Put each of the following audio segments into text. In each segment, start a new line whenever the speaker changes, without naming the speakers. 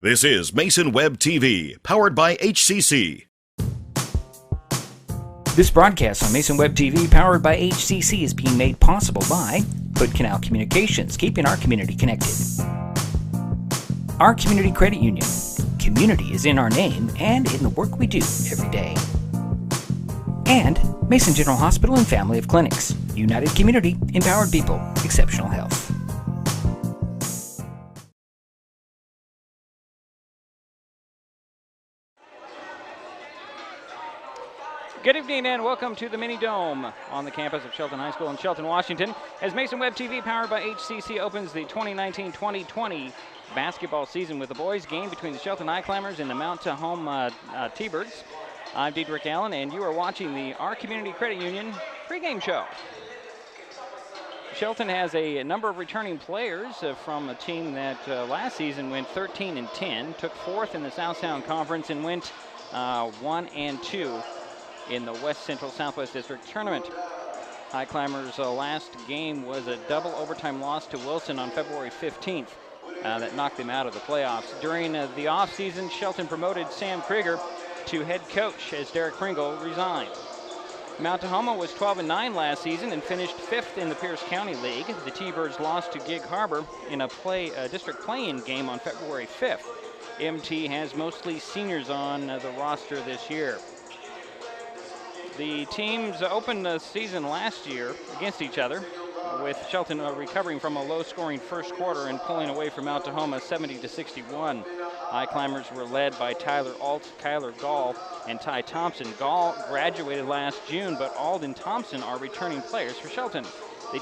This is Mason Web TV, powered by HCC.
This broadcast on Mason Web TV, powered by HCC, is being made possible by Hood Canal Communications, keeping our community connected. Our Community Credit Union. Community is in our name and in the work we do every day. And Mason General Hospital and Family of Clinics. United community, empowered people, exceptional health.
Good evening and welcome to the Mini Dome on the campus of Shelton High School in Shelton, Washington, as Mason Web TV, powered by HCC, opens the 2019-2020 basketball season with the boys game between the Shelton Highclimbers and the Mount Tahoma T-Birds. I'm Diedrich Allen, and you are watching the Our Community Credit Union pregame show. Shelton has a number of returning players from a team that last season went 13-10, took fourth in the South Sound Conference, and went 1-2 in the West Central Southwest District Tournament. Highclimbers' last game was a double overtime loss to Wilson on February 15th that knocked them out of the playoffs. During the offseason, Shelton promoted Sam Krieger to head coach as Derek Pringle resigned. Mount Tahoma was 12-9 last season and finished fifth in the Pierce County League. The T-Birds lost to Gig Harbor in a district play-in game on February 5th. MT has mostly seniors on the roster this year. The teams opened the season last year against each other, with Shelton recovering from a low-scoring first quarter and pulling away from Mount Tahoma 70-61. Highclimbers were led by Tyler Alt, Kyler Gall, and Ty Thompson. Gall graduated last June, but Ald and Thompson are returning players for Shelton. The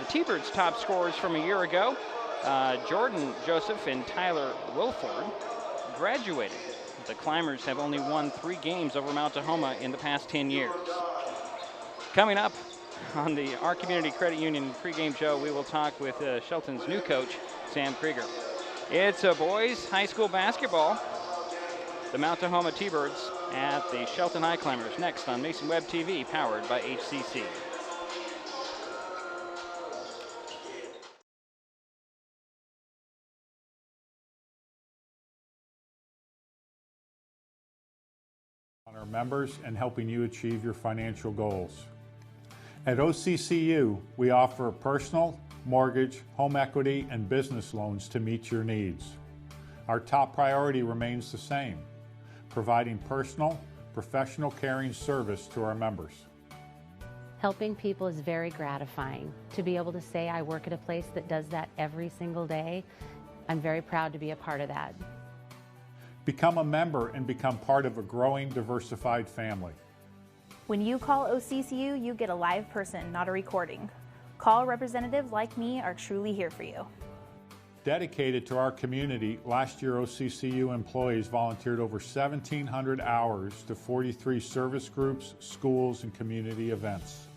T-Birds' top scorers from a year ago, Jordan Joseph and Tyler Wilford, graduated. The Climbers have only won 3 games over Mount Tahoma in the past 10 years. Coming up on the Our Community Credit Union pregame show, we will talk with Shelton's new coach, Sam Krieger. It's boys high school basketball. The Mount Tahoma T-Birds at the Shelton Highclimbers, next on Mason Web TV, powered by HCC.
On our members and helping you achieve your financial goals. At OCCU, we offer personal, mortgage, home equity, and business loans to meet your needs. Our top priority remains the same, providing personal, professional caring service to our members.
Helping people is very gratifying. To be able to say I work at a place that does that every single day, I'm very proud to be a part of that.
Become a member and become part of a growing, diversified family.
When you call OCCU, you get a live person, not a recording. Call representatives like me are truly here for you.
Dedicated to our community, last year OCCU employees volunteered over 1,700 hours to 43 service groups, schools, and community events.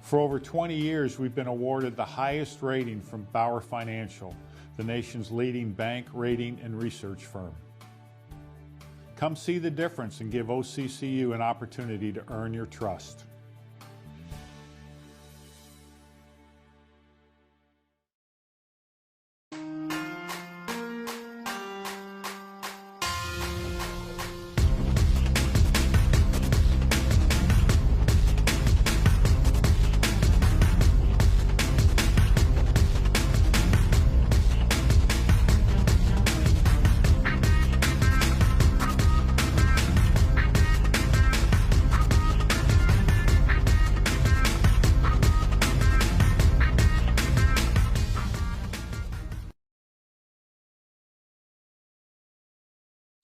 For over 20 years, we've been awarded the highest rating from Bauer Financial, the nation's leading bank, rating, and research firm. Come see the difference and give OCCU an opportunity to earn your trust.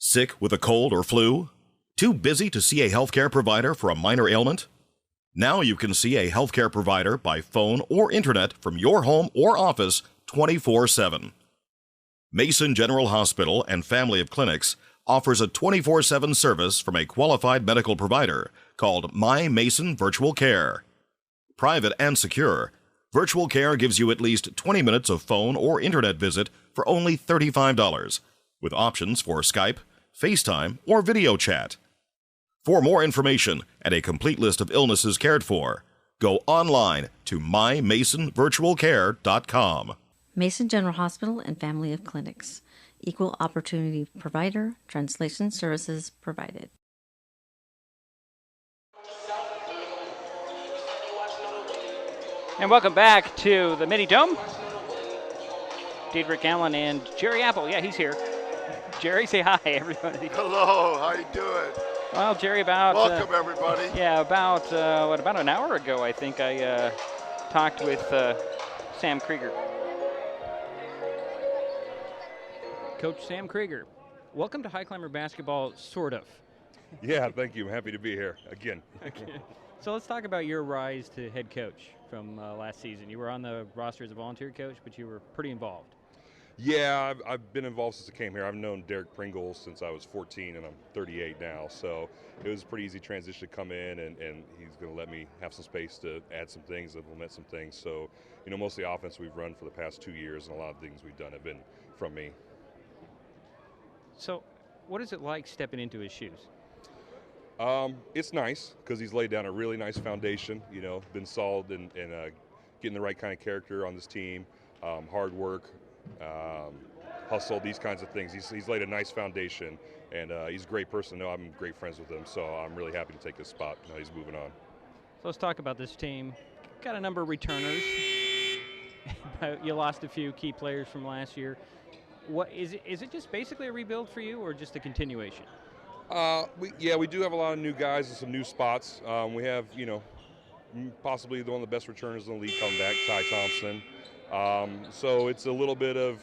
Sick with a cold or flu? Too busy to see a healthcare provider for a minor ailment? Now you can see a healthcare provider by phone or internet from your home or office 24/7. Mason General Hospital and Family of Clinics offers a 24/7 service from a qualified medical provider called My Mason Virtual Care. Private and secure, Virtual Care gives you at least 20 minutes of phone or internet visit for only $35, with options for Skype, FaceTime, or video chat. For more information and a complete list of illnesses cared for, go online to mymasonvirtualcare.com.
Mason General Hospital and Family of Clinics. equal opportunity provider, translation services provided.
And welcome back to the Mini Dome. Diedrich Allen and Jerry Apple. Yeah, he's here. Jerry, say hi, everybody.
Hello, how you doing?
Well, Jerry, about
welcome everybody.
Yeah, about an hour ago, I think I talked with Sam Krieger. Coach Sam Krieger, welcome to Highclimber basketball, sort of.
Yeah, thank you. I'm happy to be here again.
Okay. So let's talk about your rise to head coach from last season. You were on the roster as a volunteer coach, but you were pretty involved.
Yeah, I've been involved since I came here. I've known Derek Pringle since I was 14, and I'm 38 now. So it was a pretty easy transition to come in, and he's going to let me have some space to add some things, implement some things. So, most of the offense we've run for the past 2 years, and a lot of things we've done have been from me.
So what is it like stepping into his shoes?
It's nice because he's laid down a really nice foundation, been solid and getting the right kind of character on this team, hard work, hustle, these kinds of things. He's laid a nice foundation, and he's a great person. I'm great friends with him, so I'm really happy to take his spot. He's moving on.
So let's talk about this team. Got a number of returners. You lost a few key players from last year. What is it just basically a rebuild for you, or just a continuation?
We do have a lot of new guys and some new spots. We have, possibly one of the best returners in the league coming back, Ty Thompson. So it's a little bit of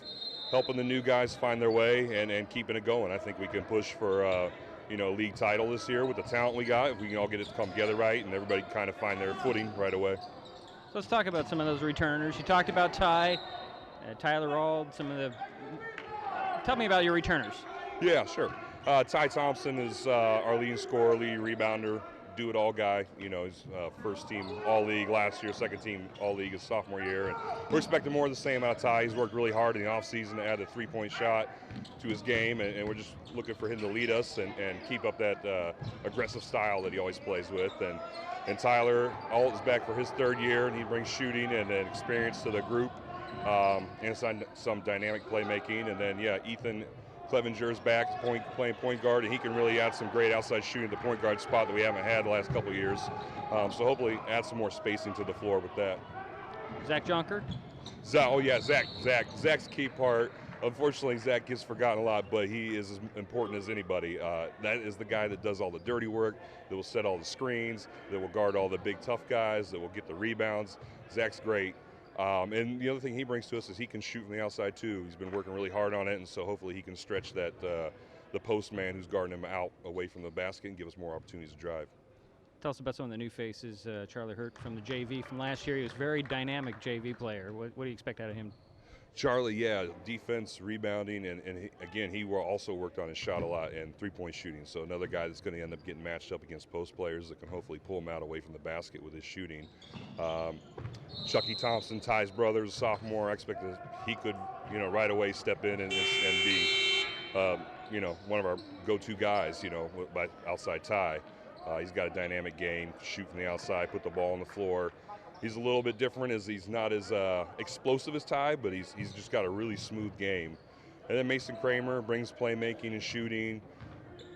helping the new guys find their way and keeping it going. I think we can push for, league title this year with the talent we got. If we can all get it to come together right and everybody kind of find their footing right away.
So let's talk about some of those returners. You talked about Ty, Tyler Auld, tell me about your returners.
Yeah, sure. Ty Thompson is our leading scorer, leading rebounder, do-it-all guy. He's first team All-League last year, second team All-League his sophomore year. And we're expecting more of the same out of Ty. He's worked really hard in the offseason to add a three-point shot to his game, and we're just looking for him to lead us and keep up that aggressive style that he always plays with. And Tyler Ault is back for his third year, and he brings shooting and experience to the group, and some dynamic playmaking. And then, Ethan Clevenger's back playing point guard, and he can really add some great outside shooting at the point guard spot that we haven't had the last couple of years. So hopefully add some more spacing to the floor with that.
Zach Jonker?
Zach's a key part. Unfortunately, Zach gets forgotten a lot, but he is as important as anybody. That is the guy that does all the dirty work, that will set all the screens, that will guard all the big tough guys, that will get the rebounds. Zach's great. And the other thing he brings to us is he can shoot from the outside too. He's been working really hard on it, and so hopefully he can stretch that the post man who's guarding him out away from the basket and give us more opportunities to drive.
Tell us about some of the new faces. Charlie Hurt from the JV from last year. He was a very dynamic JV player. What do you expect out of him?
Charlie, defense, rebounding, and he will also worked on his shot a lot and three-point shooting. So another guy that's going to end up getting matched up against post players that can hopefully pull him out away from the basket with his shooting. Chucky Thompson, Ty's brother, is a sophomore. I expect that he could, right away step in and be, one of our go-to guys, by outside Ty. He's got a dynamic game, shoot from the outside, put the ball on the floor. He's a little bit different as he's not as explosive as Ty, but he's just got a really smooth game. And then Mason Kramer brings playmaking and shooting.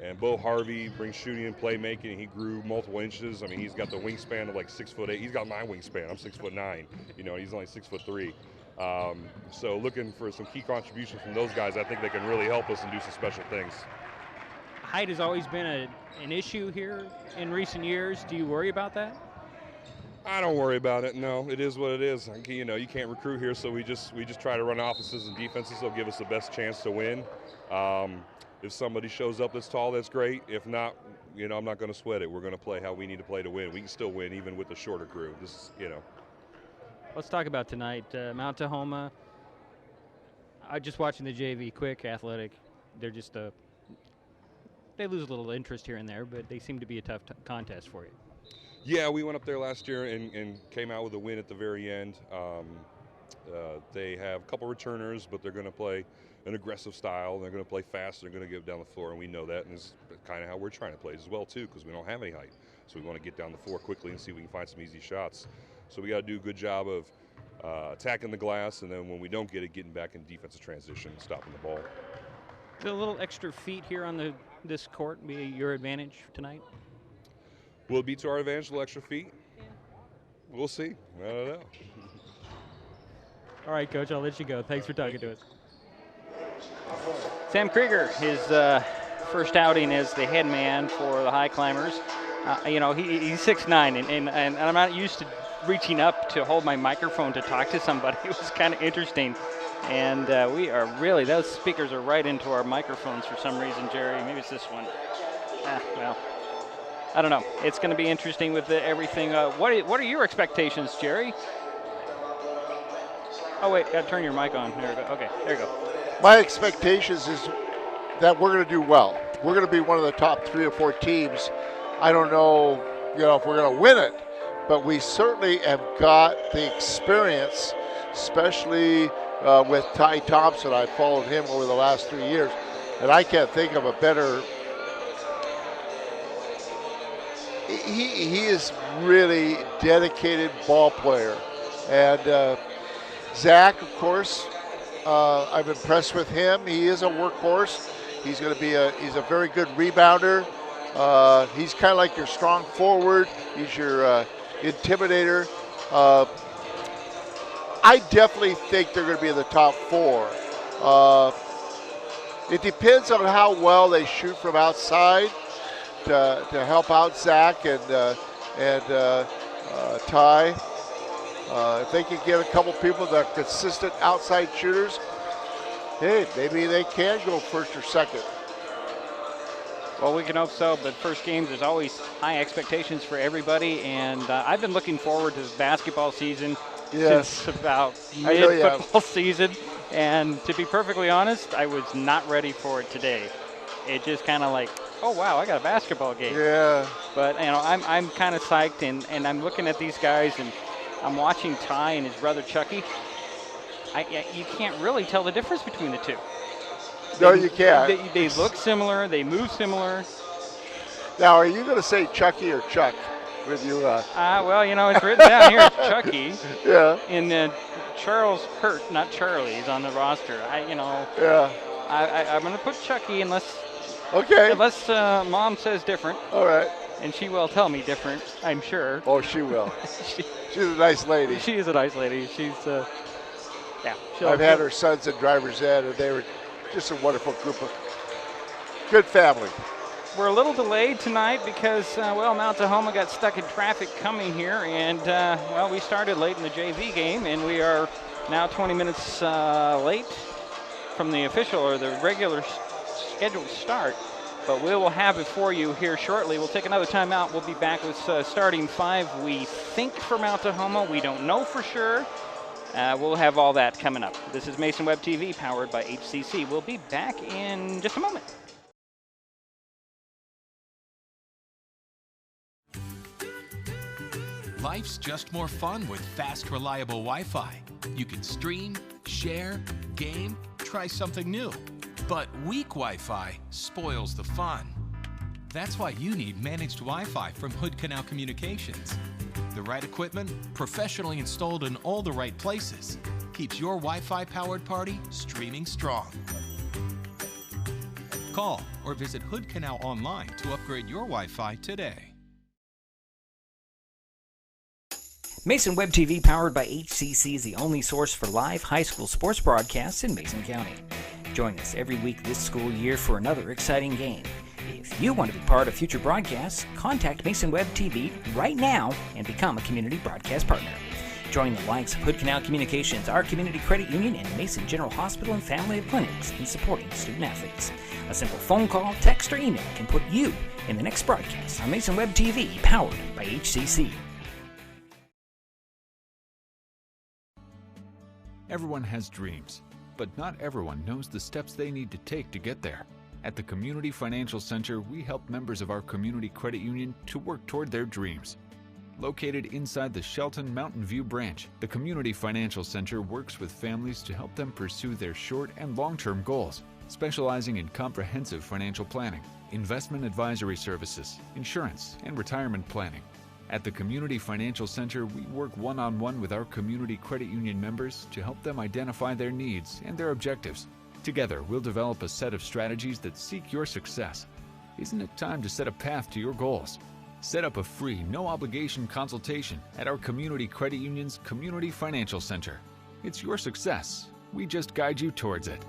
And Bo Harvey brings shooting and playmaking, and he grew multiple inches. I mean, he's got the wingspan of like 6'8". He's got my wingspan. I'm 6'9". He's only 6'3". So looking for some key contributions from those guys. I think they can really help us and do some special things.
Height has always been an issue here in recent years. Do you worry about that?
I don't worry about it. No, it is what it is. You can't recruit here, so we just try to run offenses and defenses that'll give us the best chance to win. If somebody shows up that's tall, that's great. If not, I'm not going to sweat it. We're going to play how we need to play to win. We can still win even with the shorter crew.
Let's talk about tonight. Mount Tahoma. Just watching the JV, quick, athletic. They're just they lose a little interest here and there, but they seem to be a tough contest for you.
Yeah, we went up there last year and came out with a win at the very end. They have a couple returners, but they're going to play an aggressive style. They're going to play fast. They're going to get down the floor, and we know that. And it's kind of how we're trying to play as well, too, because we don't have any height. So we want to get down the floor quickly and see if we can find some easy shots. So we got to do a good job of attacking the glass, and then when we don't get it, getting back in defensive transition and stopping the ball.
The little extra feet here on this court be your advantage tonight?
Will it be to our advantage, a little extra feet?
Yeah.
We'll see. I don't know.
All right, Coach, I'll let you go. Thanks for talking to us. Sam Krieger, his first outing as the head man for the Highclimbers. He's 6'9", and I'm not used to reaching up to hold my microphone to talk to somebody. It was kind of interesting. And we are really, those speakers are right into our microphones for some reason, Jerry. Maybe it's this one. Well, I don't know. It's going to be interesting with everything. What are your expectations, Jerry? Oh, wait, got to turn your mic on. There we go. Okay, there you go.
My expectations is that we're going to do well. We're going to be one of the top 3 or 4 teams. I don't know, if we're going to win it, but we certainly have got the experience, especially with Ty Thompson. I followed him over the last 3 years, and I can't think of a better. He is really dedicated ball player, and Zach, of course, I'm impressed with him. He is a workhorse. He's going to be he's a very good rebounder. He's kind of like your strong forward. He's your intimidator. I definitely think they're going to be in the top 4. It depends on how well they shoot from outside to help out Zach and Ty. If they can get a couple people that are consistent outside shooters, hey, maybe they can go first or second.
Well, we can hope so, but first games, there's always high expectations for everybody, and I've been looking forward to this basketball season since about mid-football season, and to be perfectly honest, I was not ready for it today. It just kind of like, oh, wow, I got a basketball game.
Yeah.
But, I'm kind of psyched, and I'm looking at these guys, and I'm watching Ty and his brother Chucky. You can't really tell the difference between the two.
No, you can't.
They look similar. They move similar.
Now, are you going to say Chucky or Chuck with you?
Well, it's written down here as Chucky.
Yeah.
And Charles Hurt, not Charlie, is on the roster.
Yeah.
I'm going to put Chucky unless Mom says different.
All right.
And she will tell me different, I'm sure.
Oh, she will. She's a nice lady.
She is a nice lady. She's, yeah.
I've had her sons in driver's ed, and they were just a wonderful group of good family.
We're a little delayed tonight because, Mount Tahoma got stuck in traffic coming here, and, we started late in the JV game, and we are now 20 minutes late from the official or the regular scheduled start. But we will have it for you here shortly. We'll take another timeout. We'll be back with starting 5, we think, for Mount Tahoma. We don't know for sure. We'll have all that coming up. This is Mason Web TV, powered by HCC. We'll be back in just a moment.
Life's just more fun with fast, reliable Wi-Fi. You can stream, share, game, try something new. But weak Wi-Fi spoils the fun. That's why you need managed Wi-Fi from Hood Canal Communications. The right equipment, professionally installed in all the right places, keeps your Wi-Fi powered party streaming strong. Call or visit Hood Canal online to upgrade your Wi-Fi today.
Mason Web TV, powered by HCC, is the only source for live high school sports broadcasts in Mason County. Join us every week this school year for another exciting game. If you want to be part of future broadcasts, contact Mason Web TV right now and become a community broadcast partner. Join the likes of Hood Canal Communications, our community credit union, and Mason General Hospital and Family of Clinics in supporting student athletes. A simple phone call, text, or email can put you in the next broadcast on Mason Web TV, powered by HCC.
Everyone has dreams, but not everyone knows the steps they need to take to get there. At the Community Financial Center, we help members of our community credit union to work toward their dreams. Located inside the Shelton Mountain View branch, the Community Financial Center works with families to help them pursue their short and long-term goals, specializing in comprehensive financial planning, investment advisory services, insurance, and retirement planning. At the Community Financial Center, we work one-on-one with our community credit union members to help them identify their needs and their objectives. Together, we'll develop a set of strategies that seek your success. Isn't it time to set a path to your goals? Set up a free, no-obligation consultation at our Community Credit Union's Community Financial Center. It's your success. We just guide you towards it.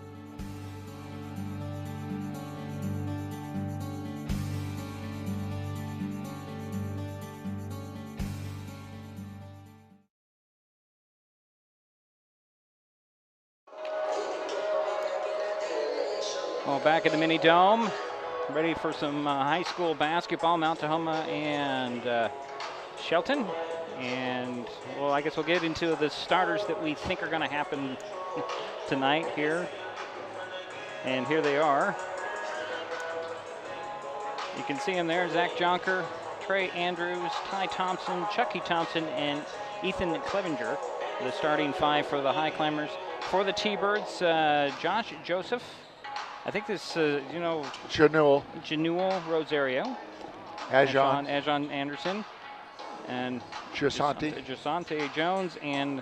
Well, back at the mini dome, ready for some high school basketball, Mount Tahoma and Shelton. And, well, I guess we'll get into the starters that we think are going to happen tonight here. And here they are. You can see them there, Zach Jonker, Trey Andrews, Ty Thompson, Chucky Thompson, and Ethan Clevenger, the starting five for the Highclimbers. For the T-Birds, Josh Joseph, I think this, Januel Rosario, Ajon Anderson, and Jasante Jones, and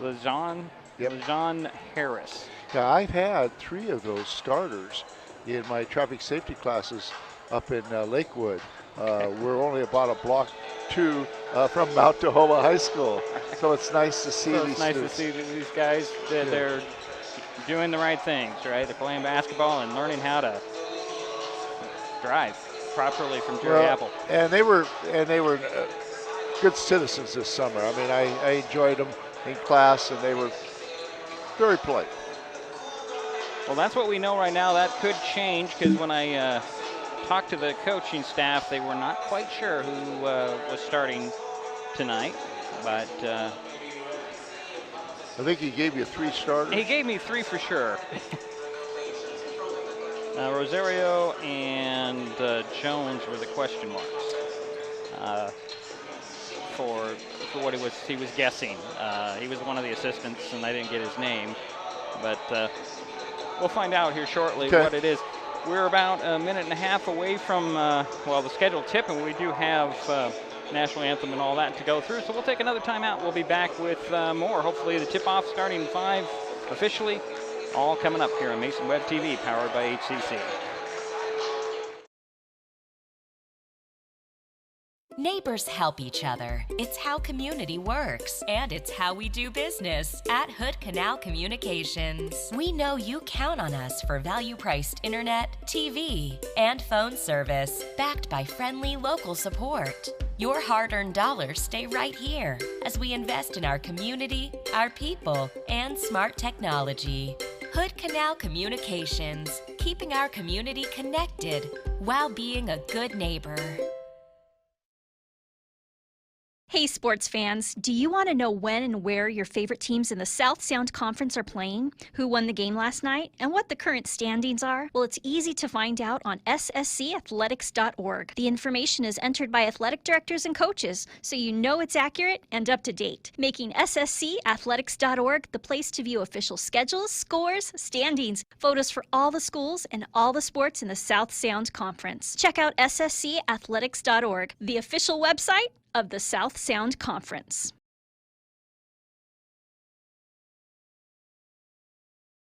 Lajon Harris.
Yeah, I've had 3 of those starters in my traffic safety classes up in Lakewood. We're only about a block 2 from Mount Tahoma High School, so it's nice to see these students.
To see these guys. They're doing the right things, right? They're playing basketball and learning how to drive properly from Jerry Apple.
And they were good citizens this summer. I mean, I enjoyed them in class, and they were very polite.
Well, that's what we know right now. That could change, because when I talked to the coaching staff, they were not quite sure who was starting tonight, but
I think he gave you 3 starters.
He gave me 3 for sure. Rosario and Jones were the question marks for what he was guessing. He was one of the assistants, and I didn't get his name, but we'll find out here shortly what it is. We're about a minute and a half away from the scheduled tip, and we do have national anthem and all that to go through, so we'll take another time out. We'll be back with more. Hopefully the tip-off starting 5 officially, all coming up here on Mason Web TV, powered by HCC.
Neighbors help each other. It's how community works, and it's how we do business at Hood Canal Communications. We know you count on us for value-priced internet, TV, and phone service, backed by friendly local support. Your hard-earned dollars stay right here as we invest in our community, our people, and smart technology. Hood Canal Communications, keeping our community connected while being a good neighbor.
Hey sports fans, do you want to know when and where your favorite teams in the South Sound Conference are playing, who won the game last night, and what the current standings are? Well, it's easy to find out on sscathletics.org. The information is entered by athletic directors and coaches, so you know it's accurate and up to date, making sscathletics.org the place to view official schedules, scores, standings, photos for all the schools and all the sports in the South Sound Conference. Check out sscathletics.org, the official website of the South Sound Conference.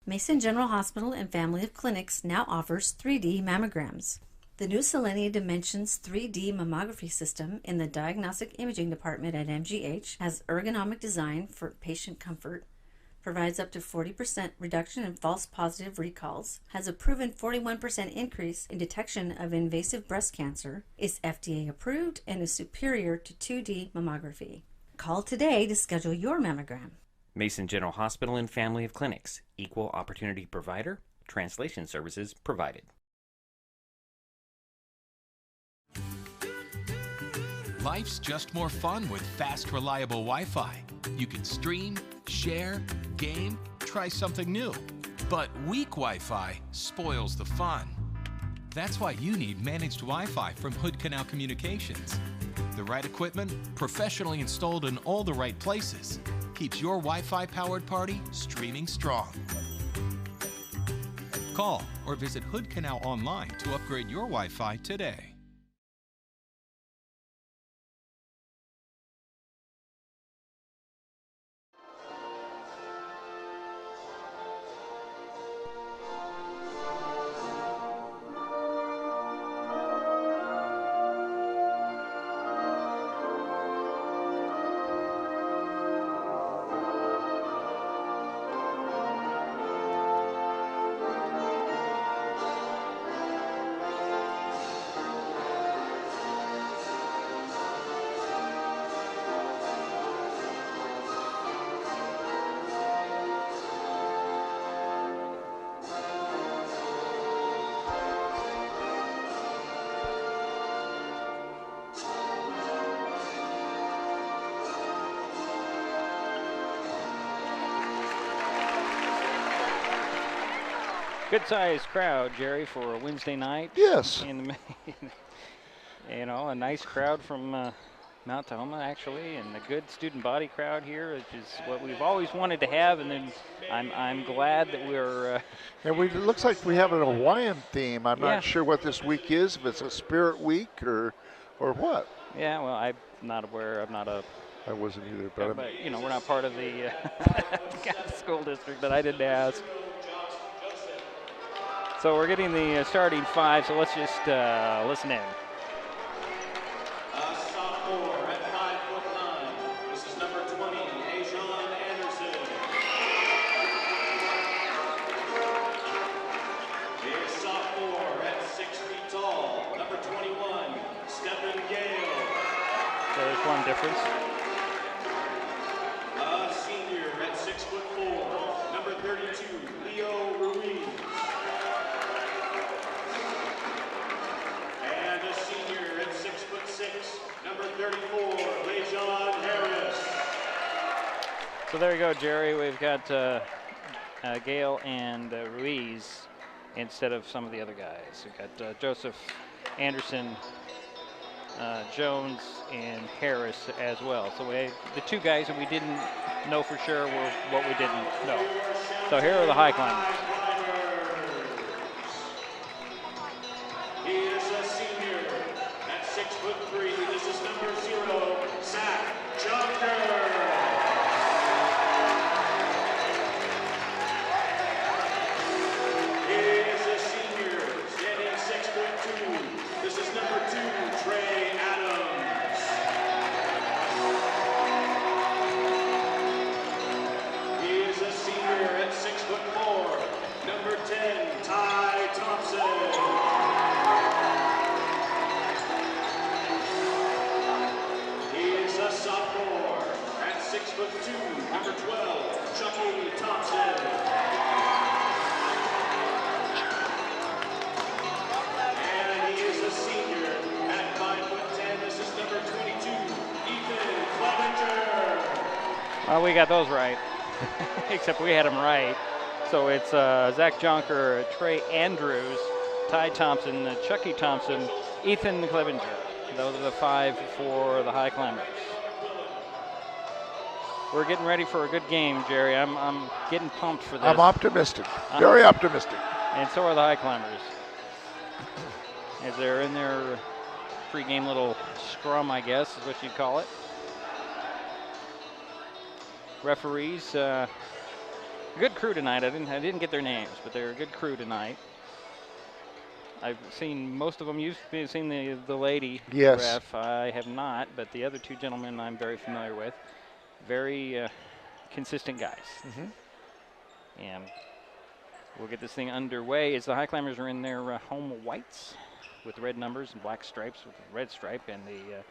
Mason General Hospital and Family of Clinics now offers 3D mammograms. The new Selenia Dimensions 3D mammography system in the Diagnostic Imaging Department at MGH has ergonomic design for patient comfort, provides up to 40% reduction in false positive recalls, has a proven 41% increase in detection of invasive breast cancer, is FDA approved, and is superior to 2D mammography. Call today to schedule your mammogram.
Mason General Hospital and Family of Clinics, equal opportunity provider, translation services provided.
Life's just more fun with fast, reliable Wi-Fi. You can stream, share, game, try something new. But weak Wi-Fi spoils the fun. That's why you need managed Wi-Fi from Hood Canal Communications. The right equipment, professionally installed in all the right places, keeps your Wi-Fi powered party streaming strong. Call or visit Hood Canal online to upgrade your Wi-Fi today.
Good-sized crowd, Jerry, for a Wednesday night.
Yes.
You know, a nice crowd from Mount Tahoma, actually, and a good student body crowd here, which is what we've always wanted to have. And then I'm glad that we're.
And it looks like we have an Hawaiian theme. I'm
Yeah.
not sure what this week is, if it's a Spirit Week or what.
Yeah, well, I'm not aware. I'm not a.
I wasn't either, but,
you know, we're not part of the school district, but I didn't ask. So we're getting the starting five, so let's just listen in.
Sophomore at 5'9". This is number 20, Ajon Anderson. A sophomore at 6 feet tall, number 21, Stephen Gale.
So there's one difference.
A senior at 6'4", number 32, Leo Ruiz. And a senior at 6'6", number 34, Lejon Harris.
So there you go, Jerry. We've got Gale and Ruiz instead of some of the other guys. We've got Joseph Anderson, Jones, and Harris as well. So the two guys that we didn't know for sure were what we didn't know. So here are the Highclimbers.
He is a senior at 6'3". This is number 0, Zach Junker. He is a senior, standing 6'2". This is number 2, Trey Adams. He is a senior at 6'4", number 10, Ty Thompson. A sophomore at 6'2", number 12, Chucky Thompson. And he is a senior at 5'10". This is number 22, Ethan Clevenger.
Well, we got those right, except we had them right. So it's Zach Jonker, Trey Andrews, Ty Thompson, Chucky Thompson, Ethan Clevenger. Those are the 5 for the Highclimbers. We're getting ready for a good game, Jerry. I'm getting pumped for this.
I'm optimistic, very optimistic.
And so are the Highclimbers. As they're in their pre-game little scrum, I guess is what you'd call it. Referees, good crew tonight. I didn't get their names, but they're a good crew tonight. I've seen most of them. You've seen the lady ref. I have not, but the other two gentlemen I'm very familiar with. Very consistent guys. Mm-hmm. And we'll get this thing underway as the Highclimbers are in their home whites with red numbers and black stripes with a red stripe, and the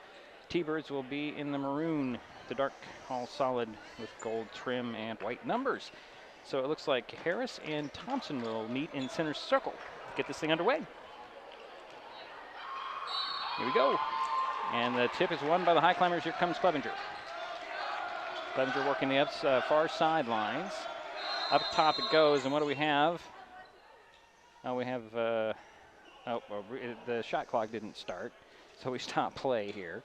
T-Birds will be in the maroon, the dark all solid with gold trim and white numbers. So it looks like Harris and Thompson will meet in center circle. Get this thing underway. Here we go. And the tip is won by the Highclimbers. Here comes Clevenger. Clevenger working the far sidelines. Up top it goes, and what do we have? Oh, we have, the shot clock didn't start, so we stopped play here.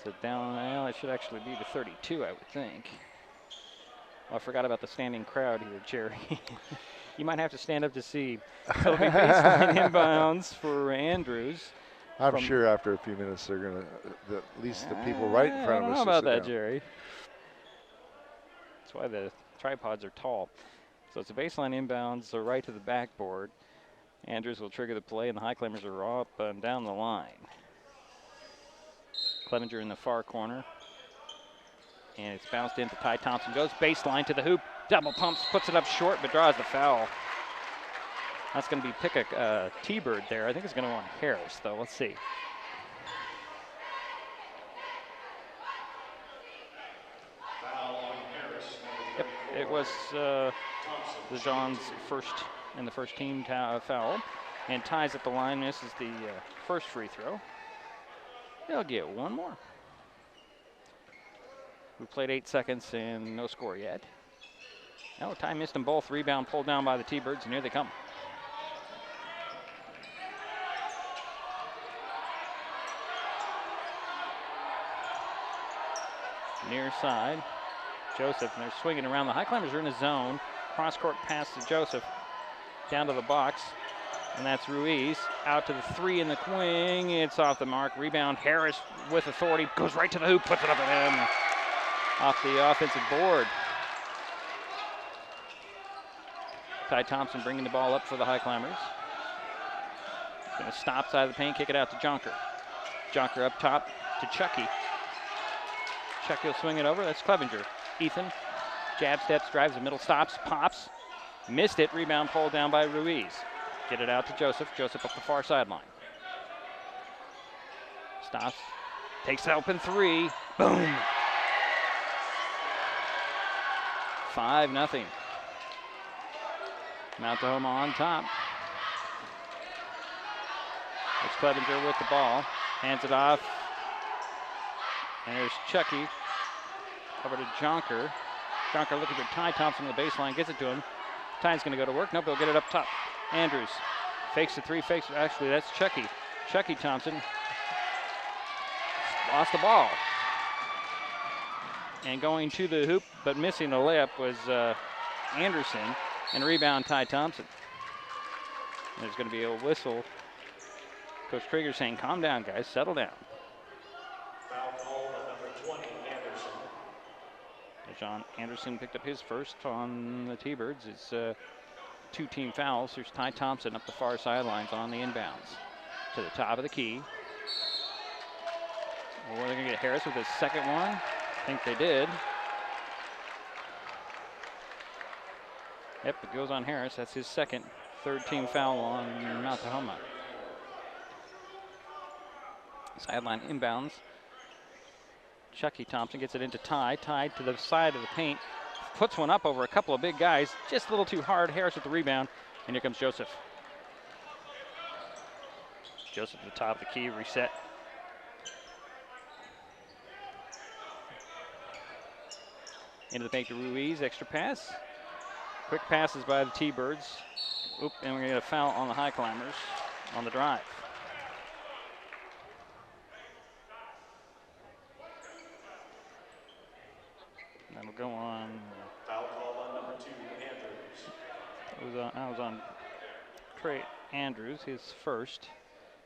So down, well, it should actually be to 32, I would think. Well, I forgot about the standing crowd here, Jerry. You might have to stand up to see. So it'll be baseline inbounds for Andrews.
I'm sure after a few minutes they're going to, at least the people right in front of us.
I don't know about that, Jerry. That's why the tripods are tall. So it's a baseline inbounds, so right to the backboard. Andrews will trigger the play, and the Highclimbers are up and down the line. Clevenger in the far corner. And it's bounced into Ty Thompson. Goes baseline to the hoop. Double pumps, puts it up short, but draws the foul. That's going to be pick a T-Bird there. I think it's going to go on Harris, though. Let's see.
Foul on Harris.
Yep, it was Lejon's first team foul. And Ty's at the line, misses the first free throw. They'll get one more. We played 8 seconds and no score yet. No, Ty missed them both. Rebound pulled down by the T-Birds, and here they come. Near side. Joseph, and they're swinging around. The Highclimbers are in a zone. Cross-court pass to Joseph. Down to the box. And that's Ruiz. Out to the three in the wing. It's off the mark. Rebound. Harris with authority. Goes right to the hoop. Puts it up at him. Off the offensive board. Ty Thompson bringing the ball up for the Highclimbers. Going to stop side of the paint. Kick it out to Jonker. Jonker up top to Chucky. Chucky will swing it over. That's Clevenger. Ethan. Jab steps, drives the middle, stops, pops. Missed it. Rebound pulled down by Ruiz. Get it out to Joseph. Joseph up the far sideline. Stops. Takes the open three. Boom. 5-0. Mount Tahoma on top. There's Clevenger with the ball. Hands it off. And there's Chucky. Over to Jonker. Jonker looking for Ty Thompson on the baseline. Gets it to him. Ty's going to go to work. Nope, he'll get it up top. Andrews fakes the three, fakes. Actually, that's Chucky. Chucky Thompson lost the ball. And going to the hoop, but missing the layup was Anderson. And rebound, Ty Thompson. And there's going to be a whistle. Coach Krieger saying, calm down, guys. Settle down.
Foul call on number 20, Anderson.
John Anderson picked up his first on the T-Birds. It's two team fouls. There's Ty Thompson up the far sidelines on the inbounds. To the top of the key. Well, they're going to get Harris with his second one. I think they did. Yep, it goes on Harris. That's his second. Third team foul on Mount Tahoma. Sideline inbounds. Chucky Thompson gets it into Ty. Ty to the side of the paint. Puts one up over a couple of big guys. Just a little too hard. Harris with the rebound. And here comes Joseph. Joseph at the top of the key. Reset. Into the paint to Ruiz. Extra pass. Quick passes by the T-Birds. Oop, and we're going to get a foul on the Highclimbers on the drive. That'll go on.
Foul call on number 2, Andrews.
That was on Trey Andrews, his first.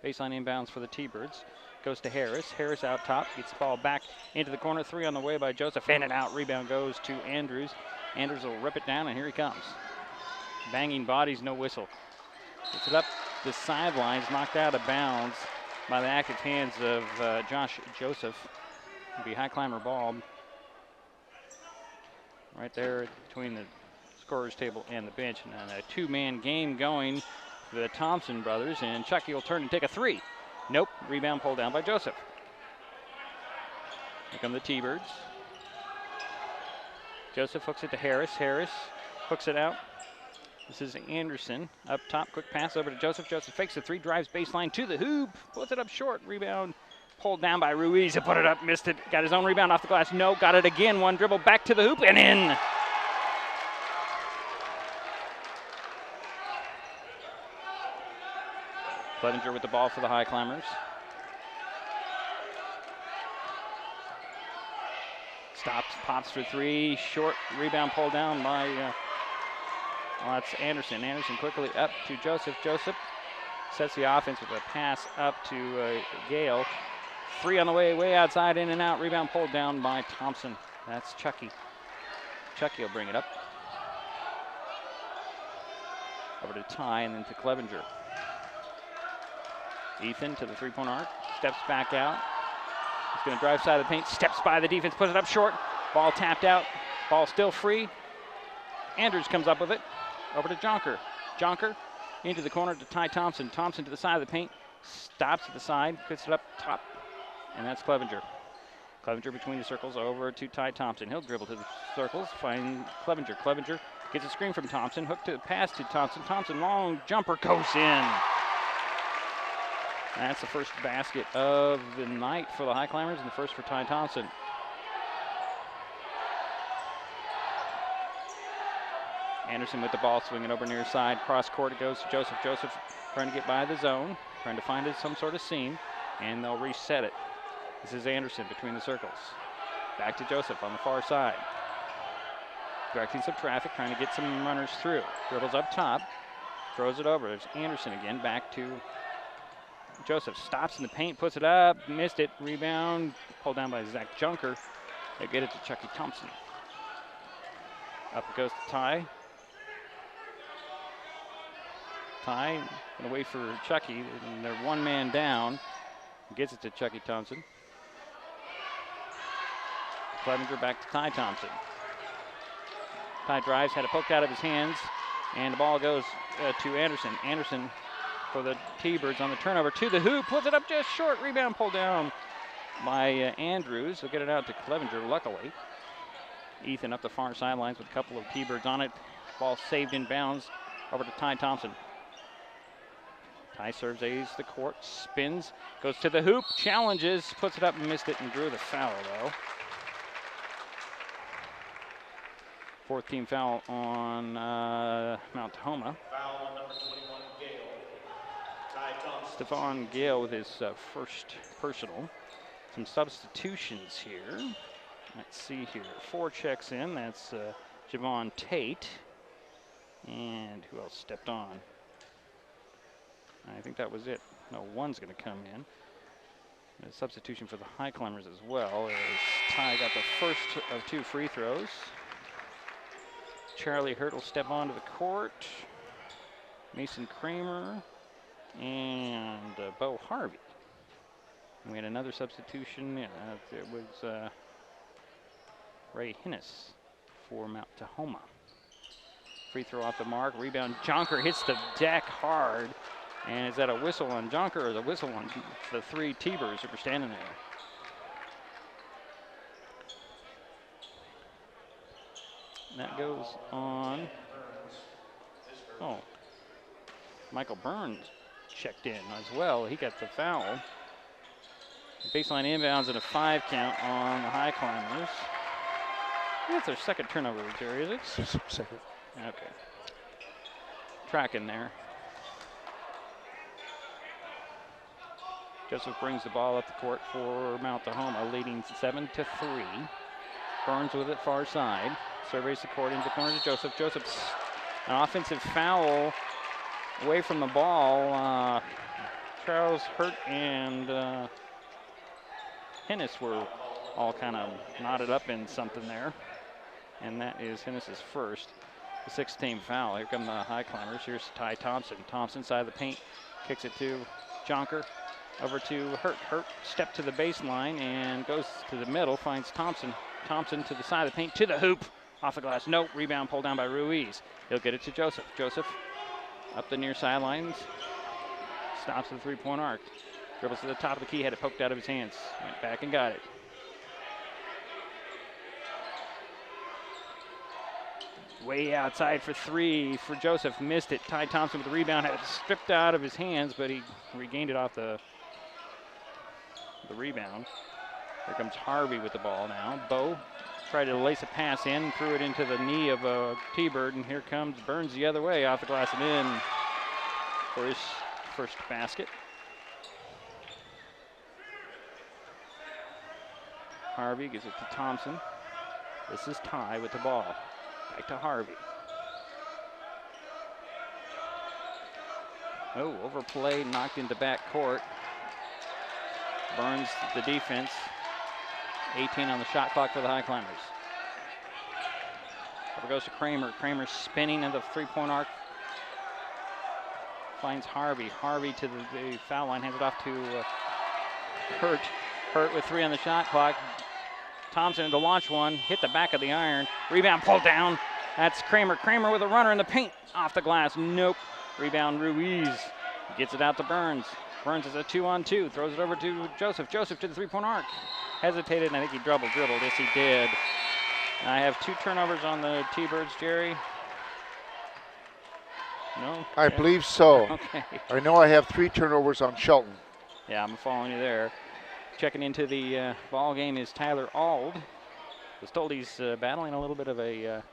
Baseline inbounds for the T-Birds. Goes to Harris. Harris out top. Gets the ball back into the corner. Three on the way by Joseph. In and out. Rebound goes to Andrews. Andrews will rip it down, and here he comes. Banging bodies, no whistle. Gets it up the sidelines. Knocked out of bounds by the active hands of Josh Joseph. It'll be Highclimber ball. Right there between the scorer's table and the bench. And a two-man game going for the Thompson brothers. And Chucky will turn and take a three. Nope. Rebound pulled down by Joseph. Here come the T-Birds. Joseph hooks it to Harris. Harris hooks it out. This is Anderson up top. Quick pass over to Joseph. Joseph fakes the three, drives baseline to the hoop. Puts it up short. Rebound pulled down by Ruiz. He put it up, missed it. Got his own rebound off the glass. No, got it again. One dribble back to the hoop and in. Clevenger with the ball for the Highclimbers. Stops, pops for three. Short rebound pulled down by, that's Anderson. Anderson quickly up to Joseph. Joseph sets the offense with a pass up to Gale. Three on the way outside, in and out. Rebound pulled down by Thompson. That's Chucky. Chucky will bring it up. Over to Ty and then to Clevenger. Ethan to the three-point arc. Steps back out. He's going to drive side of the paint. Steps by the defense. Puts it up short. Ball tapped out. Ball still free. Andrews comes up with it. Over to Jonker. Jonker into the corner to Ty Thompson. Thompson to the side of the paint. Stops at the side. Puts it up top. And that's Clevenger. Clevenger between the circles over to Ty Thompson. He'll dribble to the circles. Find Clevenger. Clevenger gets a screen from Thompson. Hook to the pass to Thompson. Thompson long jumper goes in. That's the first basket of the night for the Highclimbers and the first for Ty Thompson. Anderson with the ball, swinging over near side. Cross court it goes to Joseph. Joseph trying to get by the zone, trying to find some sort of seam, and they'll reset it. This is Anderson between the circles. Back to Joseph on the far side. Directing some traffic, trying to get some runners through. Dribbles up top, throws it over. There's Anderson again, back to Joseph. Stops in the paint, puts it up, missed it. Rebound, pulled down by Zach Junker. They get it to Chucky Thompson. Up it goes to Ty. Ty gonna wait for Chucky, and they're one man down. Gets it to Chucky Thompson. Clevenger back to Ty Thompson. Ty drives, had it poked out of his hands, and the ball goes to Anderson. Anderson for the T-Birds on the turnover to the hoop, puts it up just short. Rebound pulled down by Andrews. He'll get it out to Clevenger, luckily. Ethan up the far sidelines with a couple of T-Birds on it. Ball saved in bounds over to Ty Thompson. Ty serves A's the court, spins, goes to the hoop, challenges, puts it up and missed it and drew the foul though. Fourth team foul on Mount Tahoma.
Foul on number 21, Gale. Ty Thompson.
Stephon Gale with his first personal. Some substitutions here. Let's see here. 4 checks in. That's Javon Tate. And who else stepped on? I think that was it. No, 1's going to come in. A substitution for the Highclimbers as well. As Ty got the first of 2 free throws. Charlie Hurt will step onto the court. Mason Kramer and Bo Harvey. And we had another substitution. It was Ray Hinnis for Mount Tahoma. Free throw off the mark. Rebound. Jonker hits the deck hard. And is that a whistle on Jonker or the whistle on the 3 T-Birds that were standing there? That goes on. Oh, Michael Burns checked in as well. He got the foul. Baseline inbounds and a 5 count on the Highclimbers. That's their second turnover, Jerry, is it?
Second.
Okay. Tracking there. Joseph brings the ball up the court for Mount Tahoma, leading 7-3. Burns with it far side. Surveys the court into the corner to Joseph. Joseph's an offensive foul away from the ball. Charles Hurt and Hinnis were all kind of knotted up in something there. And that is Hinnis's first. The 6th team foul. Here come the Highclimbers. Here's Ty Thompson. Thompson side of the paint. Kicks it to Jonker. Over to Hurt. Hurt step to the baseline and goes to the middle. Finds Thompson. Thompson to the side of the paint. To the hoop. Off the glass. Nope. Rebound pulled down by Ruiz. He'll get it to Joseph. Joseph up the near sidelines. Stops at the 3-point arc. Dribbles to the top of the key. Had it poked out of his hands. Went back and got it. Way outside for 3 for Joseph. Missed it. Ty Thompson with the rebound. Had it stripped out of his hands, but he regained it off the rebound. Here comes Harvey with the ball now. Bo tried to lace a pass in, threw it into the knee of a T-Bird, and here comes Burns the other way, off the glass and in for his first basket. Harvey gives it to Thompson. This is Ty with the ball. Back to Harvey. Oh, overplay, knocked into back court. Burns the defense. 18 on the shot clock for the Highclimbers. Over goes to Kramer. Kramer spinning in the 3-point arc. Finds Harvey. Harvey to the foul line. Hands it off to Hurt. Hurt with 3 on the shot clock. Thompson to launch one. Hit the back of the iron. Rebound pulled down. That's Kramer. Kramer with a runner in the paint. Off the glass. Nope. Rebound Ruiz. Gets it out to Burns. Burns is a 2-on-2. Throws it over to Joseph. Joseph to the 3-point arc. Hesitated, and I think he dribbled. Yes, he did. I have 2 turnovers on the T-Birds, Jerry. No?
I believe so.
Okay.
I know I have 3 turnovers on Shelton.
Yeah, I'm following you there. Checking into the ball game is Tyler Ald. Was told he's battling a little bit of a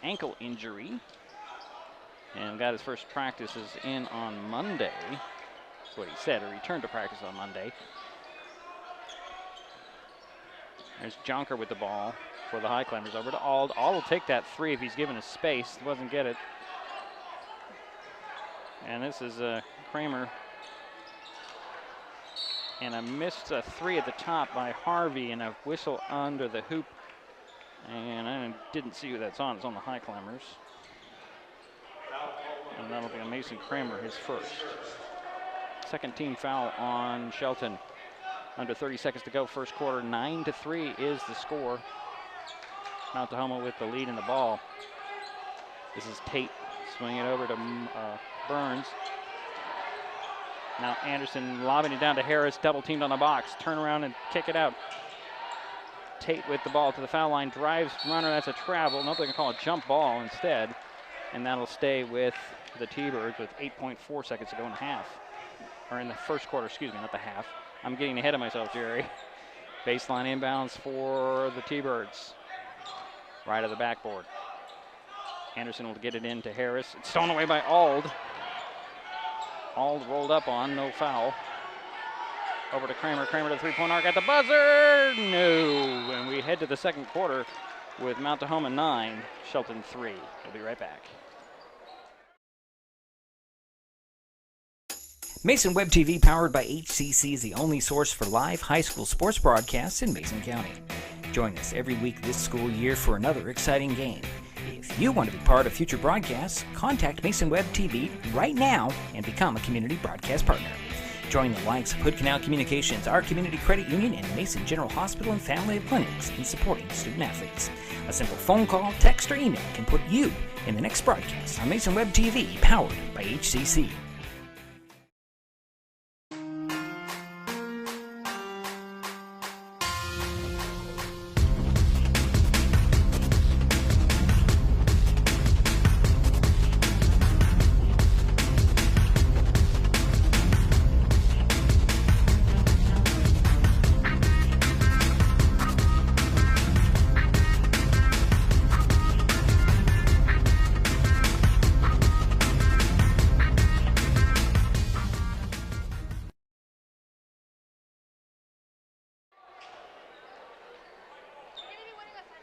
ankle injury and got his first practices in on Monday. That's what he said, a return to practice on Monday. There's Jonker with the ball for the Highclimbers over to Ald. Ald will take that three if he's given a space. Doesn't get it. And this is Kramer. And a missed three at the top by Harvey and a whistle under the hoop. And I didn't see who that's on. It's on the Highclimbers. And that'll be a Mason Kramer, his first. Second team foul on Shelton. Under 30 seconds to go, first quarter. 9-3 is the score. Mount Tahoma with the lead in the ball. This is Tate swinging it over to Burns. Now Anderson lobbing it down to Harris, double teamed on the box. Turn around and kick it out. Tate with the ball to the foul line, drives runner, that's a travel. Nope, they can call it jump ball instead. And that'll stay with the T-Birds with 8.4 seconds to go in the half. Or in the first quarter, excuse me, not the half. I'm getting ahead of myself, Jerry. Baseline inbounds for the T-Birds. Right of the backboard. Anderson will get it in to Harris. It's stolen away by Ald. Ald rolled up on, no foul. Over to Kramer. Kramer to the three-point arc at the buzzer. No. And we head to the second quarter with Mount Tahoma 9, Shelton 3. We'll be right back.
Mason Web TV, powered by HCC, is the only source for live high school sports broadcasts in Mason County. Join us every week this school year for another exciting game. If you want to be part of future broadcasts, contact Mason Web TV right now and become a community broadcast partner. Join the likes of Hood Canal Communications, our community credit union, and Mason General Hospital and Family of Clinics in supporting student athletes. A simple phone call, text, or email can put you in the next broadcast on Mason Web TV, powered by HCC.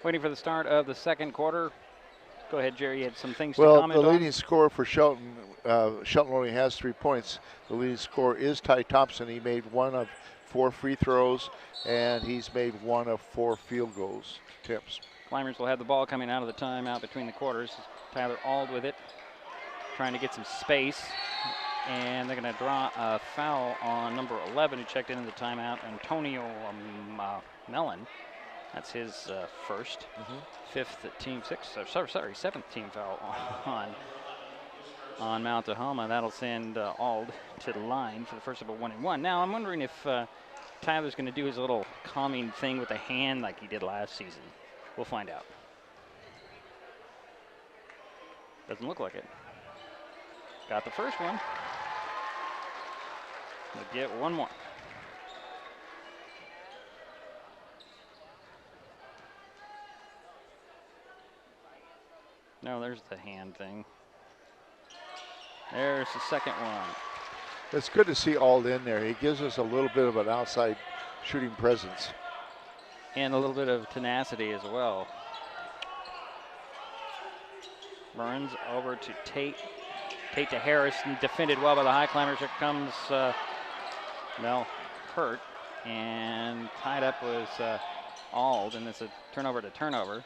Waiting for the start of the second quarter. Go ahead, Jerry. You had some things to comment on.
The leading scorer for Shelton, Shelton only has 3 points. The leading scorer is Ty Thompson. He made 1 of 4 free throws, and he's made 1 of 4 field goals attempts.
Climbers will have the ball coming out of the timeout between the quarters. Tyler Ald with it, trying to get some space. And they're going to draw a foul on number 11, who checked into the timeout, Antonio Mellon. That's his first, seventh team foul on Mount Tahoma. That'll send Ald to the line for the first of a 1-and-1. Now I'm wondering if Tyler's going to do his little calming thing with the hand like he did last season. We'll find out. Doesn't look like it. Got the first one. We'll get one more. No, there's the hand thing. There's the second one.
It's good to see Ald in there. He gives us a little bit of an outside shooting presence.
And a little bit of tenacity as well. Burns over to Tate. Tate to Harris, and defended well by the Highclimbers. Here comes Hurt, and tied up was Ald, and it's a turnover to turnover.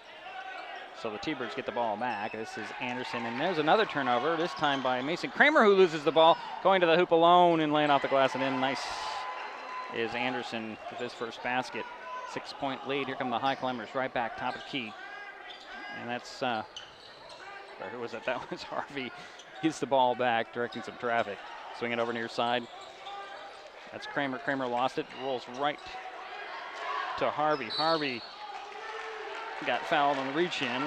So the T-Birds get the ball back. This is Anderson, and there's another turnover, this time by Mason Kramer, who loses the ball, going to the hoop alone and laying off the glass and in. Nice is Anderson with his first basket. 6-point lead. Here come the Highclimbers right back, top of the key. And that's, who was it? That was Harvey. Gets the ball back, directing some traffic. Swing it over near side. That's Kramer. Kramer lost it, rolls right to Harvey. Harvey got fouled on the reach-in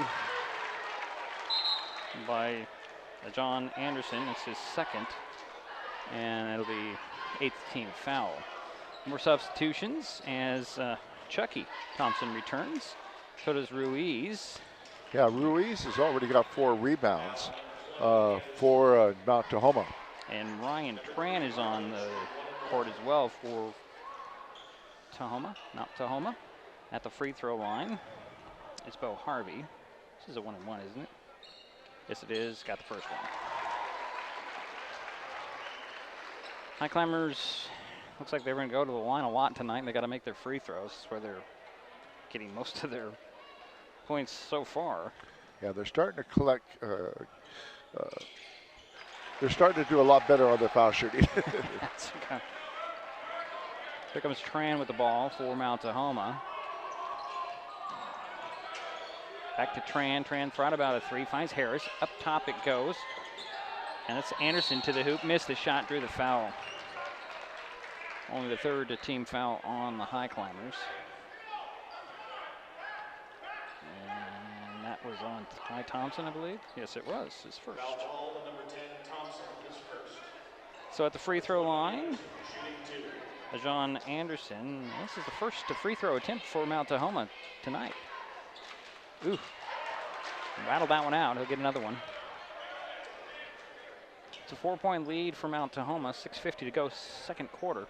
by John Anderson. It's his second, and it'll be 8th team foul. More substitutions as Chucky Thompson returns. So does Ruiz.
Yeah, Ruiz has already got 4 rebounds for Mount Tahoma.
And Ryan Tran is on the court as well for Tahoma, Mount Tahoma. At the free throw line, it's Bo Harvey. This is a 1-1, isn't it? Yes, it is. Got the first one. Highclimbers, looks like they're going to go to the line a lot tonight, and they got to make their free throws. That's where they're getting most of their points so far.
Yeah, they're starting to collect. They're starting to do a lot better on their foul shooting.
Here comes Tran with the ball for Mount Tahoma. Back to Tran. Tran thought about a 3, finds Harris. Up top it goes. And it's Anderson to the hoop. Missed the shot, drew the foul. Only the 3rd team foul on the Highclimbers. And that was on Ty Thompson, I believe. Yes, it was his first. So at the free throw line, John Anderson. This is the first free throw attempt for Mount Tahoma tonight. Ooh, rattled that one out. He'll get another one. It's a 4-point lead for Mount Tahoma. 6:50 to go, second quarter.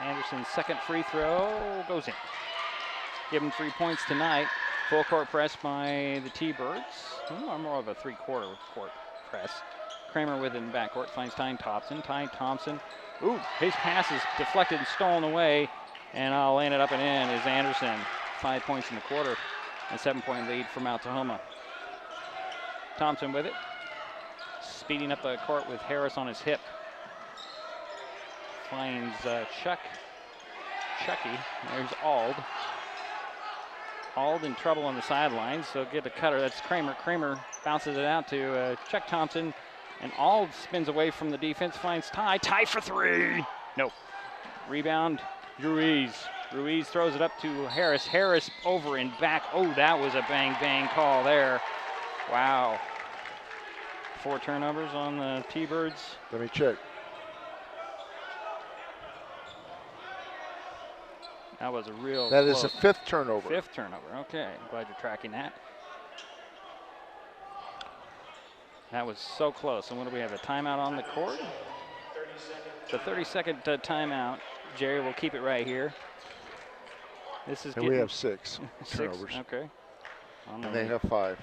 Anderson's second free throw goes in. Give him 3 points tonight. Full court press by the T-Birds. More of a 3-quarter court press. Kramer with it in backcourt, finds Ty Thompson. Ty Thompson, ooh, his pass is deflected and stolen away, and laying it up and in is Anderson. 5 points in the quarter, a 7-point lead for Mount Tahoma. Thompson with it, speeding up the court with Harris on his hip. Finds Chucky. There's Ald. Ald in trouble on the sidelines, so get a cutter. That's Kramer. Kramer bounces it out to Chuck Thompson, and Ald spins away from the defense, finds Ty. Ty for 3. Nope. Rebound, Ruiz. Ruiz throws it up to Harris. Harris over and back. Oh, that was a bang-bang call there. Wow. 4 turnovers on the T-Birds.
Let me check.
That was a real
That
close.
is the 5th turnover.
5th turnover. Okay, I'm glad you're tracking that. That was so close. And what do we have, a timeout on the court? The 30-second timeout. Jerry will keep it right here. This is.
And we have 6 turnovers.
Okay.
And they have 5.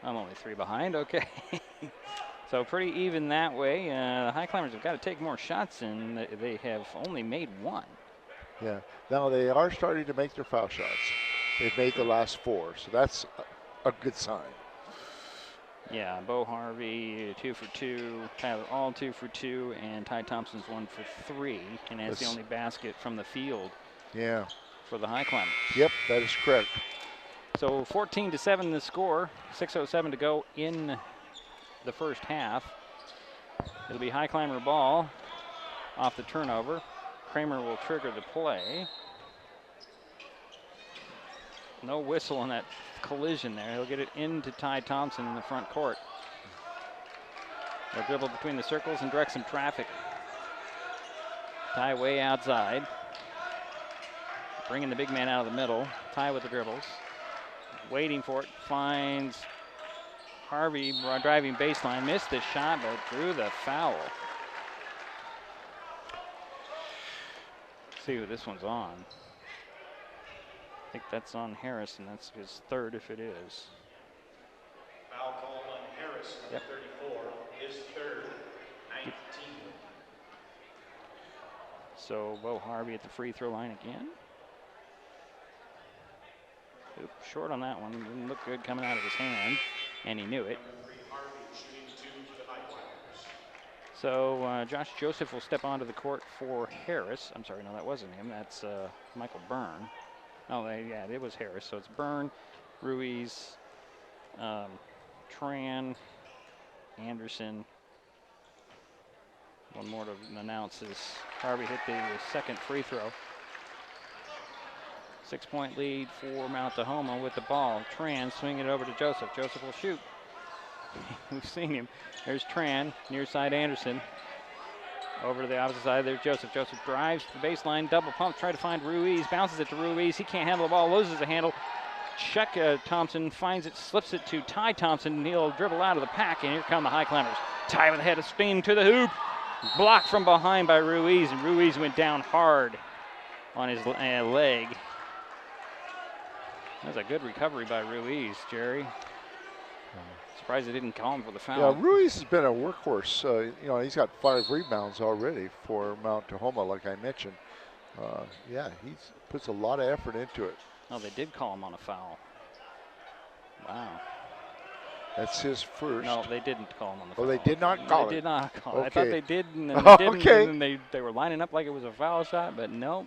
I'm only 3 behind. Okay. So pretty even that way. The Highclimbers have got to take more shots, and they have only made 1.
Yeah. Now they are starting to make their foul shots. They've made the last 4, so that's a good sign.
Yeah, Bo Harvey 2 for 2, Tyler All 2 for 2, and Ty Thompson's 1 for 3, and that's the only basket from the field.
Yeah.
For the Highclimbers.
Yep, that is correct.
So 14-7 the score. 6:07 to go in the first half. It'll be Highclimber ball off the turnover. Kramer will trigger the play. No whistle on that collision there. He'll get it into Ty Thompson in the front court. They'll dribble between the circles and direct some traffic. Ty way outside. Bringing the big man out of the middle. Ty with the dribbles. Waiting for it. Finds Harvey driving baseline. Missed the shot, but drew the foul. See who this one's on. I think that's on Harris, and that's his 3rd if it is.
Foul called on Harris, number 34, his 3rd, 19.
So Bo Harvey at the free throw line again. Oop, short on that one. Didn't look good coming out of his hand, and he knew it. So Josh Joseph will step onto the court for Harris. I'm sorry, no, that wasn't him. That's Michael Byrne. Oh, yeah, it was Harris. So it's Byrne, Ruiz, Tran, Anderson. One more to announce is Harvey hit the 2nd free throw. 6-point lead for Mount Tahoma with the ball. Tran swinging it over to Joseph. Joseph will shoot. We've seen him. There's Tran, near side Anderson. Over to the opposite side, there's Joseph. Joseph drives to the baseline, double pump, try to find Ruiz, bounces it to Ruiz. He can't handle the ball, loses the handle. Chuck Thompson finds it, slips it to Ty Thompson. He'll dribble out of the pack, and here come the Highclimbers. Ty with a head of steam to the hoop. Blocked from behind by Ruiz, and Ruiz went down hard on his leg. That was a good recovery by Ruiz, Jerry. Surprised they didn't call him for the foul.
Yeah, Ruiz has been a workhorse. He's got 5 rebounds already for Mount Tahoma, like I mentioned. Yeah, he puts a lot of effort into it.
Oh, they did call him on a foul. Wow.
That's his first.
No, they didn't call him on the foul.
Oh, they did not call it?
They did not call it.
Okay.
I thought they did, and then they didn't.
Okay.
And then they were lining up like it was a foul shot, but no.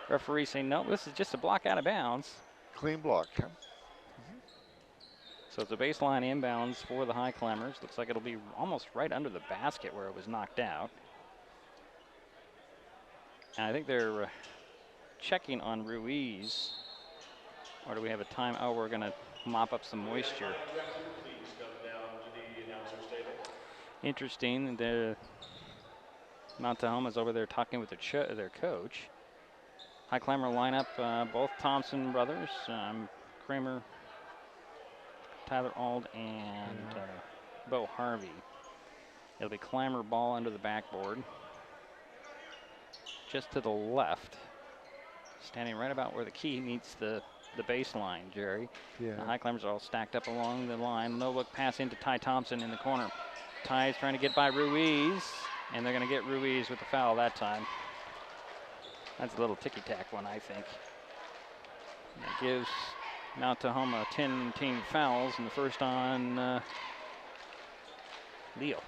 Referee saying, no, this is just a block out of bounds.
Clean block.
So it's a baseline inbounds for the Highclimbers. Looks like it'll be almost right under the basket where it was knocked out. And I think they're checking on Ruiz. Or do we have a time? Oh, we're going to mop up some moisture. Interesting. The Mount Tahoma's over there talking with their coach. Highclimber lineup, both Thompson brothers, Kramer, Tyler Ald, and Bo Harvey. It'll be Climber ball under the backboard. Just to the left. Standing right about where the key meets the baseline, Jerry.
Yeah.
The Highclimbers are all stacked up along the line. No look pass into Ty Thompson in the corner. Ty is trying to get by Ruiz, and they're going to get Ruiz with the foul that time. That's a little ticky-tack one, I think. That gives Mount Tahoma 10 team fouls, and the first on Leo.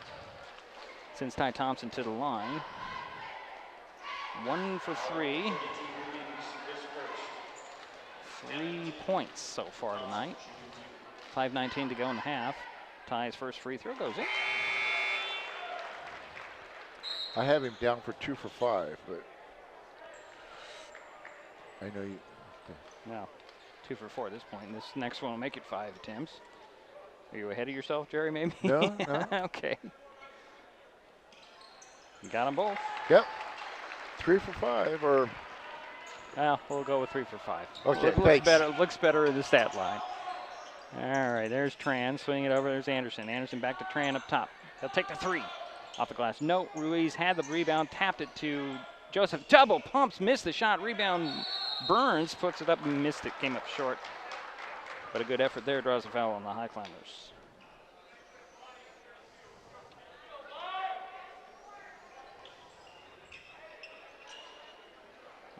Sends Ty Thompson to the line. 1 for 3. 3 points so far tonight. 5:19 to go in the half. Ty's first free throw goes in.
I have him down for 2 for 5, but I know you.
No, 2 for 4 at this point. And this next one will make it 5 attempts. Are you ahead of yourself, Jerry, maybe?
No, no.
Okay. You got them both.
Yep. 3 for 5, or.
Well, we'll go with 3 for 5.
Okay,
thanks. Looks better in the stat line. All right, there's Tran, swinging it over. There's Anderson. Anderson back to Tran up top. He'll take the 3 off the glass. No, Ruiz had the rebound, tapped it to Joseph. Double pumps, missed the shot. Rebound, Burns puts it up and missed it. Came up short. But a good effort there, draws a foul on the Highclimbers.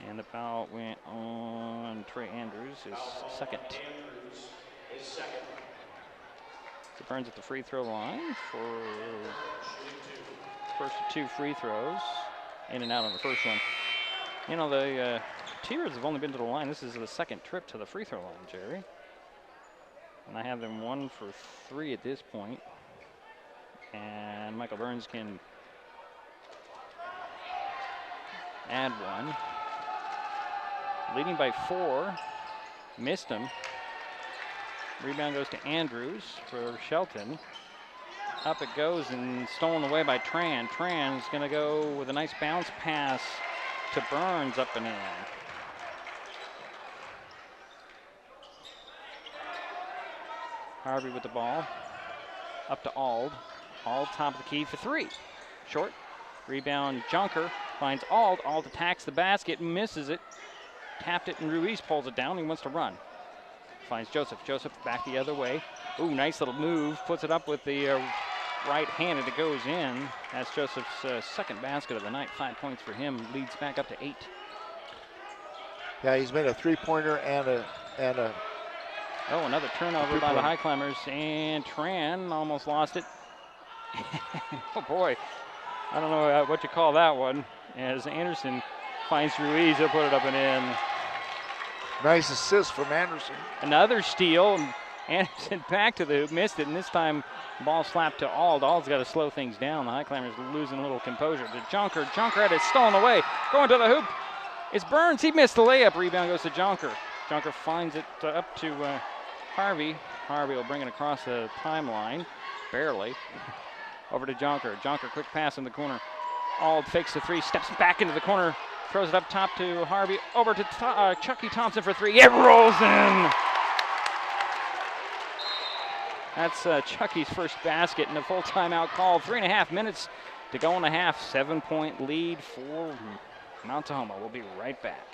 And the foul went on Trey Andrews, his second. So Burns at the free throw line for first of 2 free throws. In and out on the first one. You know, the T-Birds have only been to the line. This is the second trip to the free throw line, Jerry. And I have them 1 for 3 at this point. And Michael Burns can add 1. Leading by 4, missed him. Rebound goes to Andrews for Shelton. Up it goes and stolen away by Tran. Tran's going to go with a nice bounce pass to Burns up and in. Harvey with the ball. Up to Ald. Ald top of the key for 3. Short. Rebound Junker finds Ald. Ald attacks the basket, misses it. Tapped it and Ruiz pulls it down. He wants to run. Finds Joseph. Joseph back the other way. Ooh, nice little move. Puts it up with the right hand and it goes in. That's Joseph's second basket of the night. 5 points for him. Leads back up to 8.
Yeah, he's made a 3-pointer and a.
Oh, another turnover by the Highclimbers. And Tran almost lost it. Oh, boy. I don't know what you call that one. As Anderson finds Ruiz, he'll put it up and in.
Nice assist from Anderson.
Another steal. And Anderson back to the hoop, missed it, and this time ball slapped to Ald. Ald's got to slow things down. The Highclimbers losing a little composure. To Junker. Junker had it stolen away. Going to the hoop. It's Burns. He missed the layup. Rebound goes to Junker. Junker finds it up to Harvey. Harvey will bring it across the timeline. Barely. Over to Junker. Junker, quick pass in the corner. Ald fakes the three, steps back into the corner, throws it up top to Harvey, over to Chucky Thompson for three. It rolls in. That's Chucky's first basket and a full timeout call. 3.5 minutes to go in the half. 7-point lead for Mount Tahoma. We'll be right back.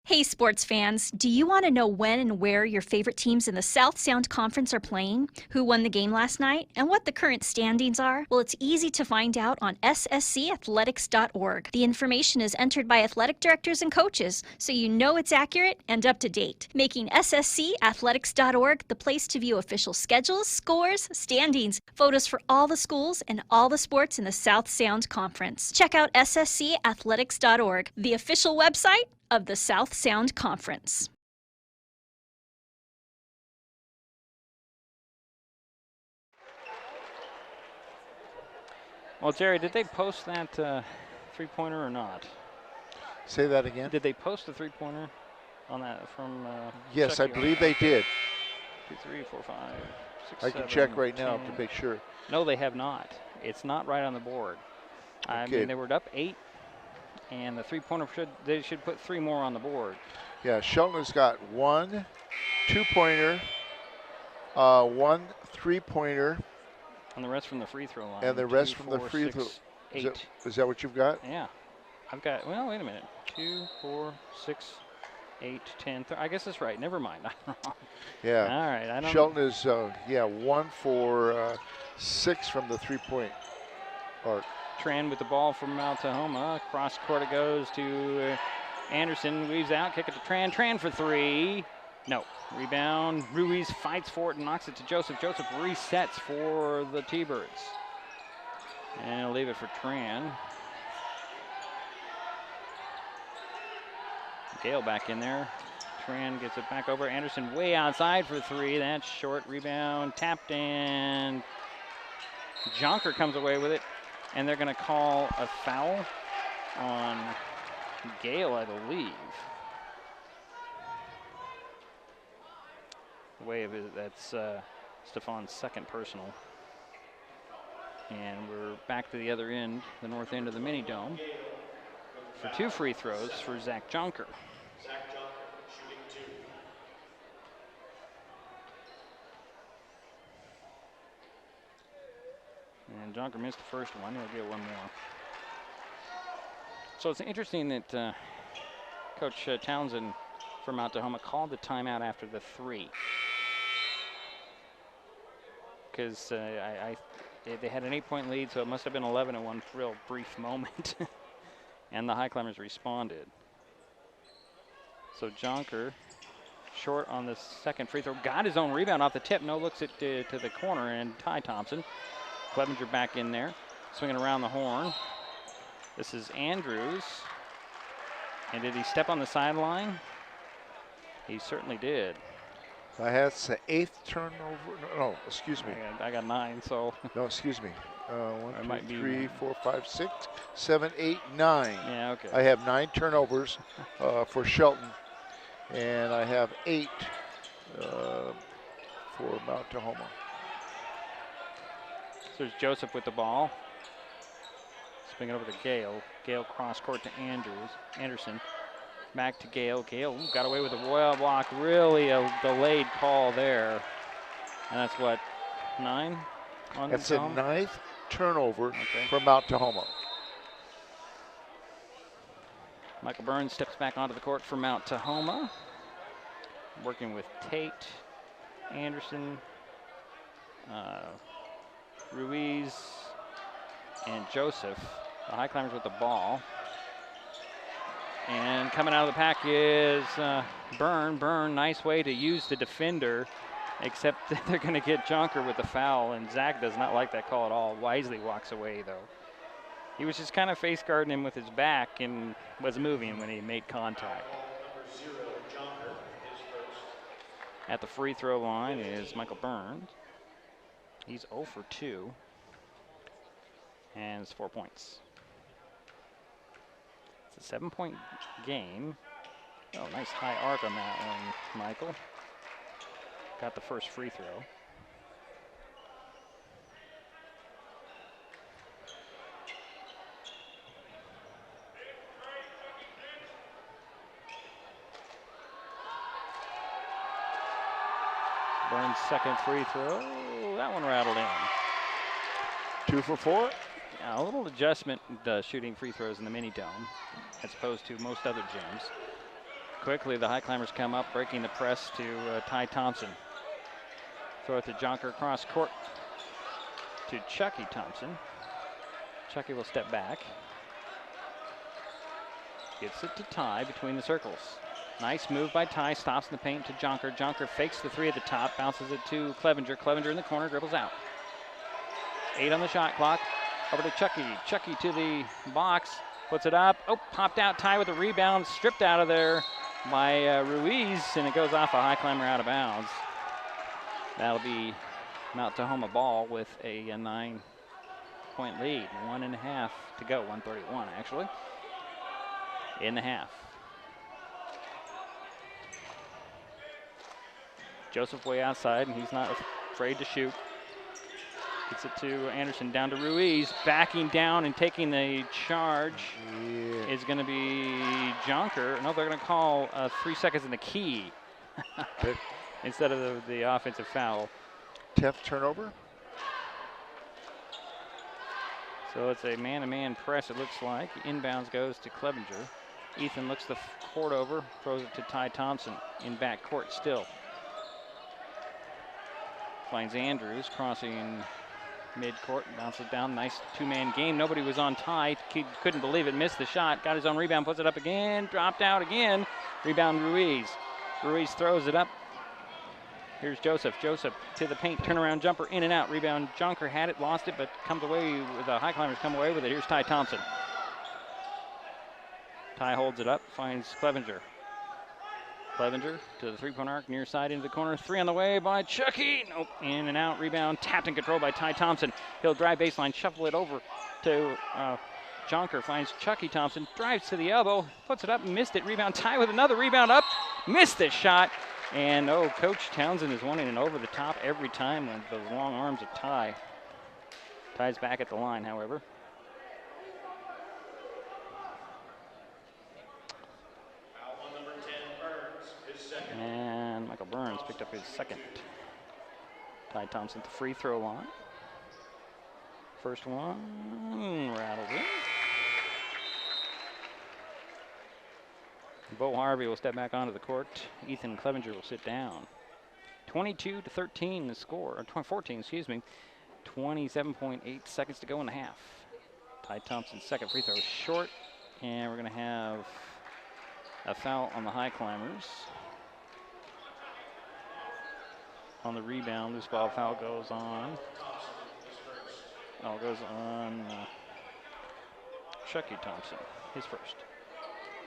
Hey, sports fans, do you want to know when and where your favorite teams in the South Sound Conference are playing, who won the game last night, and what the current standings are? Well, it's easy to find out on sscathletics.org. The information is entered by athletic directors and coaches, so you know it's accurate and up to date, making sscathletics.org the place to view official schedules, scores, standings, photos for all the schools, and all the sports in the South Sound Conference. Check out sscathletics.org, the official website of the South Sound Conference.
Well, Jerry, did they post that three-pointer or not?
Say that again?
Did they post a three-pointer on that from
yes,
Chucky?
I believe they did.
2, 3, 4, 5, 6,
I can
7,
check right
10.
now to make sure.
No, they have not. It's not right on the board. I mean, they were up 8, and the three-pointer they should put 3 more on the board.
Yeah, Shelton has got 1 2-pointer, 1 3-pointer,
and the rest from the free throw line.
and the rest from the free throw.
8.
Is that what you've got?
Yeah, I've got. Well, wait a minute. 2, 4, 6, 8, 10. I guess that's right. Never mind. I'm wrong.
Yeah.
All right. I don't.
Shelton is 1 for 6 from the 3-point arc.
Tran with the ball from Mount Tahoma. Cross court it goes to Anderson. Weaves out. Kick it to Tran. Tran for 3. No. Rebound. Ruiz fights for it and knocks it to Joseph. Joseph resets for the T-Birds. And I'll leave it for Tran. Gale back in there. Tran gets it back over. Anderson way outside for 3. That's short. Rebound. Tapped and Jonker comes away with it. And they're going to call a foul on Gale, I believe. Way of it, that's Stefan's second personal. And we're back to the other end, the north end of the mini dome, for 2 free throws for Zach Jonker.
Zach Jonker shooting 2.
And Jonker missed the first one. He'll get 1 more. So it's interesting that Coach Townsend from Mount Tahoma called the timeout after the 3. Because they had an 8-point lead, so it must have been 11 in one real brief moment. And the Highclimbers responded. So Jonker, short on the second free throw, got his own rebound off the tip. No looks it to the corner, and Ty Thompson. Clevenger back in there, swinging around the horn. This is Andrews. And did he step on the sideline? He certainly did.
That's the 8th turnover. No, excuse me.
I got 9, so.
No, excuse me. 1,
might
2,
be
3, 4, 5, 6, 7, 8, 9.
Yeah, okay.
I have 9 turnovers for Shelton, and I have 8 for Mount Tahoma.
So there's Joseph with the ball. Swing it over to Gale. Gale cross court to Anderson. Back to Gale. Gale got away with a wall block. Really a delayed call there. And that's what, 9?
That's a 9th turnover for Mount Tahoma.
Michael Burns steps back onto the court for Mount Tahoma. Working with Tate, Anderson, Ruiz, and Joseph. The Highclimbers with the ball. And coming out of the pack is Byrne. Byrne, nice way to use the defender, except they're going to get Jonker with the foul, and Zach does not like that call at all. Wisely walks away, though. He was just kind of face guarding him with his back and was moving when he made contact. At the free throw line is Michael Burns. He's 0 for 2. And it's 4 points. It's a 7-point game. Oh, nice high arc on that one, Michael. Got the first free throw. Burns' second free throw. That one rattled in.
2 for 4.
Yeah, a little adjustment shooting free throws in the mini dome as opposed to most other gyms. Quickly, the Highclimbers come up, breaking the press to Ty Thompson. Throw it to Jonker across court to Chucky Thompson. Chucky will step back. Gets it to Ty between the circles. Nice move by Ty, stops in the paint to Jonker. Jonker fakes the three at the top, bounces it to Clevenger. Clevenger in the corner, dribbles out. 8 on the shot clock. Over to Chucky. Chucky to the box, puts it up. Oh, popped out. Ty with a rebound, stripped out of there by Ruiz, and it goes off a Highclimber out of bounds. That'll be Mount Tahoma ball with a 9-point lead. 1.5 to go, 1:31 actually, in the half. Joseph way outside, and he's not afraid to shoot. Gets it to Anderson, down to Ruiz. Backing down and taking the charge is going to be Jonker. No, they're going to call 3 seconds in the key instead of the offensive foul.
10th turnover.
So it's a man-to-man press, it looks like. Inbounds goes to Clevenger. Ethan looks the court over, throws it to Ty Thompson in back court still. Finds Andrews crossing mid-court, bounces down. Nice two-man game. Nobody was on Ty. He couldn't believe it. Missed the shot. Got his own rebound. Puts it up again. Dropped out again. Rebound Ruiz. Ruiz throws it up. Here's Joseph. Joseph to the paint. Turnaround jumper in and out. Rebound. Jonker had it, lost it, but comes away with the Highclimbers come away with it. Here's Ty Thompson. Ty holds it up. Finds Clevenger. Clevenger to the three-point arc, near side into the corner. 3 on the way by Chucky. Nope, in and out, rebound, tapped and controlled by Ty Thompson. He'll drive baseline, shuffle it over to Jonker. Finds Chucky Thompson, drives to the elbow, puts it up, missed it. Rebound, Ty with another rebound up, missed the shot. And Coach Townsend is wanting an over the top every time with those long arms of Ty. Ty's back at the line, however. And Michael Burns picked up his second. Ty Thompson at the free throw line. First one rattles in. Bo Harvey will step back onto the court. Ethan Clevenger will sit down. 22-13 the score, or 14, excuse me. 27.8 seconds to go in the half. Ty Thompson's second free throw is short, and we're going to have a foul on the Highclimbers. On the rebound, this ball foul goes on. Goes on Chucky Thompson, his first.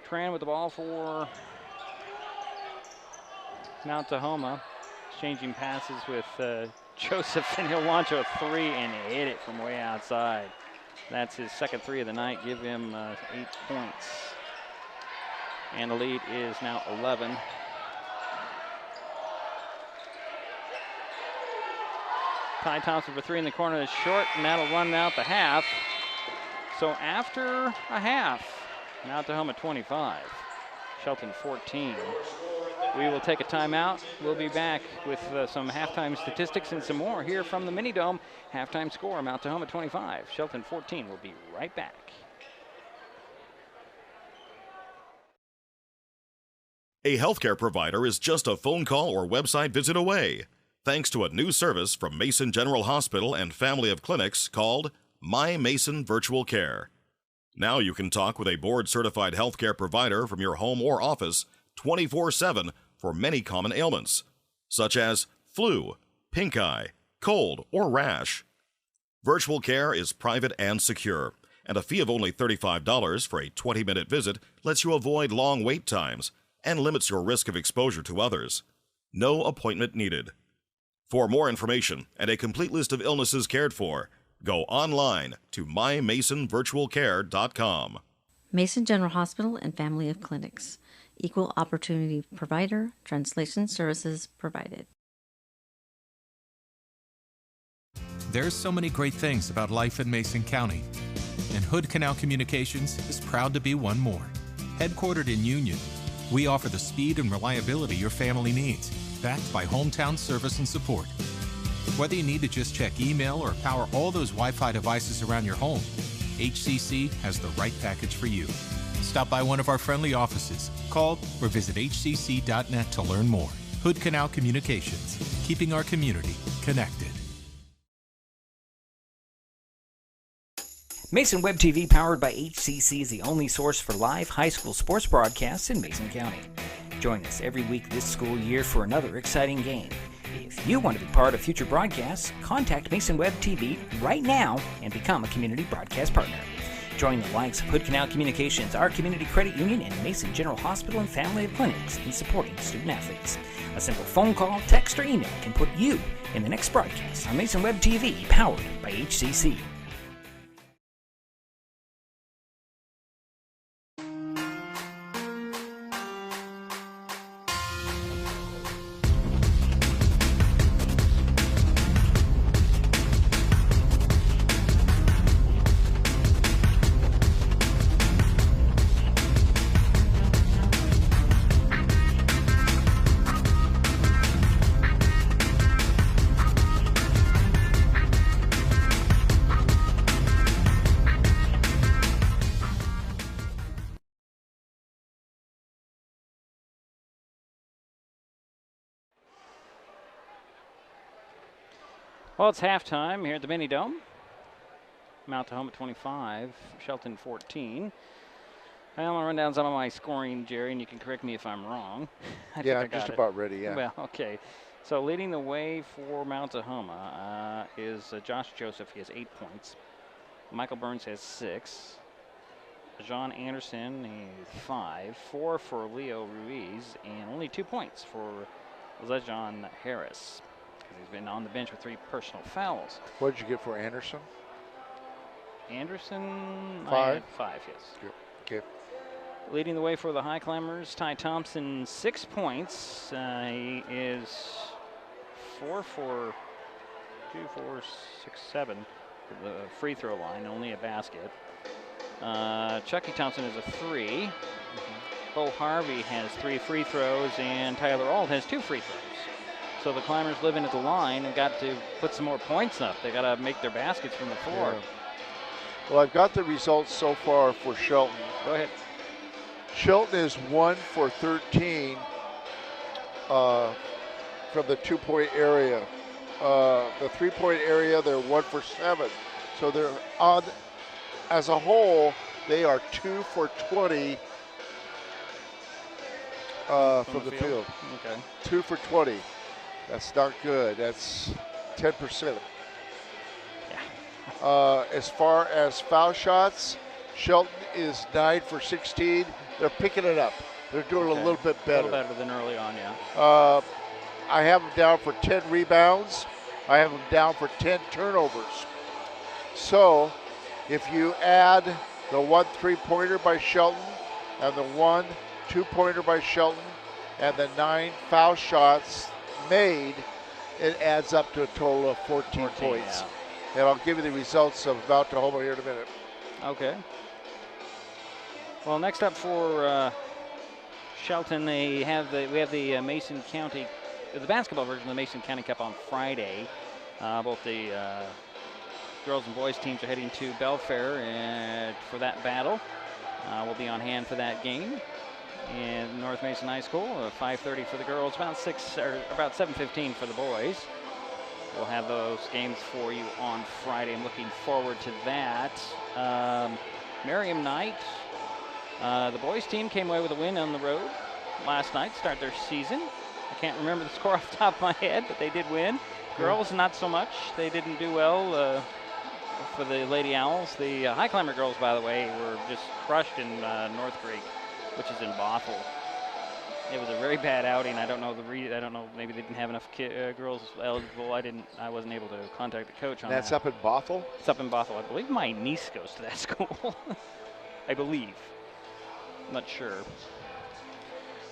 Tran with the ball for Mount Tahoma. Exchanging passes with Joseph, and he'll launch a three and hit it from way outside. That's his second three of the night. Give him 8 points. And the lead is now 11. Ty Thompson for 3 in the corner is short, and that'll run out the half. So after a half, Mount Tahoma 25, Shelton 14. We will take a timeout. We'll be back with some halftime statistics and some more here from the Mini Dome. Halftime score, Mount Tahoma 25, Shelton 14. We'll be right back.
A healthcare provider is just a phone call or website visit away. Thanks to a new service from Mason General Hospital and family of clinics called My Mason Virtual Care. Now you can talk with a board-certified healthcare provider from your home or office 24/7 for many common ailments, such as flu, pink eye, cold, or rash. Virtual care is private and secure, and a fee of only $35 for a 20-minute visit lets you avoid long wait times and limits your risk of exposure to others. No appointment needed. For more information and a complete list of illnesses cared for, go online to mymasonvirtualcare.com.
Mason General Hospital and family of clinics. Equal opportunity provider. Translation services provided.
There's so many great things about life in Mason County, and Hood Canal Communications is proud to be one more. Headquartered in Union, we offer the speed and reliability your family needs. backed by hometown service and support. Whether you need to just check email or power all those Wi-Fi devices around your home, HCC has the right package for you. Stop by one of our friendly offices, call, or visit hcc.net to learn more. Hood Canal Communications, keeping our community connected.
Mason Web TV, powered by HCC, is the only source for live high school sports broadcasts in Mason County. Join us every week this school year for another exciting game. If you want to be part of future broadcasts, contact Mason Web TV right now and become a community broadcast partner. Join the likes of Hood Canal Communications, our community credit union, and Mason General Hospital and Family of Clinics in supporting student athletes. A simple phone call, text, or email can put you in the next broadcast on Mason Web TV, powered by HCC.
Well, it's halftime here at the Mini Dome. Mount Tahoma 25, Shelton 14. I'm going to run down some of my scoring, Jerry, and you can correct me if I'm wrong.
I'm just about ready, yeah.
Well, okay. So leading the way for Mount Tahoma is Josh Joseph. He has 8 points. Michael Burns has 6. John Anderson, he's 5. 4 for Leo Ruiz, and only 2 points for Lejon Harris. He's been on the bench with 3 personal fouls.
What did you get for Anderson?
Anderson,
5?
I had 5, yes.
Okay.
Leading the way for the Highclimbers, Ty Thompson, 6 points. He is 4 for 2, 4, 6, 7 for the free throw line, only a basket. Chucky Thompson is a 3. Bo Harvey has 3 free throws, and Tyler Auld has 2 free throws. So the Climbers living at the line and got to put some more points up. They got to make their baskets from the floor.
Yeah. Well, I've got the results so far for Shelton.
Go ahead.
Shelton is 1 for 13 from the 2-point area. The 3-point area, they're 1 for 7. So they're on, as a whole, they are 2 for 20 from the field.
Okay.
2 for 20. That's not good. That's 10%.
Yeah.
As far as foul shots, Shelton is 9 for 16. They're picking it up. They're doing a little bit better.
A little better than early on, yeah.
I have them down for 10 rebounds. I have them down for 10 turnovers. So if you add the 1 3-pointer by Shelton and the 1 2-pointer by Shelton and the 9 foul shots made, it adds up to a total of 14 points.
Yeah.
And I'll give you the results of Mount Tahoma here in a minute.
Okay. Well, next up for Shelton, we have the Mason County, the basketball version of the Mason County Cup on Friday. Both the girls and boys teams are heading to Belfair for that battle. We'll be on hand for that game in North Mason High School. 5:30 for the girls, about 7:15 for the boys. We'll have those games for you on Friday. I'm looking forward to that. Merriam Knight, the boys team came away with a win on the road last night, start their season. I can't remember the score off the top of my head, but they did win. Girls, not so much. They didn't do well for the Lady Owls. The Highclimber girls, by the way, were just crushed in North Creek, which is in Bothell. It was a very bad outing. I don't know I don't know. Maybe they didn't have enough girls eligible. I wasn't able to contact the coach on that.
That's up in Bothell?
It's up in Bothell. I believe my niece goes to that school. I believe. I'm not sure.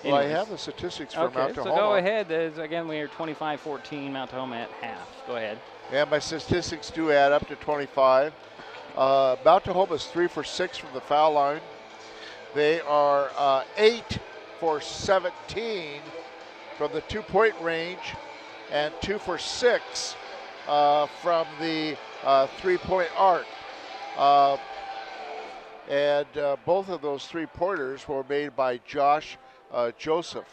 Well,
Anyways.
I have the statistics for Mount Tahoma.
So go ahead. Again, we are 25-14, Mount Tahoma at half. Go ahead.
Yeah, my statistics do add up to 25. Mount Tahoma is 3 for 6 from the foul line. They are 8 for 17 from the 2-point range and 2 for 6 from the 3-point arc. And both of those 3-pointers were made by Josh Joseph.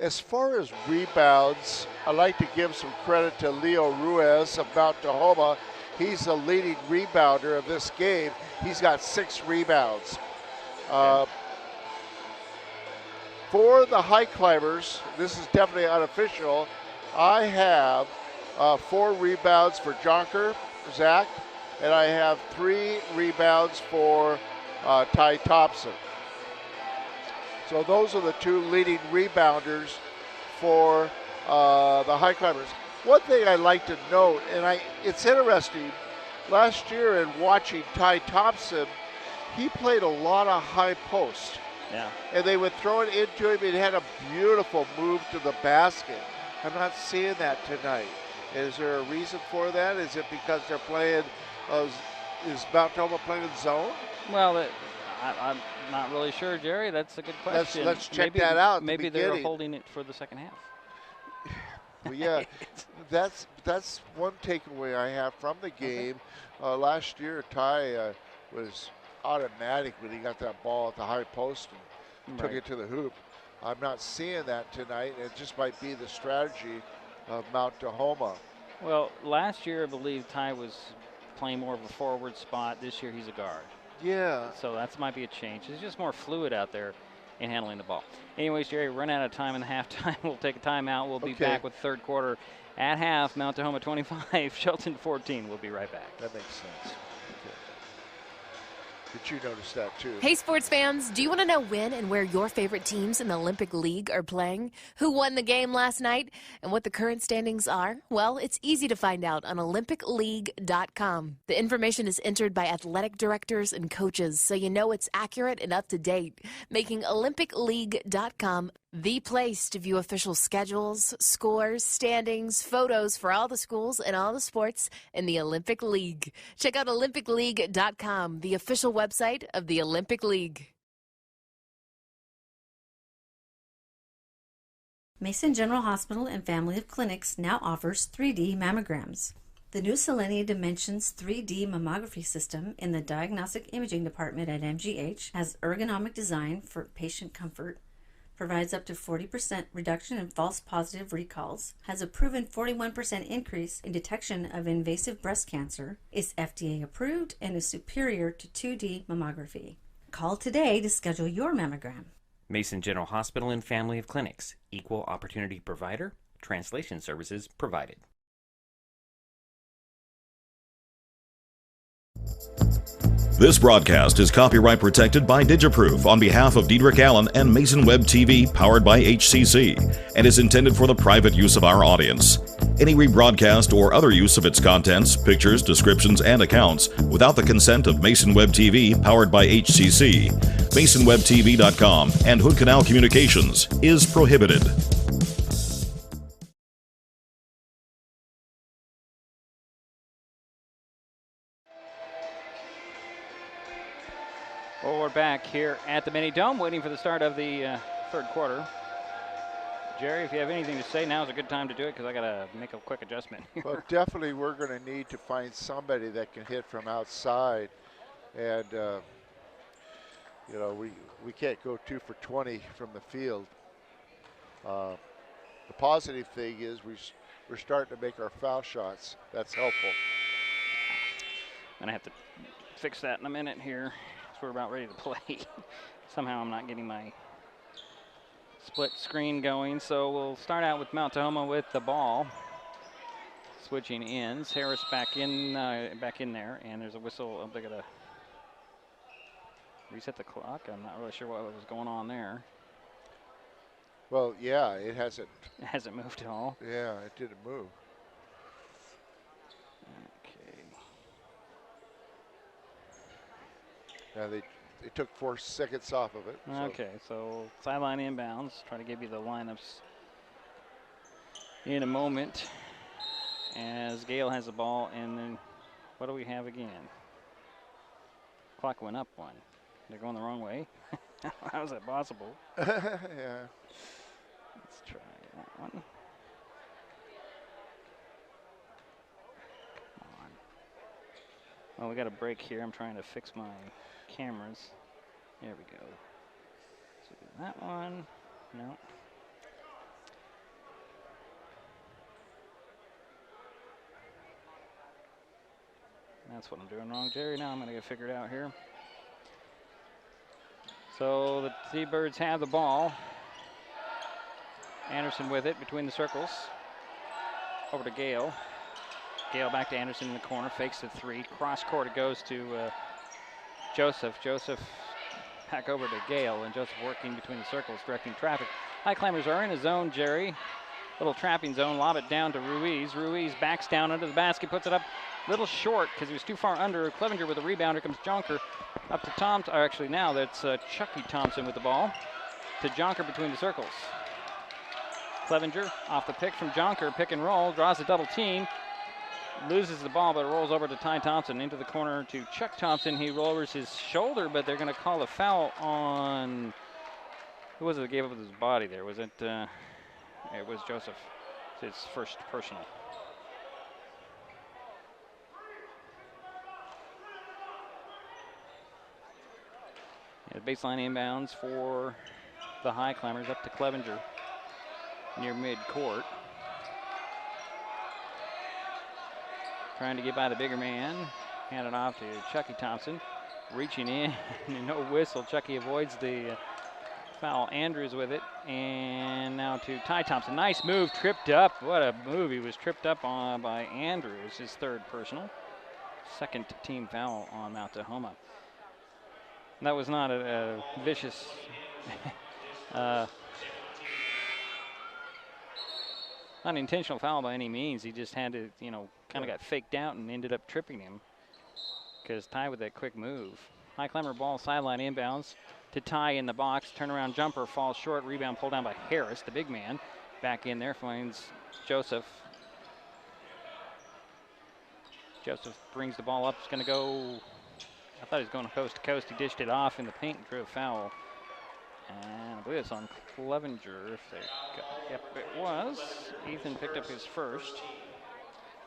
As far as rebounds, I'd like to give some credit to Leo Ruiz of Mount Tahoma. He's the leading rebounder of this game. He's got 6 rebounds. For the Highclimbers, this is definitely unofficial, I have 4 rebounds for Jonker, Zach, and I have 3 rebounds for Ty Thompson. So those are the 2 leading rebounders for the Highclimbers. One thing I like to note, and it's interesting, last year in watching Ty Thompson, he played a lot of high post.
Yeah.
And they would throw it into him, and he had a beautiful move to the basket. I'm not seeing that tonight. Is there a reason for that? Is it because they're playing, is Mount Tahoma playing in zone?
Well, I'm not really sure, Jerry. That's a good question.
Let's check that out.
Maybe they're holding it for the second half.
Well, yeah, that's one takeaway I have from the game. Last year, Ty was automatic when he got that ball at the high post and took it to the hoop. I'm not seeing that tonight. It just might be the strategy of Mount Tahoma.
Well, last year I believe Ty was playing more of a forward spot. This year he's a guard.
Yeah.
So that might be a change. It's just more fluid out there in handling the ball. Anyways, Jerry, run out of time in the halftime. We'll take a timeout. We'll be back with third quarter at half. Mount Tahoma 25, Shelton 14. We'll be right back.
That makes sense. Did you notice that too?
Hey, sports fans, do you want to know when and where your favorite teams in the Olympic League are playing? Who won the game last night? And what the current standings are? Well, it's easy to find out on OlympicLeague.com. The information is entered by athletic directors and coaches, so you know it's accurate and up to date, making OlympicLeague.com the place to view official schedules, scores, standings, photos for all the schools and all the sports in the Olympic League. Check out OlympicLeague.com, the official website of the Olympic League.
Mason General Hospital and Family of Clinics now offers 3D mammograms. The new Selenia Dimensions 3D mammography system in the Diagnostic Imaging Department at MGH has ergonomic design for patient comfort, provides up to 40% reduction in false positive recalls, has a proven 41% increase in detection of invasive breast cancer, is FDA approved, and is superior to 2D mammography. Call today to schedule your mammogram.
Mason General Hospital and Family of Clinics, equal opportunity provider, translation services provided.
This broadcast is copyright protected by Digiproof on behalf of Diedrich Allen and Mason Web TV, powered by HCC, and is intended for the private use of our audience. Any rebroadcast or other use of its contents, pictures, descriptions, and accounts without the consent of Mason Web TV, powered by HCC, MasonWebTV.com, and Hood Canal Communications is prohibited.
Well, we're back here at the Mini Dome, waiting for the start of the third quarter. Jerry, if you have anything to say, now's a good time to do it, because I got to make a quick adjustment here.
Well, definitely we're going to need to find somebody that can hit from outside. And, you know, we can't go 2 for 20 from the field. The positive thing is we're starting to make our foul shots. That's helpful.
I'm going to have to fix that in a minute here. We're about ready to play. Somehow I'm not getting my split screen going, so we'll start out with Mount Tahoma with the ball. Switching ends. Harris back in there, and there's a whistle. They're gonna reset the clock. I'm not really sure what was going on there.
Well, yeah, it hasn't.
It hasn't moved at all.
Yeah, it didn't move. Yeah, they took 4 seconds off of it. So.
Okay, so sideline inbounds. Try to give you the lineups in a moment as Gale has the ball. And then what do we have again? Clock went up 1. They're going the wrong way. How is that possible?
Yeah.
Let's try that one. Come on. Well, we got a break here. I'm trying to fix my cameras. There we go. So that one. No. That's what I'm doing wrong, Jerry. Now I'm going to get figured out here. So the T-Birds have the ball. Anderson with it between the circles. Over to Gale. Gale back to Anderson in the corner. Fakes the three. Cross court it goes to Joseph. Joseph back over to Gale. And Joseph working between the circles, directing traffic. Highclimbers are in a zone, Jerry. Little trapping zone. Lob it down to Ruiz. Ruiz backs down under the basket. Puts it up a little short because he was too far under. Clevenger with a rebound. Here comes Jonker. Up to Tom, or actually now that's Chucky Thompson with the ball. To Jonker between the circles. Clevenger off the pick from Jonker. Pick and roll. Draws a double team. Loses the ball, but it rolls over to Ty Thompson. Into the corner to Chuck Thompson. He lowers his shoulder, but they're going to call a foul on... Who was it that gave up his body there? Was it... it was Joseph. It's his first personal. Yeah, the baseline inbounds for the Highclimbers up to Clevenger near mid-court. Trying to get by the bigger man. Hand it off to Chucky Thompson. Reaching in, no whistle. Chucky avoids the foul. Andrews with it. And now to Ty Thompson. Nice move, tripped up. What a move. He was tripped up on by Andrews, his third personal. Second team foul on Mount Tahoma. That was not a vicious unintentional foul by any means. He just had to, kind of got faked out and ended up tripping him because Ty with that quick move. Highclimber ball sideline inbounds to Ty in the box. Turnaround jumper falls short. Rebound pulled down by Harris, the big man. Back in there finds Joseph. Joseph brings the ball up. It's going to go. I thought he was going coast to coast. He dished it off in the paint and drew a foul. And I believe it's on Clevenger. Yep, it was. Ethan picked up his first.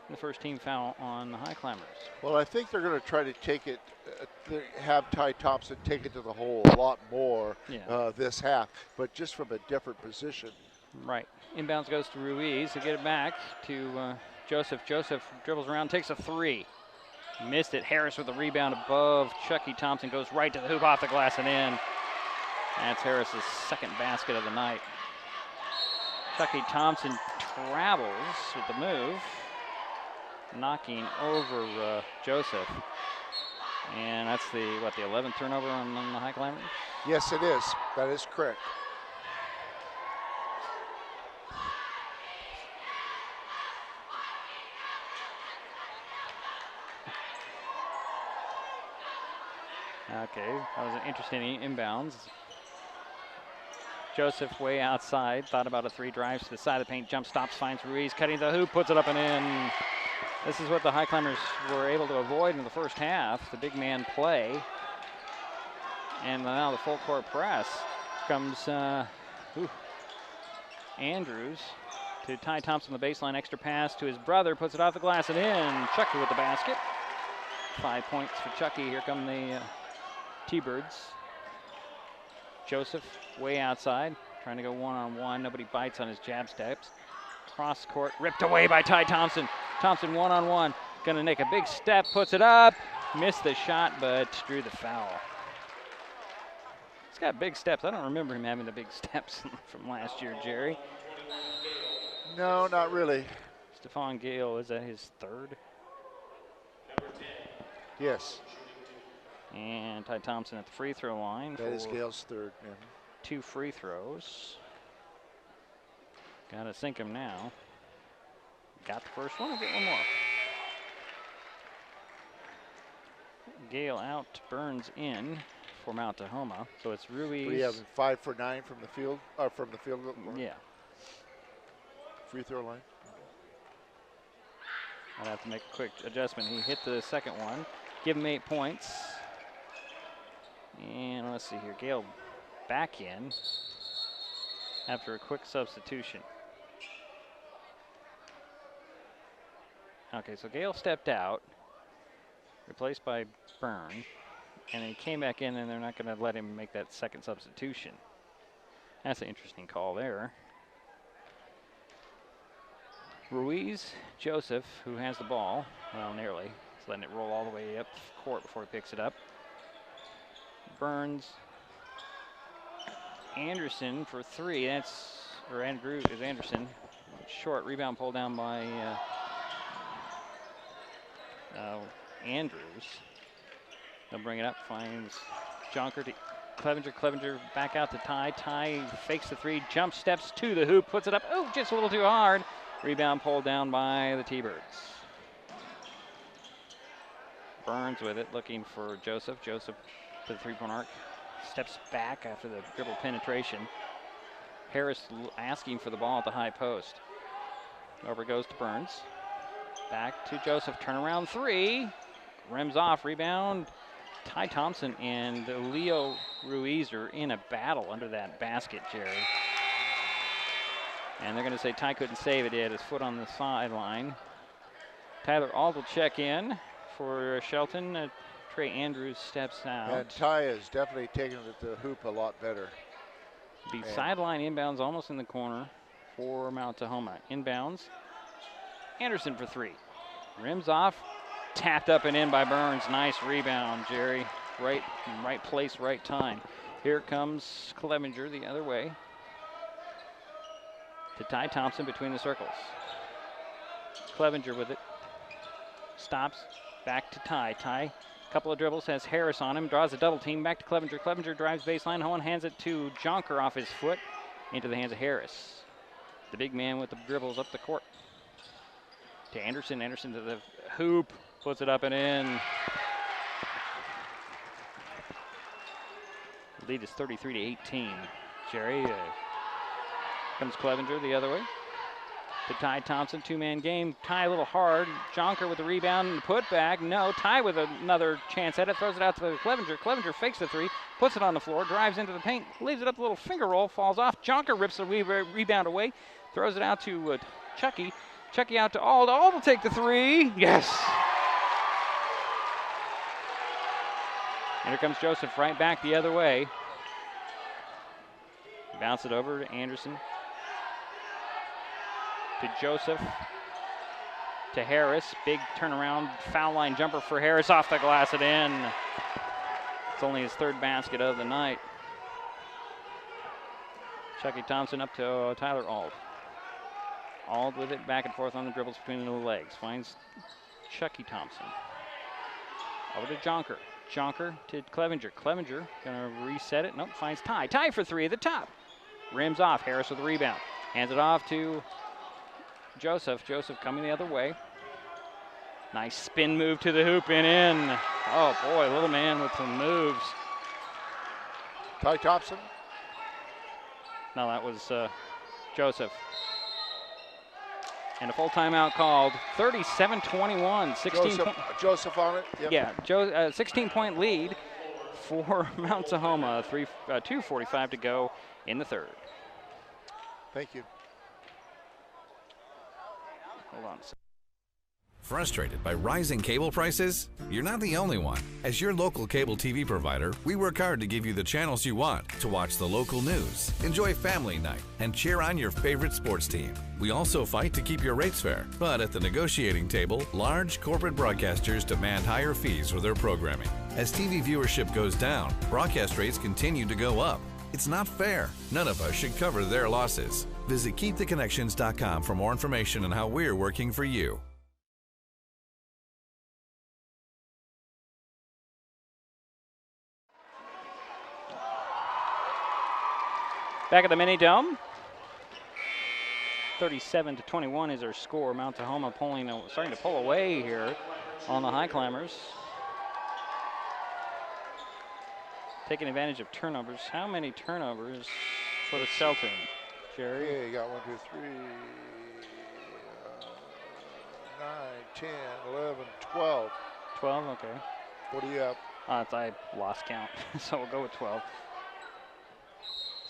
The first team foul on the Highclimbers.
Well, I think they're going to try to take it, have Ty Thompson take it to the hole a lot more this half, but just from a different position.
Right. Inbounds goes to Ruiz. To get it back to Joseph. Joseph dribbles around, takes a three. Missed it. Harris with a rebound above Chucky Thompson. Goes right to the hoop, off the glass and in. That's Harris's second basket of the night. Chucky Thompson travels with the move, knocking over Joseph. And that's the 11th turnover on the Highclimbers?
Yes, it is. That is correct.
Okay, that was an interesting inbounds. Joseph way outside, thought about a three, drives to the side of the paint, jump stops, finds Ruiz, cutting the hoop, puts it up and in. This is what the Highclimbers were able to avoid in the first half, the big man play. And now the full court press. Comes Andrews to Ty Thompson, the baseline, extra pass to his brother, puts it off the glass and in. Chucky with the basket. 5 points for Chucky. Here come the T-Birds. Joseph way outside, trying to go one-on-one. Nobody bites on his jab steps. Cross court, ripped away by Ty Thompson. Thompson one-on-one, gonna make a big step, puts it up. Missed the shot, but drew the foul. He's got big steps. I don't remember him having the big steps from last year, Jerry.
No, not really.
Stephon Gale, is that his third?
Yes.
And Ty Thompson at the free throw line.
That is Gale's third. Yeah.
2 free throws. Gotta sink him now. Got the first one, I'll get one more. Gale out, Burns in for Mount Tahoma. So it's Ruiz.
We have 5 for 9 from the field,
Yeah.
Free throw line.
I'd have to make a quick adjustment. He hit the second one. Give him 8 points. And let's see here. Gale back in after a quick substitution. Okay, so Gale stepped out, replaced by Byrne, and he came back in, and they're not going to let him make that second substitution. That's an interesting call there. Ruiz, Joseph, who has the ball, well, nearly. He's letting it roll all the way up the court before he picks it up. Burns, Anderson for three. Andrew is Anderson. Short rebound pulled down by Andrews. They'll bring it up, finds Jonker to Clevenger. Clevenger back out to Ty. Ty fakes the three, jump steps to the hoop, puts it up. Oh, just a little too hard. Rebound pulled down by the T-Birds. Burns with it, looking for Joseph. Joseph to the three-point arc. Steps back after the dribble penetration. Harris asking for the ball at the high post. Over goes to Burns. Back to Joseph. Turnaround three. Rims off. Rebound. Ty Thompson and Leo Ruiz are in a battle under that basket, Jerry. And they're going to say Ty couldn't save it. He had his foot on the sideline. Tyler Auld will check in for Shelton. Trey Andrews steps out.
And Ty is definitely taking it to the hoop a lot better.
The sideline inbounds almost in the corner for Mount Tahoma. Inbounds. Anderson for three. Rims off. Tapped up and in by Burns. Nice rebound, Jerry. Right place, right time. Here comes Clevenger the other way. To Ty Thompson between the circles. Clevenger with it. Stops. Back to Ty. Ty, couple of dribbles, has Harris on him. Draws a double team. Back to Clevenger. Clevenger drives baseline. Hohen hands it to Jonker off his foot. Into the hands of Harris. The big man with the dribbles up the court. To Anderson. Anderson to the hoop. Puts it up and in. Lead is 33-18. Jerry, comes Clevenger the other way. To Ty Thompson, two-man game. Ty a little hard. Jonker with the rebound and put back. No, Ty with another chance at it. Throws it out to Clevenger. Clevenger fakes the three. Puts it on the floor. Drives into the paint. Leaves it up. A little finger roll. Falls off. Jonker rips the rebound away. Throws it out to Chucky. Chucky out to Auld. Auld will take the three. Yes. And here comes Joseph right back the other way. Bounce it over to Anderson. To Joseph. To Harris. Big turnaround foul line jumper for Harris off the glass and in. It's only his third basket of the night. Chucky Thompson up to Tyler Auld. Auld with it back and forth on the dribbles between the legs. Finds Chucky Thompson. Over to Jonker. Jonker to Clevenger. Clevenger gonna reset it. Nope, finds Ty. Ty for three at the top. Rims off. Harris with the rebound. Hands it off to Joseph. Joseph coming the other way. Nice spin move to the hoop and in. Oh boy, little man with some moves.
Ty Thompson?
No, that was Joseph. And a full timeout called. 37-21.
Joseph on it? Yep.
Yeah, 16-point lead for Mount Tahoma. 2:45 to go in the third.
Thank you.
Hold on a second.
Frustrated by rising cable prices? You're not the only one. As your local cable TV provider, we work hard to give you the channels you want to watch the local news, enjoy family night, and cheer on your favorite sports team. We also fight to keep your rates fair, but at the negotiating table, large corporate broadcasters demand higher fees for their programming. As TV viewership goes down, broadcast rates continue to go up. It's not fair. None of us should cover their losses. Visit KeepTheConnections.com for more information on how we're working for you.
Back at the mini dome. 37-21 is our score. Mount Tahoma starting to pull away here on the Highclimbers. Taking advantage of turnovers. How many turnovers for the Shelton, Jerry?
Yeah, you got 1, 2, 3, 9, 10, 11, 12.
12, okay.
What do you have?
I lost count, so we'll go with 12.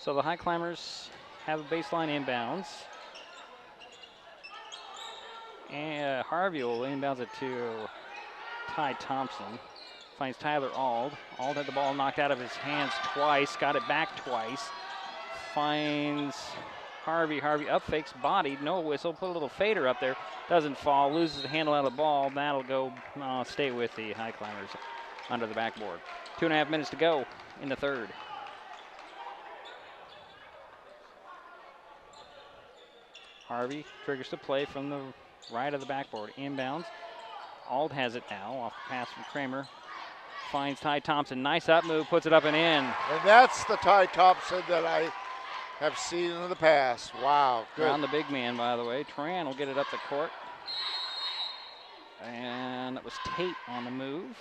So the Highclimbers have a baseline inbounds. And Harvey will inbounds it to Ty Thompson. Finds Tyler Ald. Ald had the ball knocked out of his hands twice, got it back twice. Finds Harvey. Harvey up fakes, bodied, no whistle, put a little fader up there. Doesn't fall, loses the handle out of the ball. That'll go, stay with the Highclimbers under the backboard. 2.5 minutes to go in the third. Harvey triggers the play from the right of the backboard. Inbounds. Ald has it now off the pass from Kramer. Finds Ty Thompson. Nice up move, puts it up and in.
And that's the Ty Thompson that I have seen in the past. Wow, good.
Around the big man, by the way. Tran will get it up the court. And it was Tate on the move.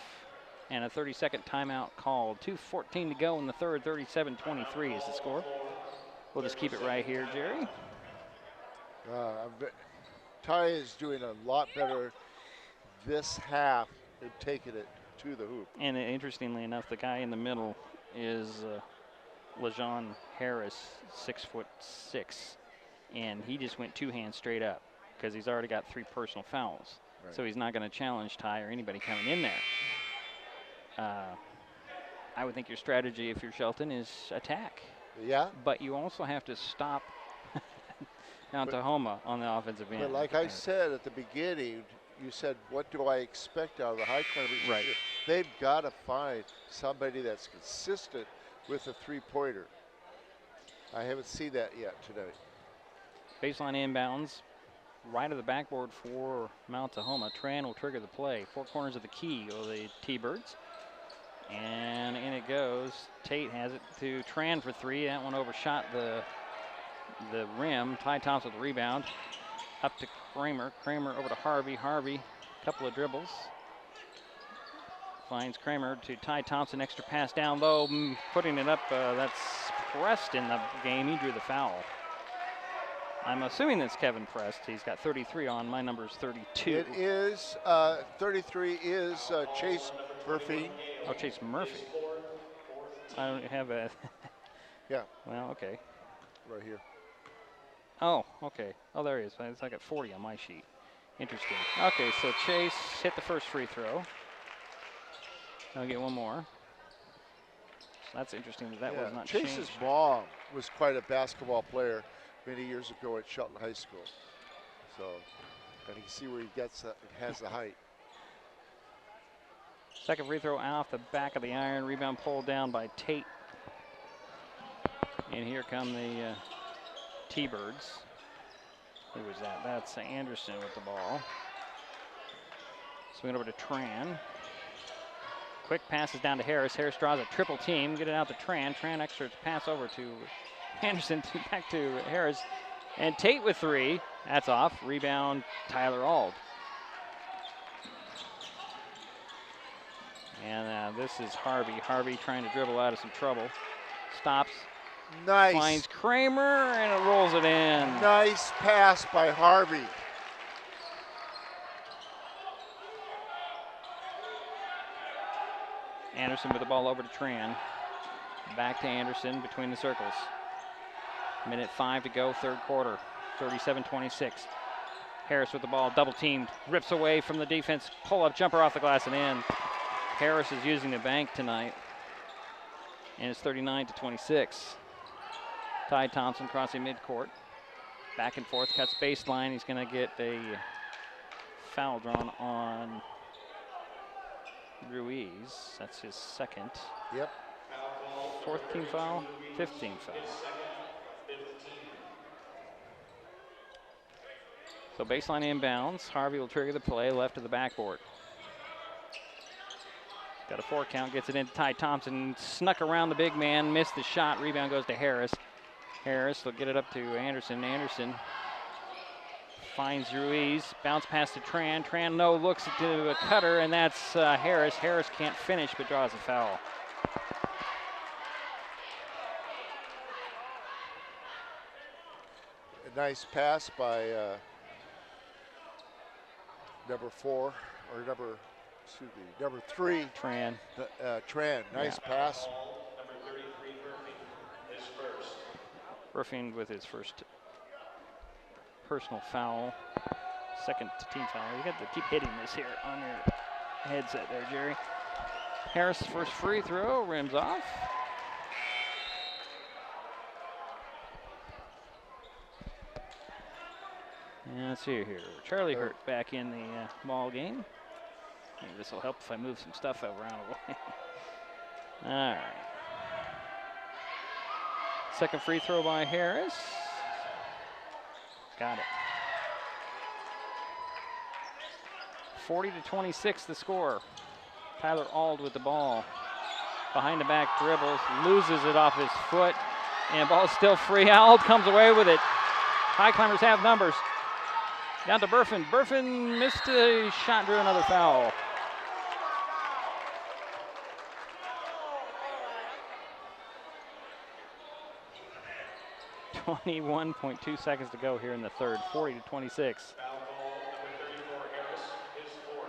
And a 30-second timeout called. 2:14 to go in the third. 37-23 is the score. We'll just keep it right here, Jerry.
Ty is doing a lot better this half in taking it to the hoop.
And interestingly enough, the guy in the middle is LaJon Harris, 6'6", and he just went two hands straight up because he's already got 3 personal fouls.
Right.
So he's not going to challenge Ty or anybody coming in there. I would think your strategy, if you're Shelton, is attack.
Yeah.
But you also have to stop down Tahoma on the offensive end.
But like I said at the beginning, you said, what do I expect out of the Highclimbers?
Right.
They've got to find somebody that's consistent with a three-pointer. I haven't seen that yet today.
Baseline inbounds, right of the backboard for Mount Tahoma. Tran will trigger the play. 4 corners of the key of the T-Birds. And in it goes. Tate has it to Tran for 3. That one overshot the rim. Ty Thompson with the rebound. Up to Kramer. Kramer over to Harvey. Harvey, couple of dribbles. Finds Kramer to Ty Thompson. Extra pass down low. Putting it up. That's Prest in the game. He drew the foul. I'm assuming that's Kevin Prest. He's got 33 on. My number is 32.
It is 33 is Chase Murphy.
Oh, Chase Murphy. I don't have a.
Yeah.
Well, okay.
Right here.
Oh, okay. Oh, there he is. I got 40 on my sheet. Interesting. Okay, so Chase hit the first free throw. I'll get one more. So that's interesting that was not
Chase's
changed.
mom was quite a basketball player many years ago at Shelton High School. So, and you can see where he gets that, has the height.
Second free throw off the back of the iron. Rebound pulled down by Tate. And here come the T-Birds. Who was that? That's Anderson with the ball. Swing it over to Tran. Quick passes down to Harris. Harris draws a triple team. Get it out to Tran. Tran extra pass over to Anderson. Back to Harris. And Tate with 3. That's off. Rebound Tyler Ald. And this is Harvey. Harvey trying to dribble out of some trouble. Stops.
Nice.
Finds Kramer, and it rolls it in.
Nice pass by Harvey.
Anderson with the ball over to Tran. Back to Anderson between the circles. 1:05 to go, third quarter. 37-26. Harris with the ball, double teamed. Rips away from the defense. Pull-up jumper off the glass and in. Harris is using the bank tonight. And it's 39-26. Ty Thompson crossing midcourt. Back and forth, cuts baseline. He's going to get a foul drawn on Ruiz. That's his second.
Yep.
4th team foul, 15th foul. So baseline inbounds. Harvey will trigger the play left of the backboard. Got a 4 count, gets it into Ty Thompson. Snuck around the big man, missed the shot. Rebound goes to Harris. Harris will get it up to Anderson. Anderson finds Ruiz. Bounce pass to Tran. Tran no looks to a cutter, and that's Harris. Harris can't finish but draws a foul.
A nice pass by number 4 or number excuse me, number 3.
Tran.
Tran, nice pass.
Burfing with his first personal foul. Second team foul. You got to keep hitting this here on your headset there, Jerry. Harris' first free throw, rims off. And let's see here. Charlie Hurt back in the ball game. Maybe this will help if I move some stuff around away. All right. Second free throw by Harris. Got it. 40-26 the score. Tyler Ald with the ball. Behind the back dribbles, loses it off his foot, and ball's still free. Ald comes away with it. Highclimbers have numbers. Down to Burfin. Burfin missed a shot, drew another foul. .2 seconds to go here in the third. 40-26.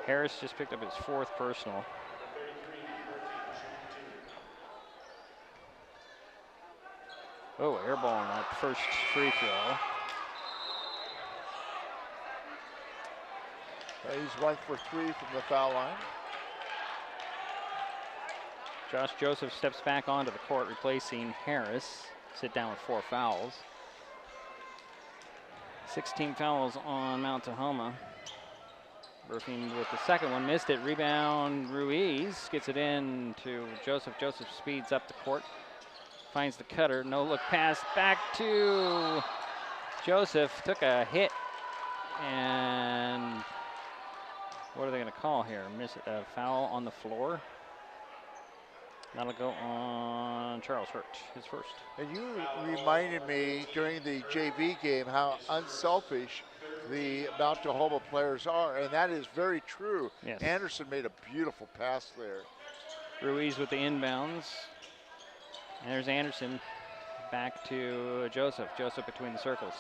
Harris just picked up his 4th personal. Oh, air ball on that first free throw.
He's 1 for 3 from the foul line.
Josh Joseph steps back onto the court, replacing Harris. Sit down with 4 fouls. 16 fouls on Mount Tahoma. Burfing with the second one, missed it. Rebound, Ruiz gets it in to Joseph. Joseph speeds up the court, finds the cutter. No look pass back to Joseph. Took a hit, and what are they going to call here? Miss a foul on the floor. That'll go on Charles Hurt, his first.
And you reminded me during the JV game how unselfish the Mount Tahoma players are, and that is very true.
Yes.
Anderson made a beautiful pass there.
Ruiz with the inbounds. And there's Anderson back to Joseph. Joseph between the circles.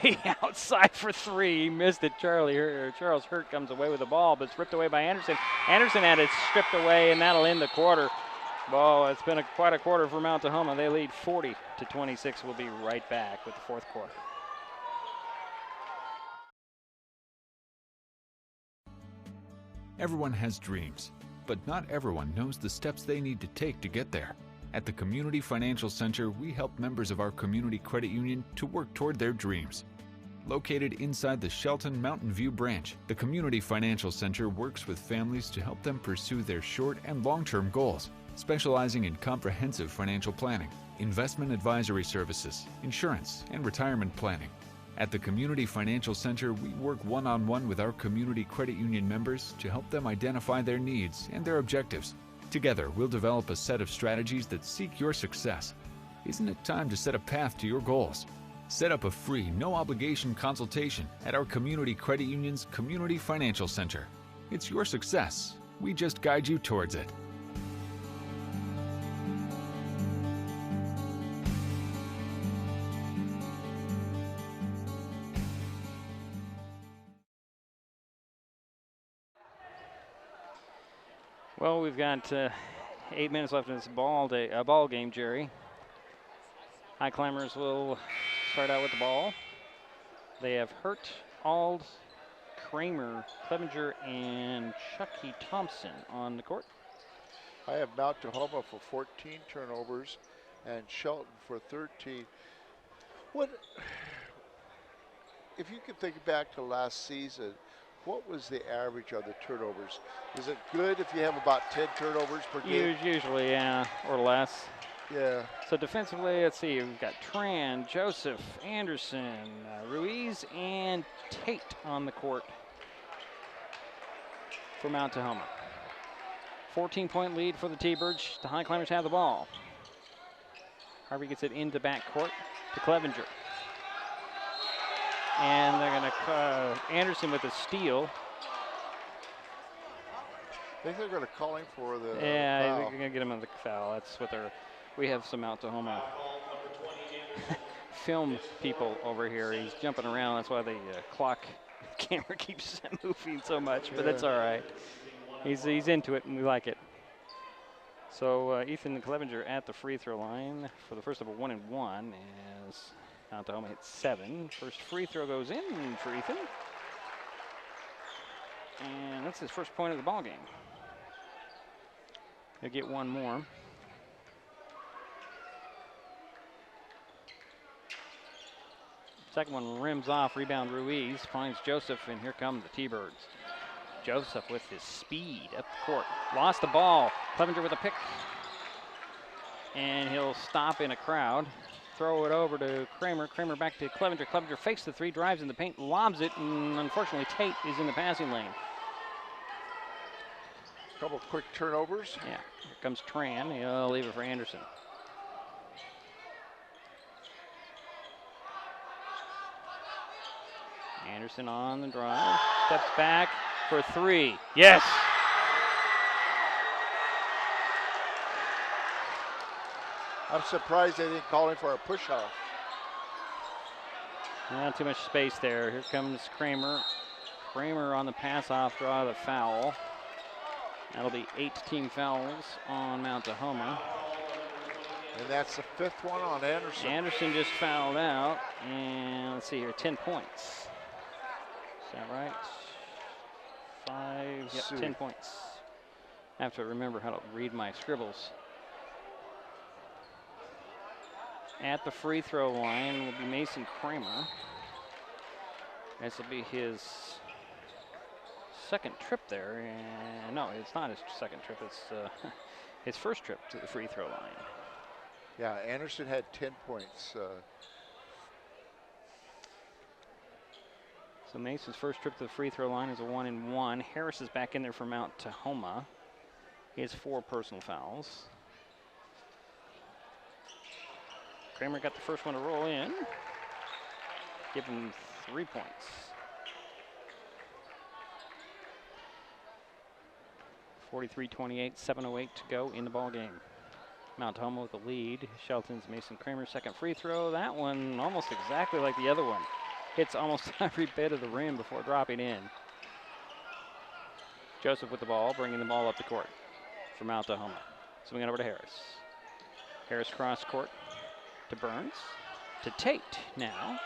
Way outside for 3. He missed it. Charles Hurt comes away with the ball, but it's ripped away by Anderson. Anderson had it stripped away, and that'll end the quarter. Well, it's been quite a quarter for Mount Tahoma. They lead 40-26. We'll be right back with the 4th quarter.
Everyone has dreams, but not everyone knows the steps they need to take to get there. At the Community Financial Center, we help members of our community credit union to work toward their dreams. Located inside the Shelton Mountain View branch, the Community Financial Center works with families to help them pursue their short and long-term goals, specializing in comprehensive financial planning, investment advisory services, insurance, and retirement planning. At the Community Financial Center, we work one-on-one with our community credit union members to help them identify their needs and their objectives. Together, we'll develop a set of strategies that seek your success. Isn't it time to set a path to your goals? Set up a free, no-obligation consultation at our community credit union's Community Financial Center. It's your success. We just guide you towards it.
Well, we've got 8 minutes left in this ball game, Jerry. Highclimbers will start out with the ball. They have Hurt, Ald, Kramer, Clevenger, and Chucky Thompson on the court.
I have Mount Tahoma for 14 turnovers and Shelton for 13. If you could think back to last season, what was the average on the turnovers? Is it good if you have about 10 turnovers per game?
Usually, yeah, or less.
Yeah.
So defensively, let's see, we've got Tran, Joseph, Anderson, Ruiz, and Tate on the court for Mount Tahoma. 14-point lead for the T-Birds. The Highclimbers have the ball. Harvey gets it into backcourt to Clevenger. And they're going to Anderson with a steal.
I think they're going to call him for the
Yeah,
foul.
they're going to get him on the foul. That's what we have some Mount Tahoma film people over here. He's jumping around. That's why the clock camera keeps moving so much, but that's all right. He's into it, and we like it. So Ethan Clevenger at the free throw line for the first of a 1-and-1 as Mount Tahoma hits 7. First free throw goes in for Ethan. And that's his first point of the ball game. He'll get one more. Second one rims off, rebound Ruiz, finds Joseph, and here come the T-Birds. Joseph with his speed up the court. Lost the ball. Clevenger with a pick. And he'll stop in a crowd. Throw it over to Kramer. Kramer back to Clevenger. Clevenger fakes the 3, drives in the paint, lobs it, and unfortunately Tate is in the passing lane.
Couple quick turnovers.
Yeah, here comes Tran. He'll leave it for Anderson. Anderson on the drive. Steps back for 3. Yes!
I'm surprised they didn't call him for a push-off.
Not too much space there. Here comes Kramer. Kramer on the pass-off, draw the foul. That'll be 8 team fouls on Mount Tahoma.
And that's the 5th one on Anderson.
Anderson just fouled out. And let's see here, 10 points. Is that right? 5, yep, 10 points. I have to remember how to read my scribbles. At the free throw line will be Mason Kramer. This will be his second trip there. And no, it's not his second trip. It's his first trip to the free throw line.
Yeah, Anderson had 10 points.
So Mason's first trip to the free throw line is a 1-and-1. Harris is back in there for Mount Tahoma. He has 4 personal fouls. Kramer got the first one to roll in. Give him 3 points. 43-28, 7:08 to go in the ball game. Mount Tahoma with the lead. Shelton's Mason Kramer's second free throw. That one almost exactly like the other one. Hits almost every bit of the rim before dropping in. Joseph with the ball, bringing the ball up the court for Mount Tahoma. Swinging over to Harris. Harris cross court to Burns, to Tate now.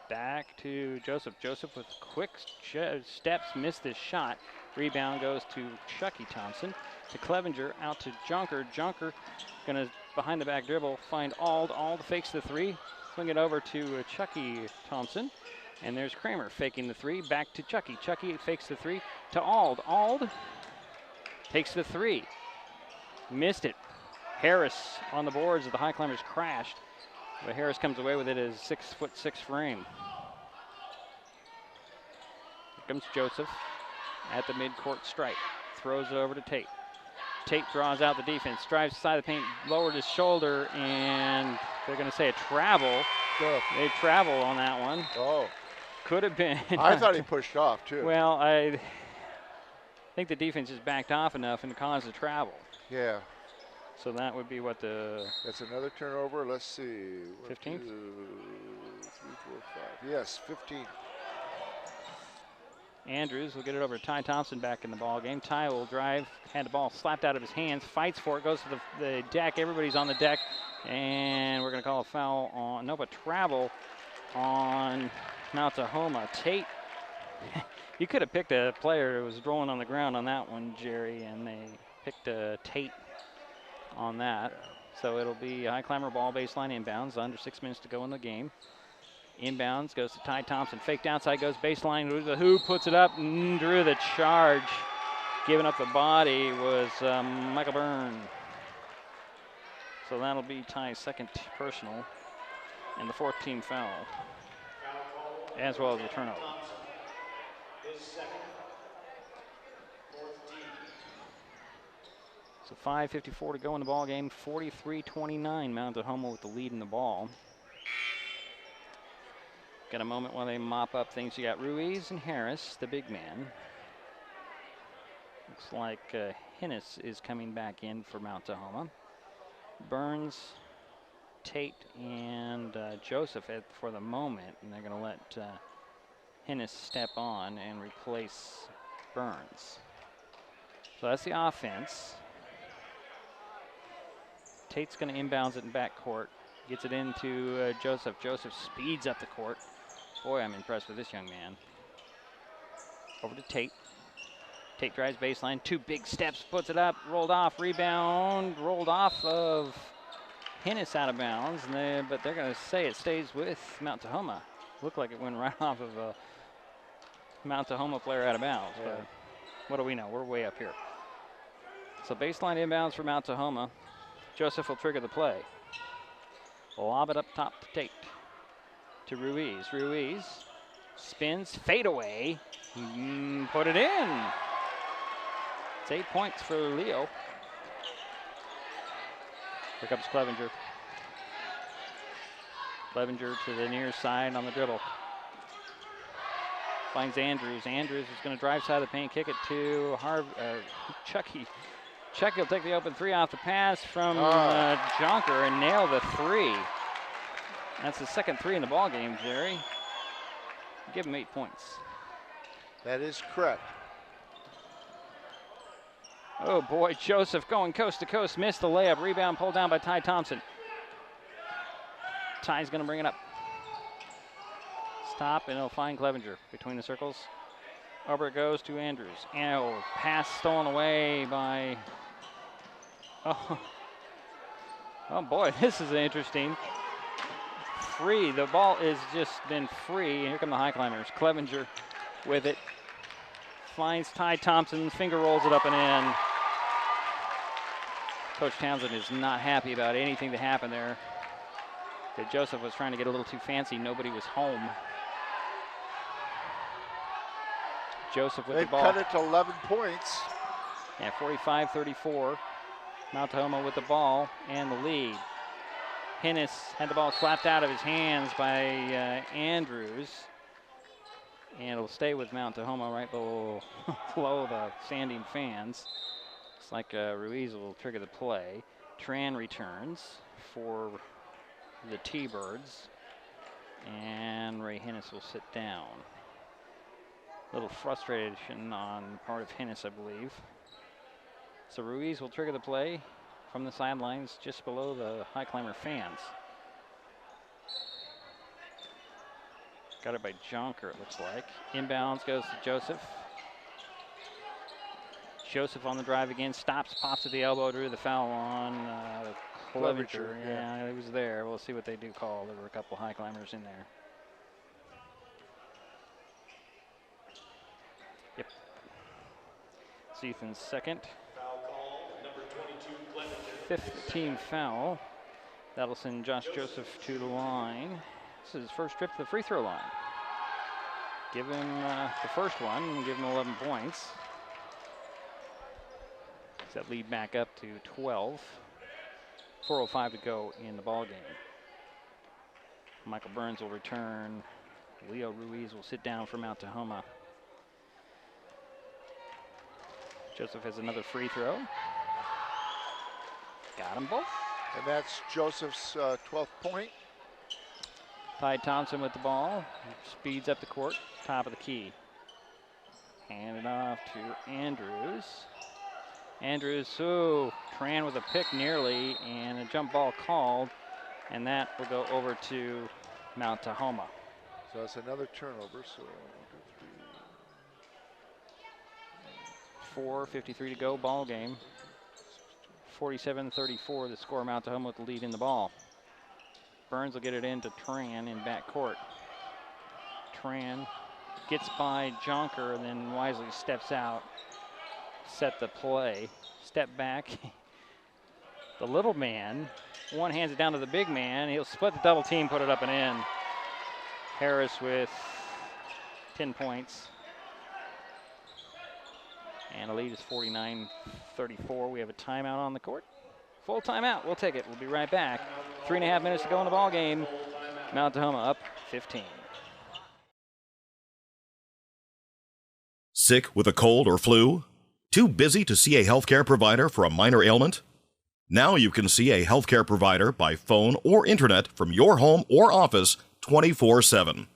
Back to Joseph. Joseph with quick steps, missed this shot. Rebound goes to Chucky Thompson. To Clevenger, out to Junker. Junker gonna behind the back dribble, find Ald. Ald fakes the 3. Swing it over to Chucky Thompson. And there's Kramer faking the 3. Back to Chucky. Chucky fakes the 3 to Ald. Ald takes the 3. Missed it. Harris on the boards as the Highclimbers crashed. But Harris comes away with it as 6'6" frame. Here comes Joseph at the midcourt stripe. Throws it over to Tate. Tate draws out the defense, drives side of the paint, lowered his shoulder, and they're going to say a travel. They travel on that one.
Oh.
Could have been.
I thought he pushed off, too.
Well, I think the defense just backed off enough and caused the travel.
Yeah.
So that would be what the...
That's another turnover. Let's see.
15th?
3, 4, 5. Yes, 15.
Andrews will get it over to Ty Thompson back in the ball game. Ty will drive, had the ball slapped out of his hands, fights for it, goes to the deck. Everybody's on the deck, and we're going to call a foul on, no, but travel on Mount Tahoma. Tate, you could have picked a player who was rolling on the ground on that one, Jerry, and they picked Tate on that. So it'll be Highclimber ball baseline inbounds, under 6 minutes to go in the game. Inbounds goes to Ty Thompson. Faked outside, goes baseline. The who puts it up and drew the charge. Giving up the body was Michael Byrne. So that'll be Ty's second personal and the 4th team foul, as well as the turnover. So 5:54 to go in the ball game. 43-29. Mount Tahoma with the lead in the ball. Got a moment while they mop up things. You got Ruiz and Harris, the big man. Looks like Hinnis is coming back in for Mount Tahoma. Burns Tate and Joseph for the moment, and they're going to let Hennis step on and replace Burns. So that's the offense. Tate's going to inbounds it in backcourt. Gets it into Joseph. Joseph speeds up the court. Boy, I'm impressed with this young man. Over to Tate. Tate drives baseline. 2 big steps, puts it up, rolled off, rebound, rolled off of Hennis out of bounds. But they're going to say it stays with Mount Tahoma. Looked like it went right off of a Mount Tahoma player out of bounds. Yeah. But what do we know? We're way up here. So baseline inbounds for Mount Tahoma. Joseph will trigger the play. Lob it up top to Tate. To Ruiz. Ruiz spins, fade away. Put it in. It's 8 points for Leo. Here comes Clevenger. Clevenger to the near side on the dribble. Finds Andrews. Andrews is going to drive side of the paint, kick it to Chucky. Chucky will take the open 3 off the pass from Jonker and nail the 3. That's the second 3 in the ball game, Jerry. Give him 8 points.
That is correct.
Oh boy, Joseph going coast to coast, missed the layup. Rebound pulled down by Ty Thompson. Ty's going to bring it up. Stop, and he'll find Clevenger between the circles. Over it goes to Andrews. And pass stolen away by... Oh boy, this is interesting. Free. The ball has just been free. Here come the Highclimbers. Clevenger with it. Finds Ty Thompson. Finger rolls it up and in. Coach Townsend is not happy about anything that happened there. Joseph was trying to get a little too fancy. Nobody was home. Joseph with the ball.
They've cut it to 11 points.
Yeah, 45-34. Mount Tahoma with the ball and the lead. Hennis had the ball slapped out of his hands by Andrews. And it'll stay with Mount Tahoma right below the standing fans. Looks like Ruiz will trigger the play. Tran returns for the T-Birds. And Ray Hennis will sit down. A little frustration on part of Hennis, I believe. So Ruiz will trigger the play from the sidelines just below the Highclimber fans. Got it by Jonker, it looks like. Inbounds goes to Joseph. Joseph on the drive again, stops, pops at the elbow, drew the foul on Clevenger. Yeah, he was there. We'll see what they do call. There were a couple Highclimbers in there. Yep. Ethan's second.
Foul call, number 22, Clevenger.
5th team foul. That'll send Josh Joseph to the line. This is his first trip to the free throw line. Give him the first one and give him 11 points. That lead back up to 12. 4:05 to go in the ball game. Michael Burns will return. Leo Ruiz will sit down for Mount Tahoma. Joseph has another free throw. Got them both.
And that's Joseph's 12th point.
Ty Thompson with the ball. Speeds up the court. Top of the key. Hand it off to Andrews. Andrews, Tran with a pick nearly, and a jump ball called, and that will go over to Mount Tahoma.
So that's another turnover. So
4:53 to go, ball game. 47-34, the score. Mount Tahoma with the lead in the ball. Burns will get it into Tran in backcourt. Tran gets by Jonker and then wisely steps out. Set the play, step back. The little man, one hands it down to the big man. He'll split the double team, put it up and in. Harris with 10 points. And the lead is 49-34. We have a timeout on the court. Full timeout, we'll take it. We'll be right back. 3.5 minutes to go in the ball game. Mount Tahoma up 15.
Sick with a cold or flu? Too busy to see a healthcare provider for a minor ailment? Now you can see a healthcare provider by phone or internet from your home or office 24/7.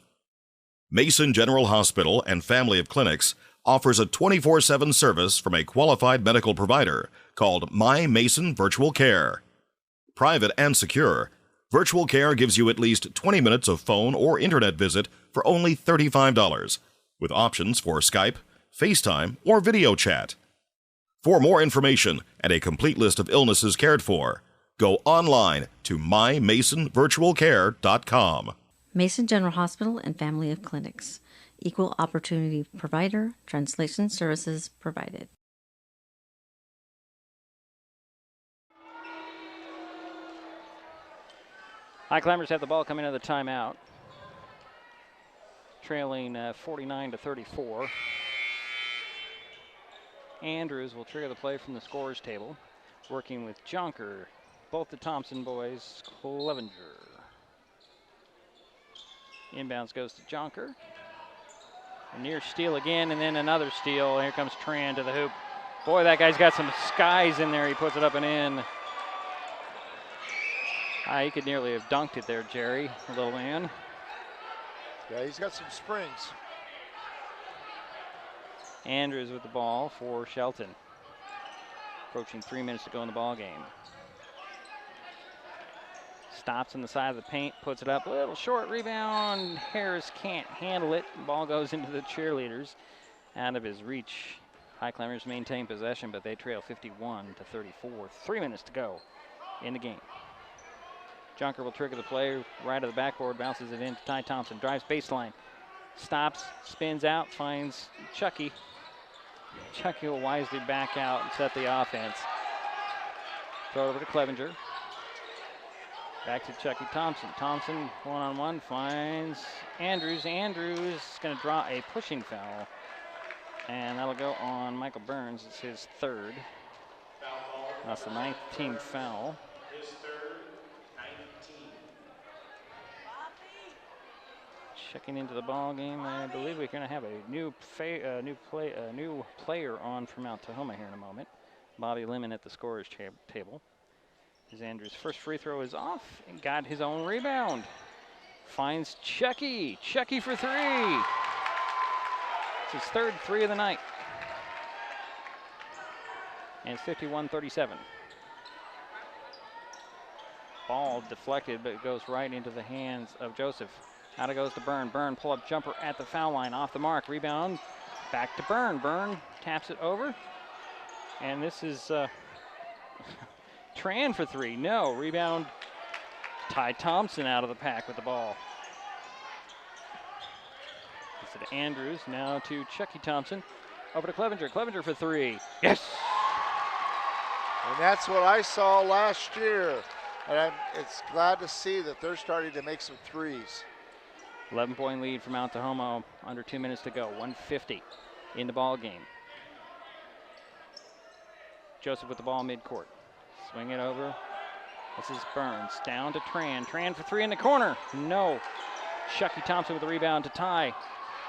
Mason General Hospital and Family of Clinics offers a 24/7 service from a qualified medical provider called My Mason Virtual Care. Private and secure, Virtual Care gives you at least 20 minutes of phone or internet visit for only $35, with options for Skype, FaceTime, or video chat. For more information and a complete list of illnesses cared for, go online to mymasonvirtualcare.com.
Mason General Hospital and Family of Clinics. Equal opportunity provider. Translation services provided.
Highclimbers have the ball coming out of the timeout. Trailing 49-34. Andrews will trigger the play from the scorer's table. Working with Jonker. Both the Thompson boys. Clevenger. Inbounds goes to Jonker. A near steal again, and then another steal. Here comes Tran to the hoop. Boy, that guy's got some skies in there. He puts it up and in. He could nearly have dunked it there, Jerry, the little man.
Yeah, he's got some springs.
Andrews with the ball for Shelton. Approaching 3 minutes to go in the ball game. Stops on the side of the paint, puts it up, a little short rebound. Harris can't handle it. Ball goes into the cheerleaders. Out of his reach. Highclimbers maintain possession, but they trail 51-34. 3 minutes to go in the game. Junker will trigger the play right of the backboard, bounces it in to Ty Thompson, drives baseline, stops, spins out, finds Chucky. Chucky will wisely back out and set the offense. Throw it over to Clevenger. Back to Chucky Thompson. Thompson one-on-one finds Andrews. Andrews is going to draw a pushing foul. And that'll go on Michael Burns. It's his third. That's the 9th team foul.
His third, 19.
Checking into the ball game. I believe we're going to have a new player on from Mount Tahoma here in a moment. Bobby Lemon at the scorer's table. As Andrews' first free throw is off and got his own rebound. Finds Chucky. Chucky for three. It's his third three of the night. And it's 51-37. Ball deflected, but it goes right into the hands of Joseph. Out it goes to Byrne. Byrne pull-up jumper at the foul line. Off the mark. Rebound. Back to Byrne. Byrne taps it over. And this is Tran for three. No. Rebound. Ty Thompson out of the pack with the ball. It's to Andrews. Now to Chucky Thompson. Over to Clevenger. Clevenger for three. Yes!
And that's what I saw last year. And it's glad to see that they're starting to make some threes.
11-point lead for Mount Tahoma. Under 2 minutes to go. 150 in the ball game. Joseph with the ball midcourt. Swing it over. This is Burns. Down to Tran. Tran for three in the corner. No. Chucky Thompson with the rebound to Ty.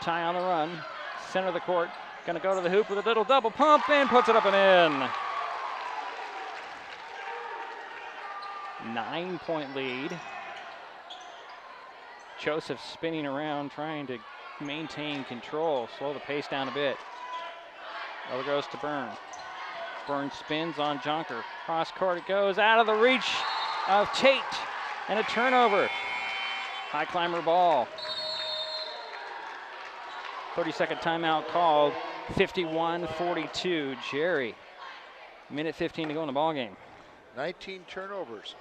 Ty on the run. Center of the court. Going to go to the hoop with a little double pump and puts it up and in. 9-point lead. Joseph spinning around, trying to maintain control, slow the pace down a bit. Over goes to Byrne. Byrne spins on Jonker. Cross court it goes, out of the reach of Tate, and a turnover. High climber ball. 30-second timeout called. 51-42. Jerry. Minute 15 to go in the ball game.
19 turnovers.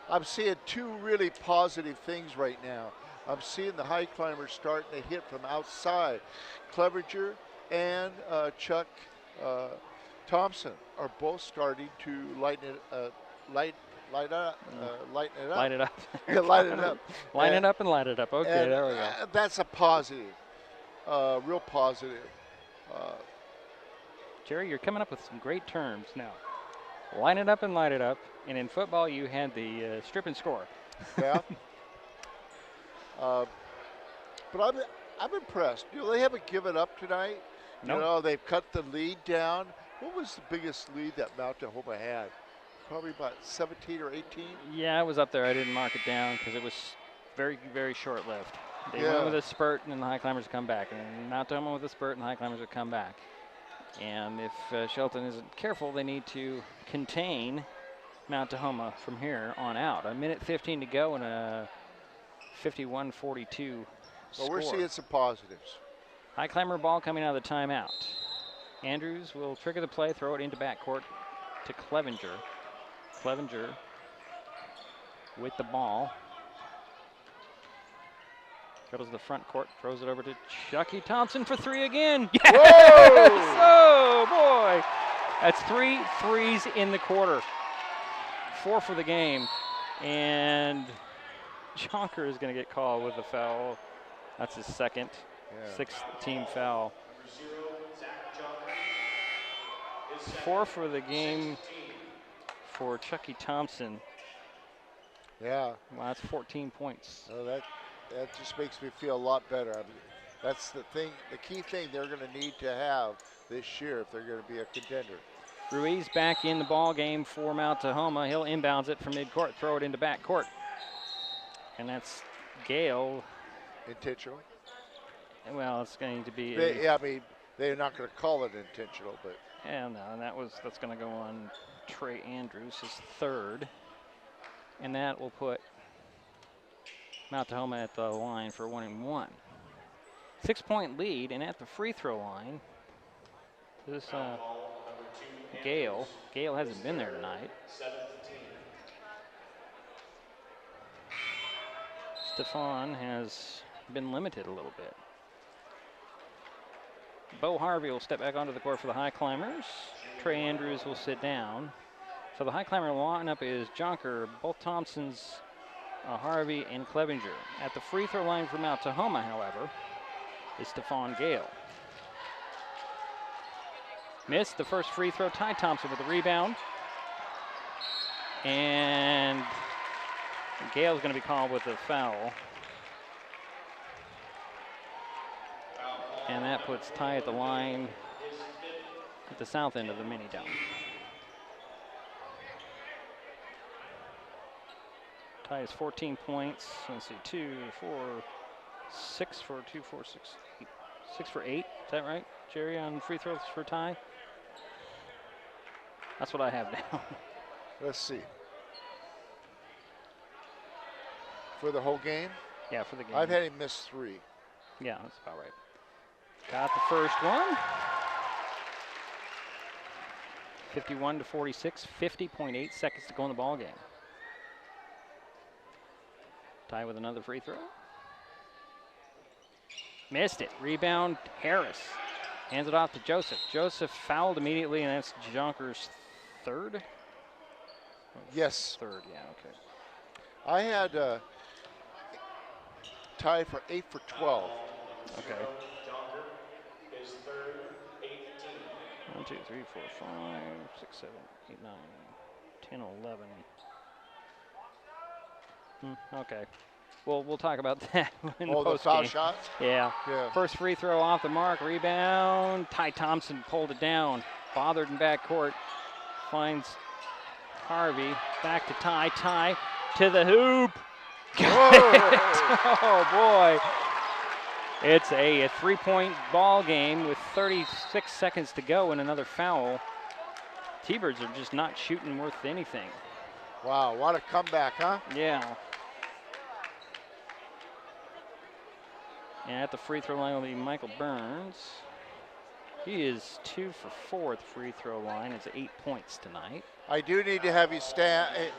I'm seeing two really positive things right now. I'm seeing the Highclimbers starting to hit from outside. Clevenger and Chuck Thompson are both starting to lighten it up.
Light it up.
Yeah, light it up.
Line it up and light it up. Okay, there we go.
That's a positive, real positive.
Jerry, you're coming up with some great terms now. Line it up and light it up. And in football, you had the strip and score.
Yeah. But I'm impressed. You know, they haven't given up tonight.
Nope.
You know, they've cut the lead down. What was the biggest lead that Mount Tahoma had? probably about 17 or 18.
Yeah, it was up there. I didn't mark it down because it was very, very short-lived. They went with a spurt, and then the Highclimbers come back. And Mount Tahoma with a spurt, and the Highclimbers would come back. And if Shelton isn't careful, they need to contain Mount Tahoma from here on out. A minute 15 to go and a 51-42 score.
Well, we're seeing some positives.
Highclimber ball coming out of the timeout. Andrews will trigger the play, throw it into backcourt to Clevenger. Clevenger with the ball. Goes to the front court, throws it over to Chucky Thompson for three again. Yes! Oh, boy. That's 3 threes in the quarter. 4 for the game. And Jonker is going to get called with a foul. That's his second, 6th team foul. 4 for the game for Chucky Thompson.
Yeah.
Wow, that's 14 points.
Oh, that just makes me feel a lot better. I mean, that's the thing, the key thing they're going to need to have this year if they're going to be a contender.
Ruiz back in the ball game for Mount Tahoma. He'll inbounds it from midcourt, throw it into backcourt. And that's Gale.
Intentional?
Well, it's going to be.
I mean, they're not going to call it intentional, but.
Yeah, no, and that's going to go on Trey Andrews, his third. And that will put Mount Tahoma at the line for 1-1. 6-point lead, and at the free throw line, this Gale hasn't been there tonight. Stefan has been limited a little bit. Bo Harvey will step back onto the court for the Highclimbers. Trey Andrews will sit down. So the Highclimber lineup is Jonker, both Thompsons, Harvey, and Clevenger. At the free throw line for Mount Tahoma, however, is Stefan Gale. Missed the first free throw. Ty Thompson with the rebound. And Gale's going to be called with a foul. And that puts Ty at the line at the south end of the mini dome. Ty has 14 points. Let's see, 2, 4, 6 for 2, 4, 6, 8. 6 for 8. Is that right, Jerry, on free throws for Ty? That's what I have now.
Let's see. For the whole game?
Yeah, for the game.
I've had him miss 3.
Yeah, that's about right. Got the first one. 51-46, 50.8 seconds to go in the ball game. Ty with another free throw. Missed it. Rebound, Harris. Hands it off to Joseph. Joseph fouled immediately, and that's Jonker's third?
Yes.
Third, yeah, okay.
I had Ty for 8 for 12.
Okay. 1, 2, 3, 4, 5, 6, 7, 8, 9, 10, 11. Okay. Well, we'll talk about that in the post
foul
game.
shots?
Yeah.
Yeah.
First free throw off the mark. Rebound. Ty Thompson pulled it down. Bothered in backcourt. Finds Harvey. Back to Ty. Ty to the hoop. Oh, boy. It's a 3-point ball game with 36 seconds to go and another foul. T-Birds are just not shooting worth anything.
Wow, what a comeback, huh?
Yeah. And at the free throw line will be Michael Burns. He is 2 for 4 at the free throw line. It's 8 points tonight.
I do need to have you stand.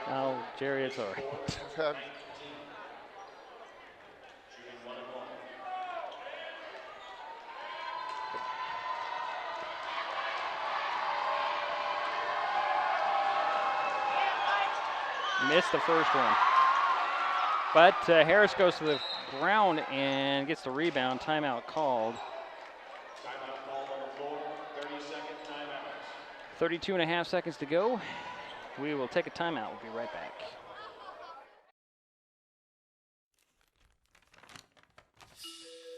Oh, Jerry, it's all right. Missed the first one. But Harris goes to the ground and gets the rebound. Timeout called.
Timeout called on the floor. 30-second timeout.
32 and a half seconds to go. We will take a timeout. We'll be right back.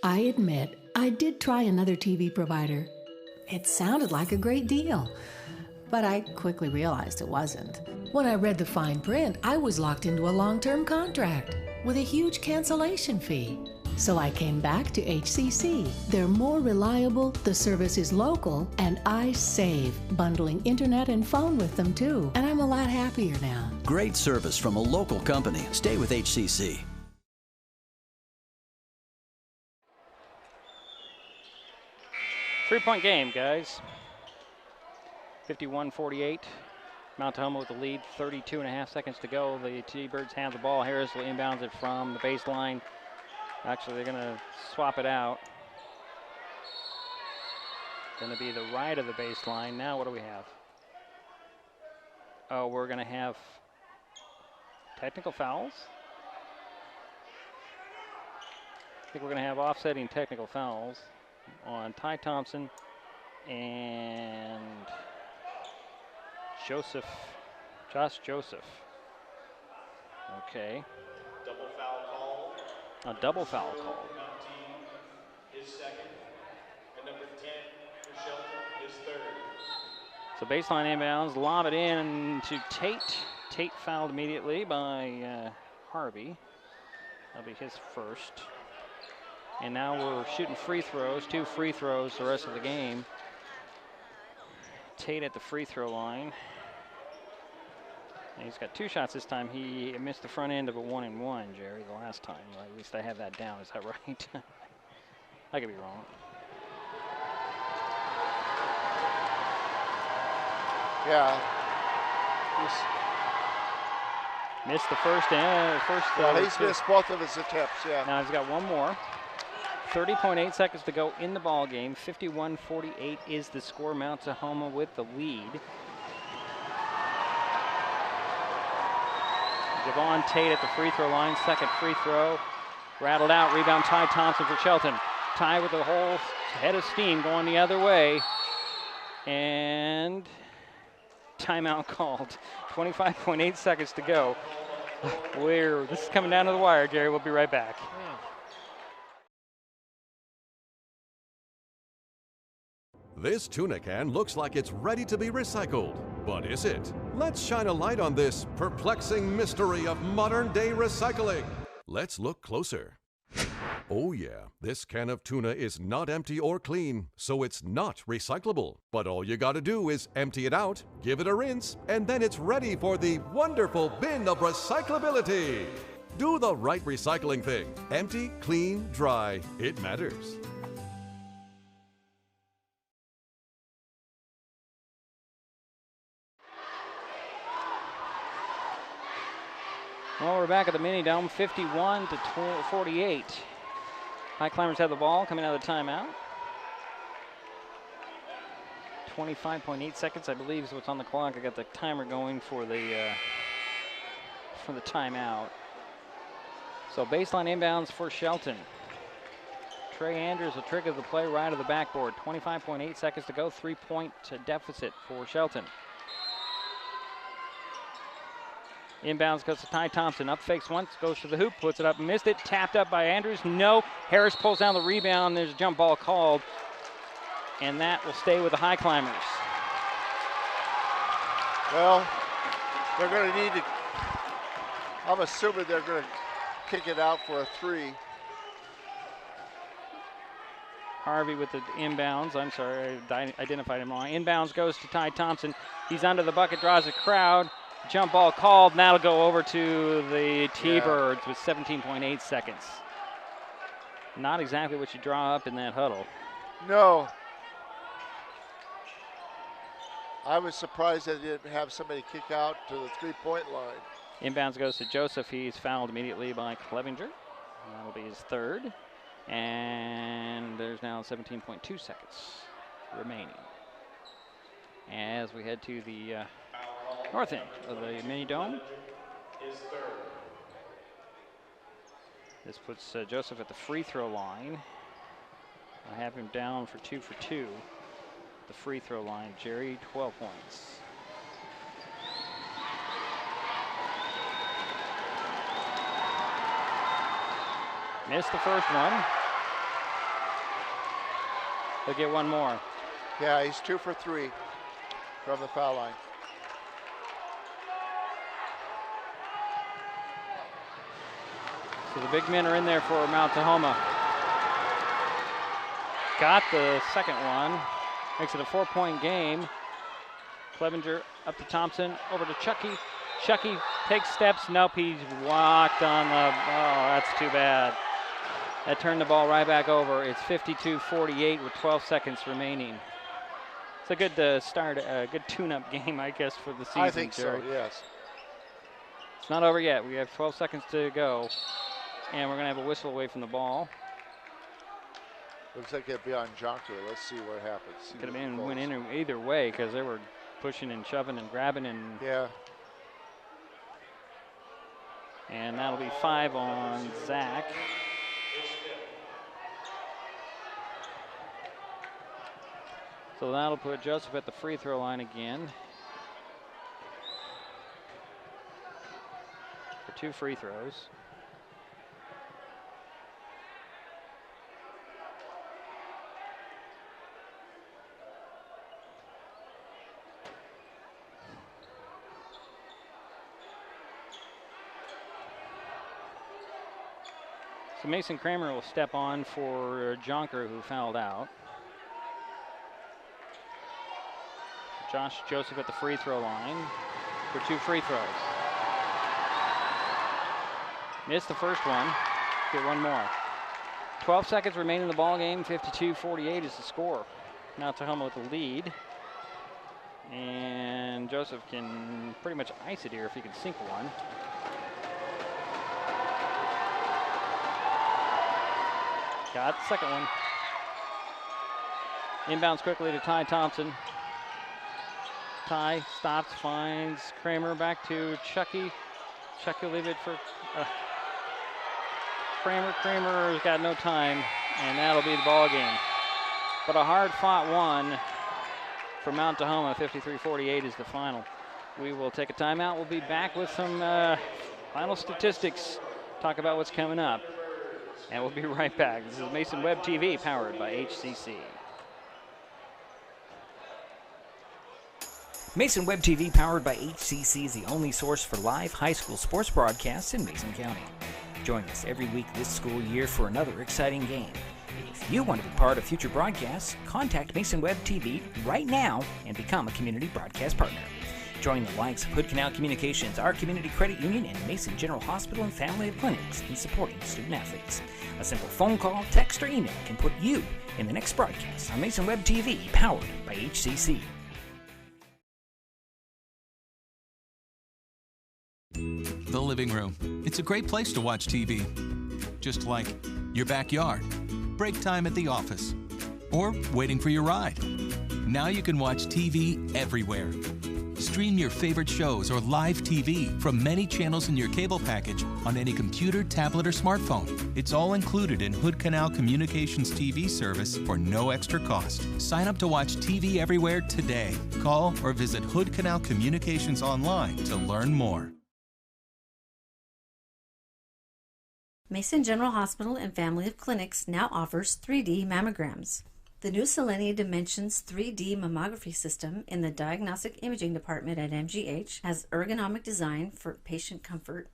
I admit, I did try another TV provider. It sounded like a great deal. but I quickly realized it wasn't. When I read the fine print, I was locked into a long-term contract with a huge cancellation fee. So I came back to HCC. They're more reliable, the service is local, and I save, bundling internet and phone with them too. And I'm a lot happier now.
Great service from a local company. Stay with HCC.
Three-point game, guys. 51-48. Mount Tahoma with the lead, 32.5 seconds to go. The T-Birds have the ball. Harris will inbounds it from the baseline. Actually, they're going to swap it out. Going to be the right of the baseline. Now, what do we have? Oh, we're going to have technical fouls. I think we're going to have offsetting technical fouls on Ty Thompson and Josh Joseph. Okay.
Double foul call.
A double foul call.
His second. And number 10 for Shelton, his third.
So baseline inbounds, lob it in to Tate. Tate fouled immediately by Harvey. That'll be his first. And now we're shooting free throws, 2 free throws the rest of the game. Tate at the free throw line. And he's got 2 shots this time. He missed the front end of a 1-and-1, Jerry, the last time. Right? At least I have that down. Is that right? I could be wrong.
Yeah.
Missed the first.
He's missed both of his attempts. Yeah.
Now he's got one more. 30.8 seconds to go in the ball game. 51-48 is the score. Mount Tahoma with the lead. Javon Tate at the free throw line. Second free throw. Rattled out. Rebound Ty Thompson for Shelton. Ty with the whole head of steam going the other way. And timeout called. 25.8 seconds to go. This is coming down to the wire, Gary. We'll be right back.
This tuna can looks like it's ready to be recycled, but is it? Let's shine a light on this perplexing mystery of modern-day recycling. Let's look closer. Oh yeah, this can of tuna is not empty or clean, so it's not recyclable. But all you gotta do is empty it out, give it a rinse, and then it's ready for the wonderful bin of recyclability. Do the right recycling thing. Empty, clean, dry. It matters.
Well, we're back at the mini dome, 51-48. Highclimbers have the ball coming out of the timeout. 25.8 seconds, I believe, is what's on the clock. I got the timer going for the timeout. So baseline inbounds for Shelton. Trey Andrews will trigger the play right of the backboard. 25.8 seconds to go, 3-point deficit for Shelton. Inbounds goes to Ty Thompson. Up fakes once, goes to the hoop, puts it up, missed it. Tapped up by Andrews. No. Harris pulls down the rebound. There's a jump ball called. And that will stay with the Highclimbers.
Well, they're going to need to, I'm assuming they're going to kick it out for a 3.
Harvey with the inbounds. I'm sorry, I identified him wrong. Inbounds goes to Ty Thompson. He's under the bucket, draws a crowd. Jump ball called, and that'll go over to the T-Birds with 17.8 seconds. Not exactly what you draw up in that huddle.
No. I was surprised that they didn't have somebody kick out to the 3-point line.
Inbounds goes to Joseph. He's fouled immediately by Clevenger. That'll be his third. And there's now 17.2 seconds remaining. As we head to the north end of the mini dome. This puts Joseph at the free throw line. I have him down for 2 for 2. The free throw line, Jerry, 12 points. Missed the first one. He'll get one more.
Yeah, he's 2 for 3. from the foul line.
So the big men are in there for Mount Tahoma. Got the second one. Makes it a 4-point game. Clevenger up to Thompson, over to Chucky. Chucky takes steps. Nope, he's walked on the, oh, that's too bad. That turned the ball right back over. It's 52-48 with 12 seconds remaining. It's a good start, a good tune-up game, I guess, for the season.
I think
Jerry.
so, yes.
It's not over yet. We have 12 seconds to go, and we're going to have a whistle away from the ball.
Looks like it'd be on Jonker. Let's see what happens.
Could have been went in either way because they were pushing and shoving and grabbing and.
Yeah.
And that'll be 5 on Zach. So that'll put Joseph at the free throw line again for 2 free throws. So Mason Kramer will step on for Jonker, who fouled out. Josh Joseph at the free throw line for 2 free throws. Missed the first one. Get one more. 12 seconds remaining in the ball game. 52-48 is the score. Now Tahoma with the lead. And Joseph can pretty much ice it here if he can sink one. Got the second one. Inbounds quickly to Ty Thompson. Ty stops, finds Kramer, back to Chucky. Chucky will leave it for Kramer. Kramer's got no time, and that'll be the ball game. But a hard-fought one for Mount Tahoma. 53-48 is the final. We will take a timeout. We'll be back with some final statistics. Talk about what's coming up. And we'll be right back. This is Mason Web TV, powered by HCC.
Mason Web TV, powered by HCC, is the only source for live high school sports broadcasts in Mason County. Join us every week this school year for another exciting game. If you want to be part of future broadcasts, contact Mason Web TV right now and become a community broadcast partner. Join the likes of Hood Canal Communications, our community credit union, and Mason General Hospital and Family of Clinics in supporting student athletes. A simple phone call, text, or email can put you in the next broadcast on Mason Web TV, powered by HCC.
The living room. It's a great place to watch TV. Just like your backyard, break time at the office, or waiting for your ride. Now you can watch TV everywhere. Stream your favorite shows or live TV from many channels in your cable package on any computer, tablet, or smartphone. It's all included in Hood Canal Communications TV service for no extra cost. Sign up to watch TV everywhere today. Call or visit Hood Canal Communications online to learn more.
Mason General Hospital and Family of Clinics now offers 3D mammograms. The new Selenia Dimensions 3D mammography system in the Diagnostic Imaging Department at MGH has ergonomic design for patient comfort,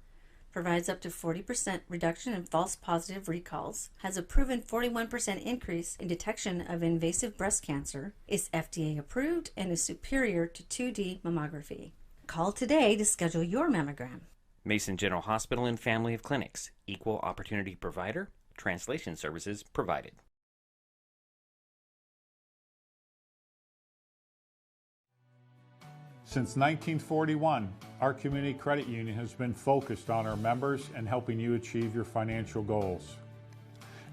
provides up to 40% reduction in false positive recalls, has a proven 41% increase in detection of invasive breast cancer, is FDA approved, and is superior to 2D mammography. Call today to schedule your mammogram.
Mason General Hospital and Family of Clinics, equal opportunity provider, translation services provided.
Since 1941, our community credit union has been focused on our members and helping you achieve your financial goals.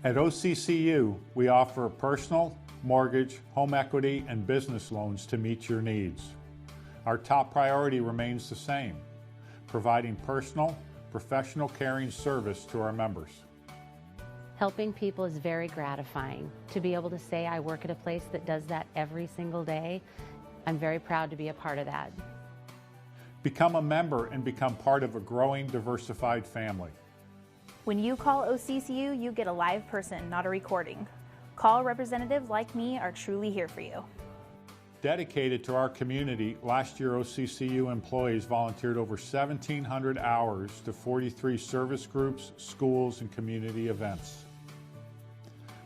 At OCCU, we offer personal, mortgage, home equity, and business loans to meet your needs. Our top priority remains the same: providing personal, professional caring service to our members.
Helping people is very gratifying. To be able to say I work at a place that does that every single day, I'm very proud to be a part of that.
Become a member and become part of a growing, diversified family.
When you call OCCU, you get a live person, not a recording. Call representatives like me are truly here for you.
Dedicated to our community, last year OCCU employees volunteered over 1,700 hours to 43 service groups, schools, and community events.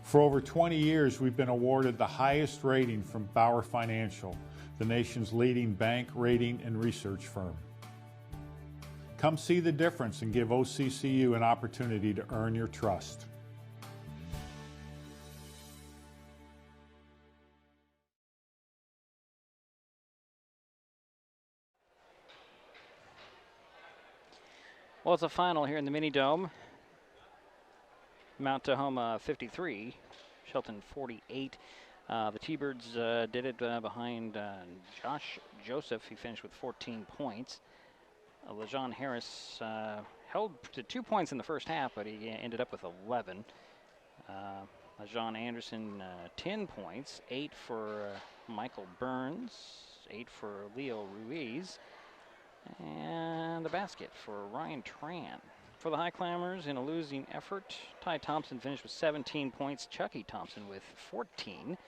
For over 20 years, we've been awarded the highest rating from Bauer Financial, the nation's leading bank, rating, and research firm. Come see the difference and give OCCU an opportunity to earn your trust.
Well, it's a final here in the Mini Dome. Mount Tahoma 53, Shelton 48. The T-Birds did it behind Josh Joseph. He finished with 14 points. LaJohn Harris held to 2 points in the first half, but he ended up with 11. LaJohn Anderson, 10 points, 8 for Michael Burns, 8 for Leo Ruiz, and the basket for Ryan Tran. For the Highclimbers, in a losing effort, Ty Thompson finished with 17 points, Chucky Thompson with 14,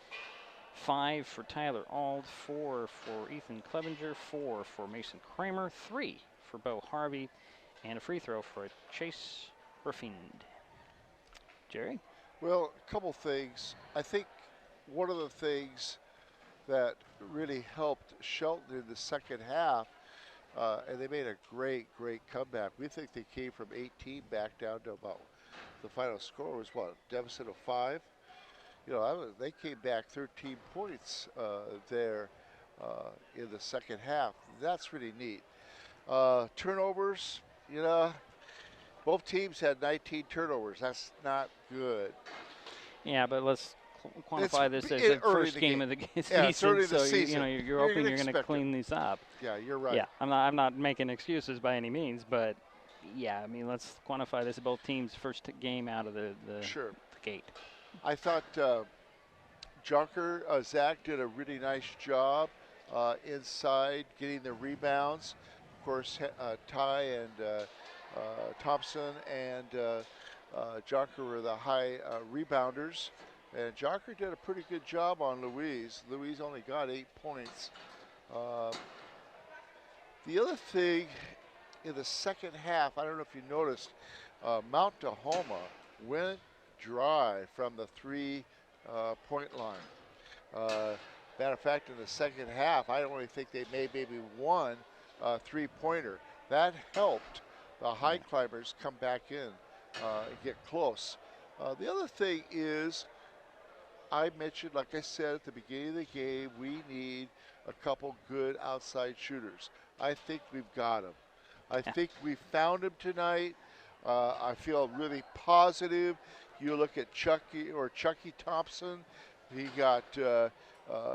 5 for Tyler Ald, 4 for Ethan Clevenger, 4 for Mason Kramer, 3 for Bo Harvey, and a free throw for Chase Burfind. Jerry?
Well, a couple things. I think one of the things that really helped Shelton in the second half, and they made a great comeback. We think they came from 18 back down to about, the final score was what, a deficit of 5? You know, they came back 13 points there in the second half. That's really neat. Turnovers, you know, both teams had 19 turnovers. That's not good.
Yeah, but let's quantify this as the first game of the season.
It's early
so
season.
You're hoping you're going to clean these up.
Yeah, you're right.
Yeah, I'm not making excuses by any means, but yeah, I mean, let's quantify this as both teams' first game out of the gate.
I thought Zach did a really nice job inside getting the rebounds. Of course, Ty and Thompson and Jonker were the high rebounders. And Jonker did a pretty good job on Louise. Louise only got 8 points. The other thing in the second half, I don't know if you noticed, Mount Tahoma went dry from the 3-point line. Matter of fact, in the second half, I only think they made maybe one 3-pointer. That helped the Highclimbers come back in and get close. The other thing is, I mentioned, like I said at the beginning of the game, we need a couple good outside shooters. I think we've got them. I think we found them tonight. I feel really positive. You look at Chucky Thompson. He got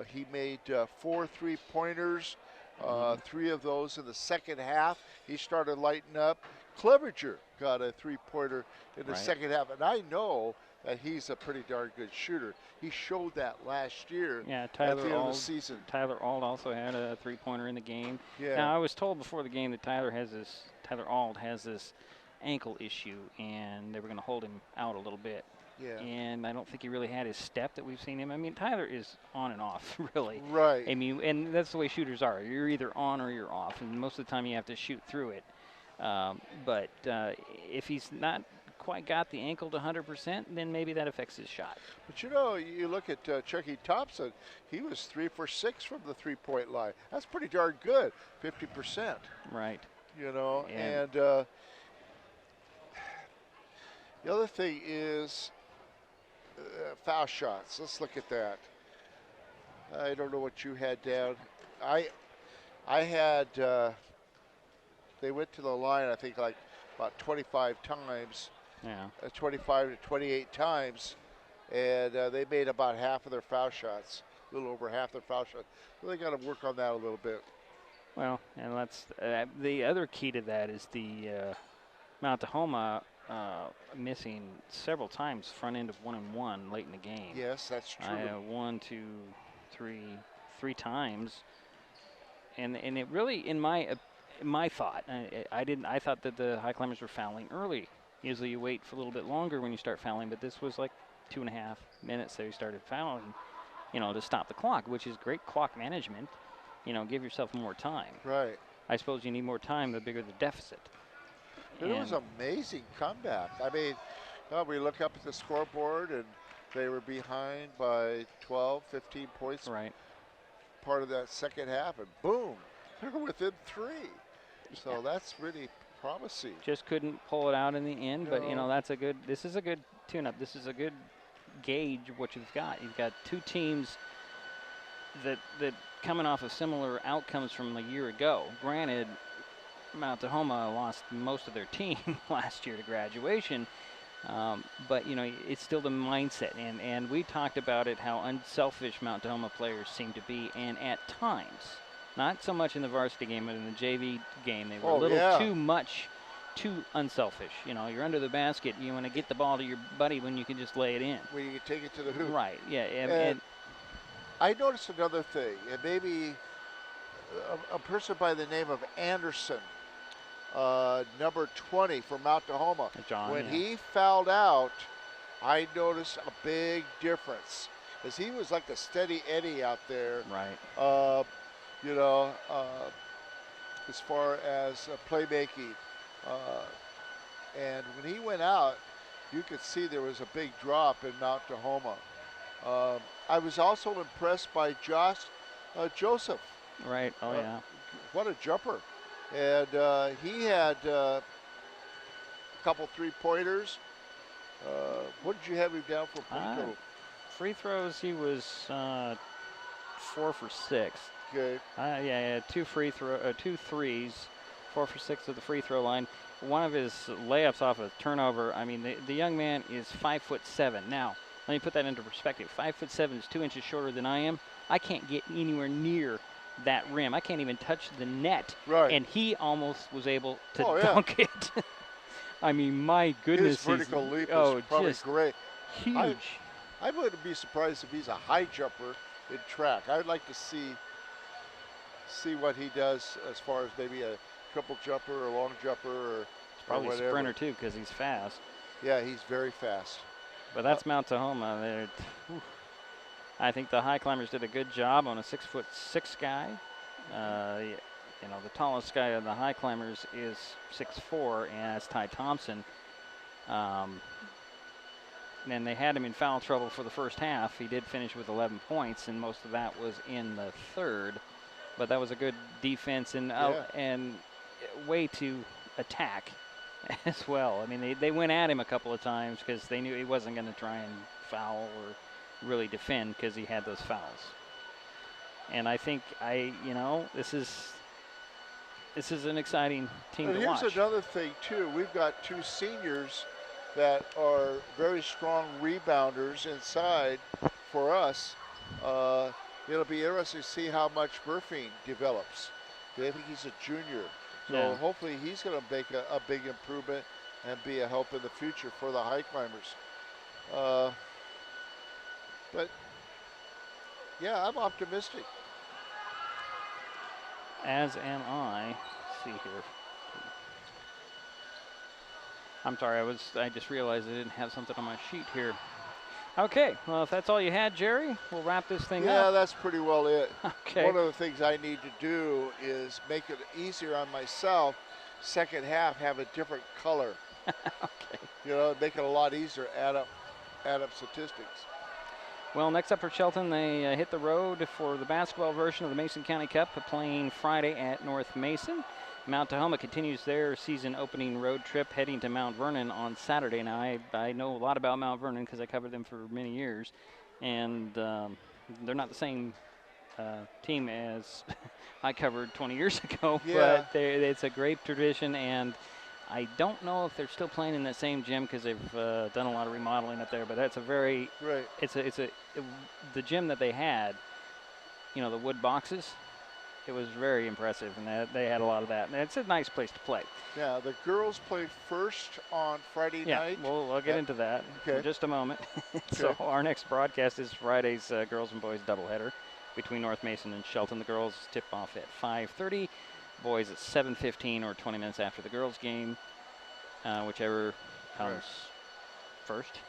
he made 4 3-pointers. 3 of those in the second half. He started lighting up. Clevenger got a 3-pointer in the second half, and I know that he's a pretty darn good shooter. He showed that last year at the end of the season.
Tyler Ald also had a 3-pointer in the game.
Yeah.
Now, I was told before the game that Tyler Ald has this ankle issue, and they were going to hold him out a little bit.
Yeah.
And I don't think he really had his step that we've seen him. I mean, Tyler is on and off, really.
Right.
I mean, and that's the way shooters are. You're either on or you're off, and most of the time you have to shoot through it. But if he's not quite got the ankle to 100%, then maybe that affects his shot.
But you know, you look at Chucky Thompson, he was 3 for 6 from the 3-point line. That's pretty darn good, 50%.
Right.
You know, and the other thing is foul shots. Let's look at that. I don't know what you had down. I had, they went to the line, I think, like about 25 times.
Yeah.
25 to 28 times, and they made about half of their foul shots, a little over half their foul shots. So they got to work on that a little bit.
Well, and that's the other key to that is the Mount Tahoma missing several times front end of 1-and-1 late in the game.
Yes, that's true.
1, 2, 3 times, and it really, in my thought, I thought that the Highclimbers were fouling early. Usually you wait for a little bit longer when you start fouling, but this was like 2.5 minutes that we started fouling. to stop the clock, which is great clock management. Give yourself more time.
Right.
I suppose you need more time the bigger the deficit.
But it was an amazing comeback. I mean, we look up at the scoreboard, and they were behind by 12, 15 points.
Right.
Part of that second half, and boom, they're within 3. So that's really promising.
Just couldn't pull it out in the end, but
No.
this is a good tune-up. This is a good gauge of what you've got. You've got two teams that coming off of similar outcomes from a year ago. Granted, Mount Tahoma lost most of their team last year to graduation, but it's still the mindset, and we talked about it, how unselfish Mount Tahoma players seem to be, and at times, not so much in the varsity game, but in the JV game, they were a little too unselfish. You're under the basket, you want to get the ball to your buddy when you can just lay it in.
When you can take it to the hoop.
Right, yeah.
And I noticed another thing, and maybe a person by the name of Anderson, number 20 for Mount Tahoma.
John,
when he fouled out, I noticed a big difference, because he was like a steady Eddie out there.
Right.
As far as playmaking. And when he went out, you could see there was a big drop in Mount Tahoma. I was also impressed by Josh Joseph.
Right, yeah.
What a jumper. And he had a couple three-pointers. What did you have him down for free throw?
Free throws, he was 4 for 6.
Okay.
Two threes, 4 for 6 at the free throw line. One of his layups off a turnover. I mean, the young man is 5'7". Now, let me put that into perspective. 5'7" is 2 inches shorter than I am. I can't get anywhere near that rim. I can't even touch the net.
Right.
And he almost was able to dunk it. I mean, my goodness.
His vertical leap is probably great.
Huge.
I wouldn't be surprised if he's a high jumper in track. I'd like to see what he does as far as maybe a triple jumper or long jumper or
probably
whatever.
A sprinter too, because he's fast.
Yeah, he's very fast.
But that's Mount Tahoma. I think the Highclimbers did a good job on a 6'6" guy. The tallest guy of the Highclimbers is 6'4", and that's Ty Thompson. And they had him in foul trouble for the first half. He did finish with 11 points, and most of that was in the third. But that was a good defense and way to attack as well. I mean, they went at him a couple of times because they knew he wasn't going to try and foul or really defend because he had those fouls. And I think this is an exciting team to watch.
Here's another thing too. We've got 2 seniors that are very strong rebounders inside for us. It'll be interesting to see how much Murphy develops. I think he's a junior. So hopefully he's going to make a big improvement and be a help in the future for the Highclimbers. But, yeah, I'm optimistic.
As am I. Let's see here. I'm sorry, I just realized I didn't have something on my sheet here. Okay, well, if that's all you had, Jerry, we'll wrap this thing up.
Yeah, that's pretty well it.
Okay.
One of the things I need to do is make it easier on myself. Second half, have a different color.
Okay.
Make it a lot easier. Add up statistics.
Well, next up for Shelton, they hit the road for the basketball version of the Mason County Cup, playing Friday at North Mason. Mount Tahoma continues their season opening road trip, heading to Mount Vernon on Saturday. Now, I know a lot about Mount Vernon because I covered them for many years, and they're not the same team as I covered 20 years ago, but it's a great tradition, and I don't know if they're still playing in that same gym because they've done a lot of remodeling up there, but that's a very the gym that they had, the wood boxes. It was very impressive, and they had a lot of that. And it's a nice place to play.
Yeah, the girls play first on Friday night.
Yeah, we'll get into that in just a moment. So our next broadcast is Friday's girls and boys doubleheader between North Mason and Shelton. The girls tip off at 5:30, boys at 7:15 or 20 minutes after the girls' game, whichever comes first,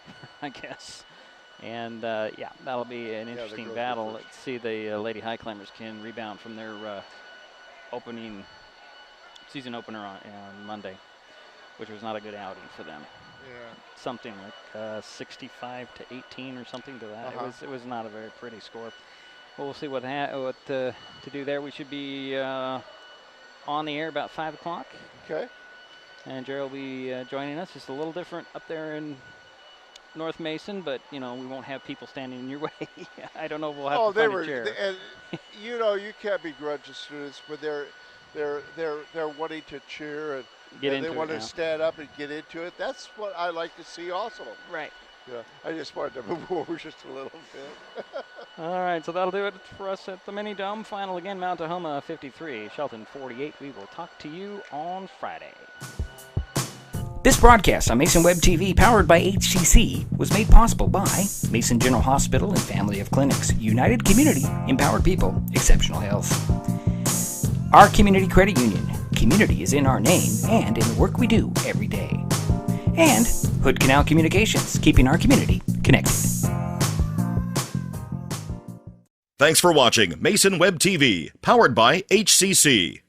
I guess. And, yeah, that'll be an interesting battle. Let's see the Lady Highclimbers can rebound from their season opener on Monday, which was not a good outing for them.
Yeah.
Something like 65-18 or something to that. It was not a very pretty score. Well, we'll see what to do there. We should be on the air about 5 o'clock.
Okay.
And Jerry will be joining us. It's a little different up there in North Mason, but we won't have people standing in your way. I don't know if we'll have to find a chair.
And you can't begrudge the students, but they're wanting to cheer and they want to stand up and get into it. That's what I like to see also.
Right.
Yeah. I just wanted to move over just a little bit.
All right, so that'll do it for us at the Mini Dome. Final again, Mount Tahoma 53, Shelton 48. We will talk to you on Friday.
This broadcast on Mason Web TV, powered by HCC, was made possible by Mason General Hospital and Family of Clinics, United Community, Empowered People, Exceptional Health. Our Community Credit Union. Community is in our name and in the work we do every day. And Hood Canal Communications, keeping our community connected.
Thanks for watching Mason Web TV, powered by HCC.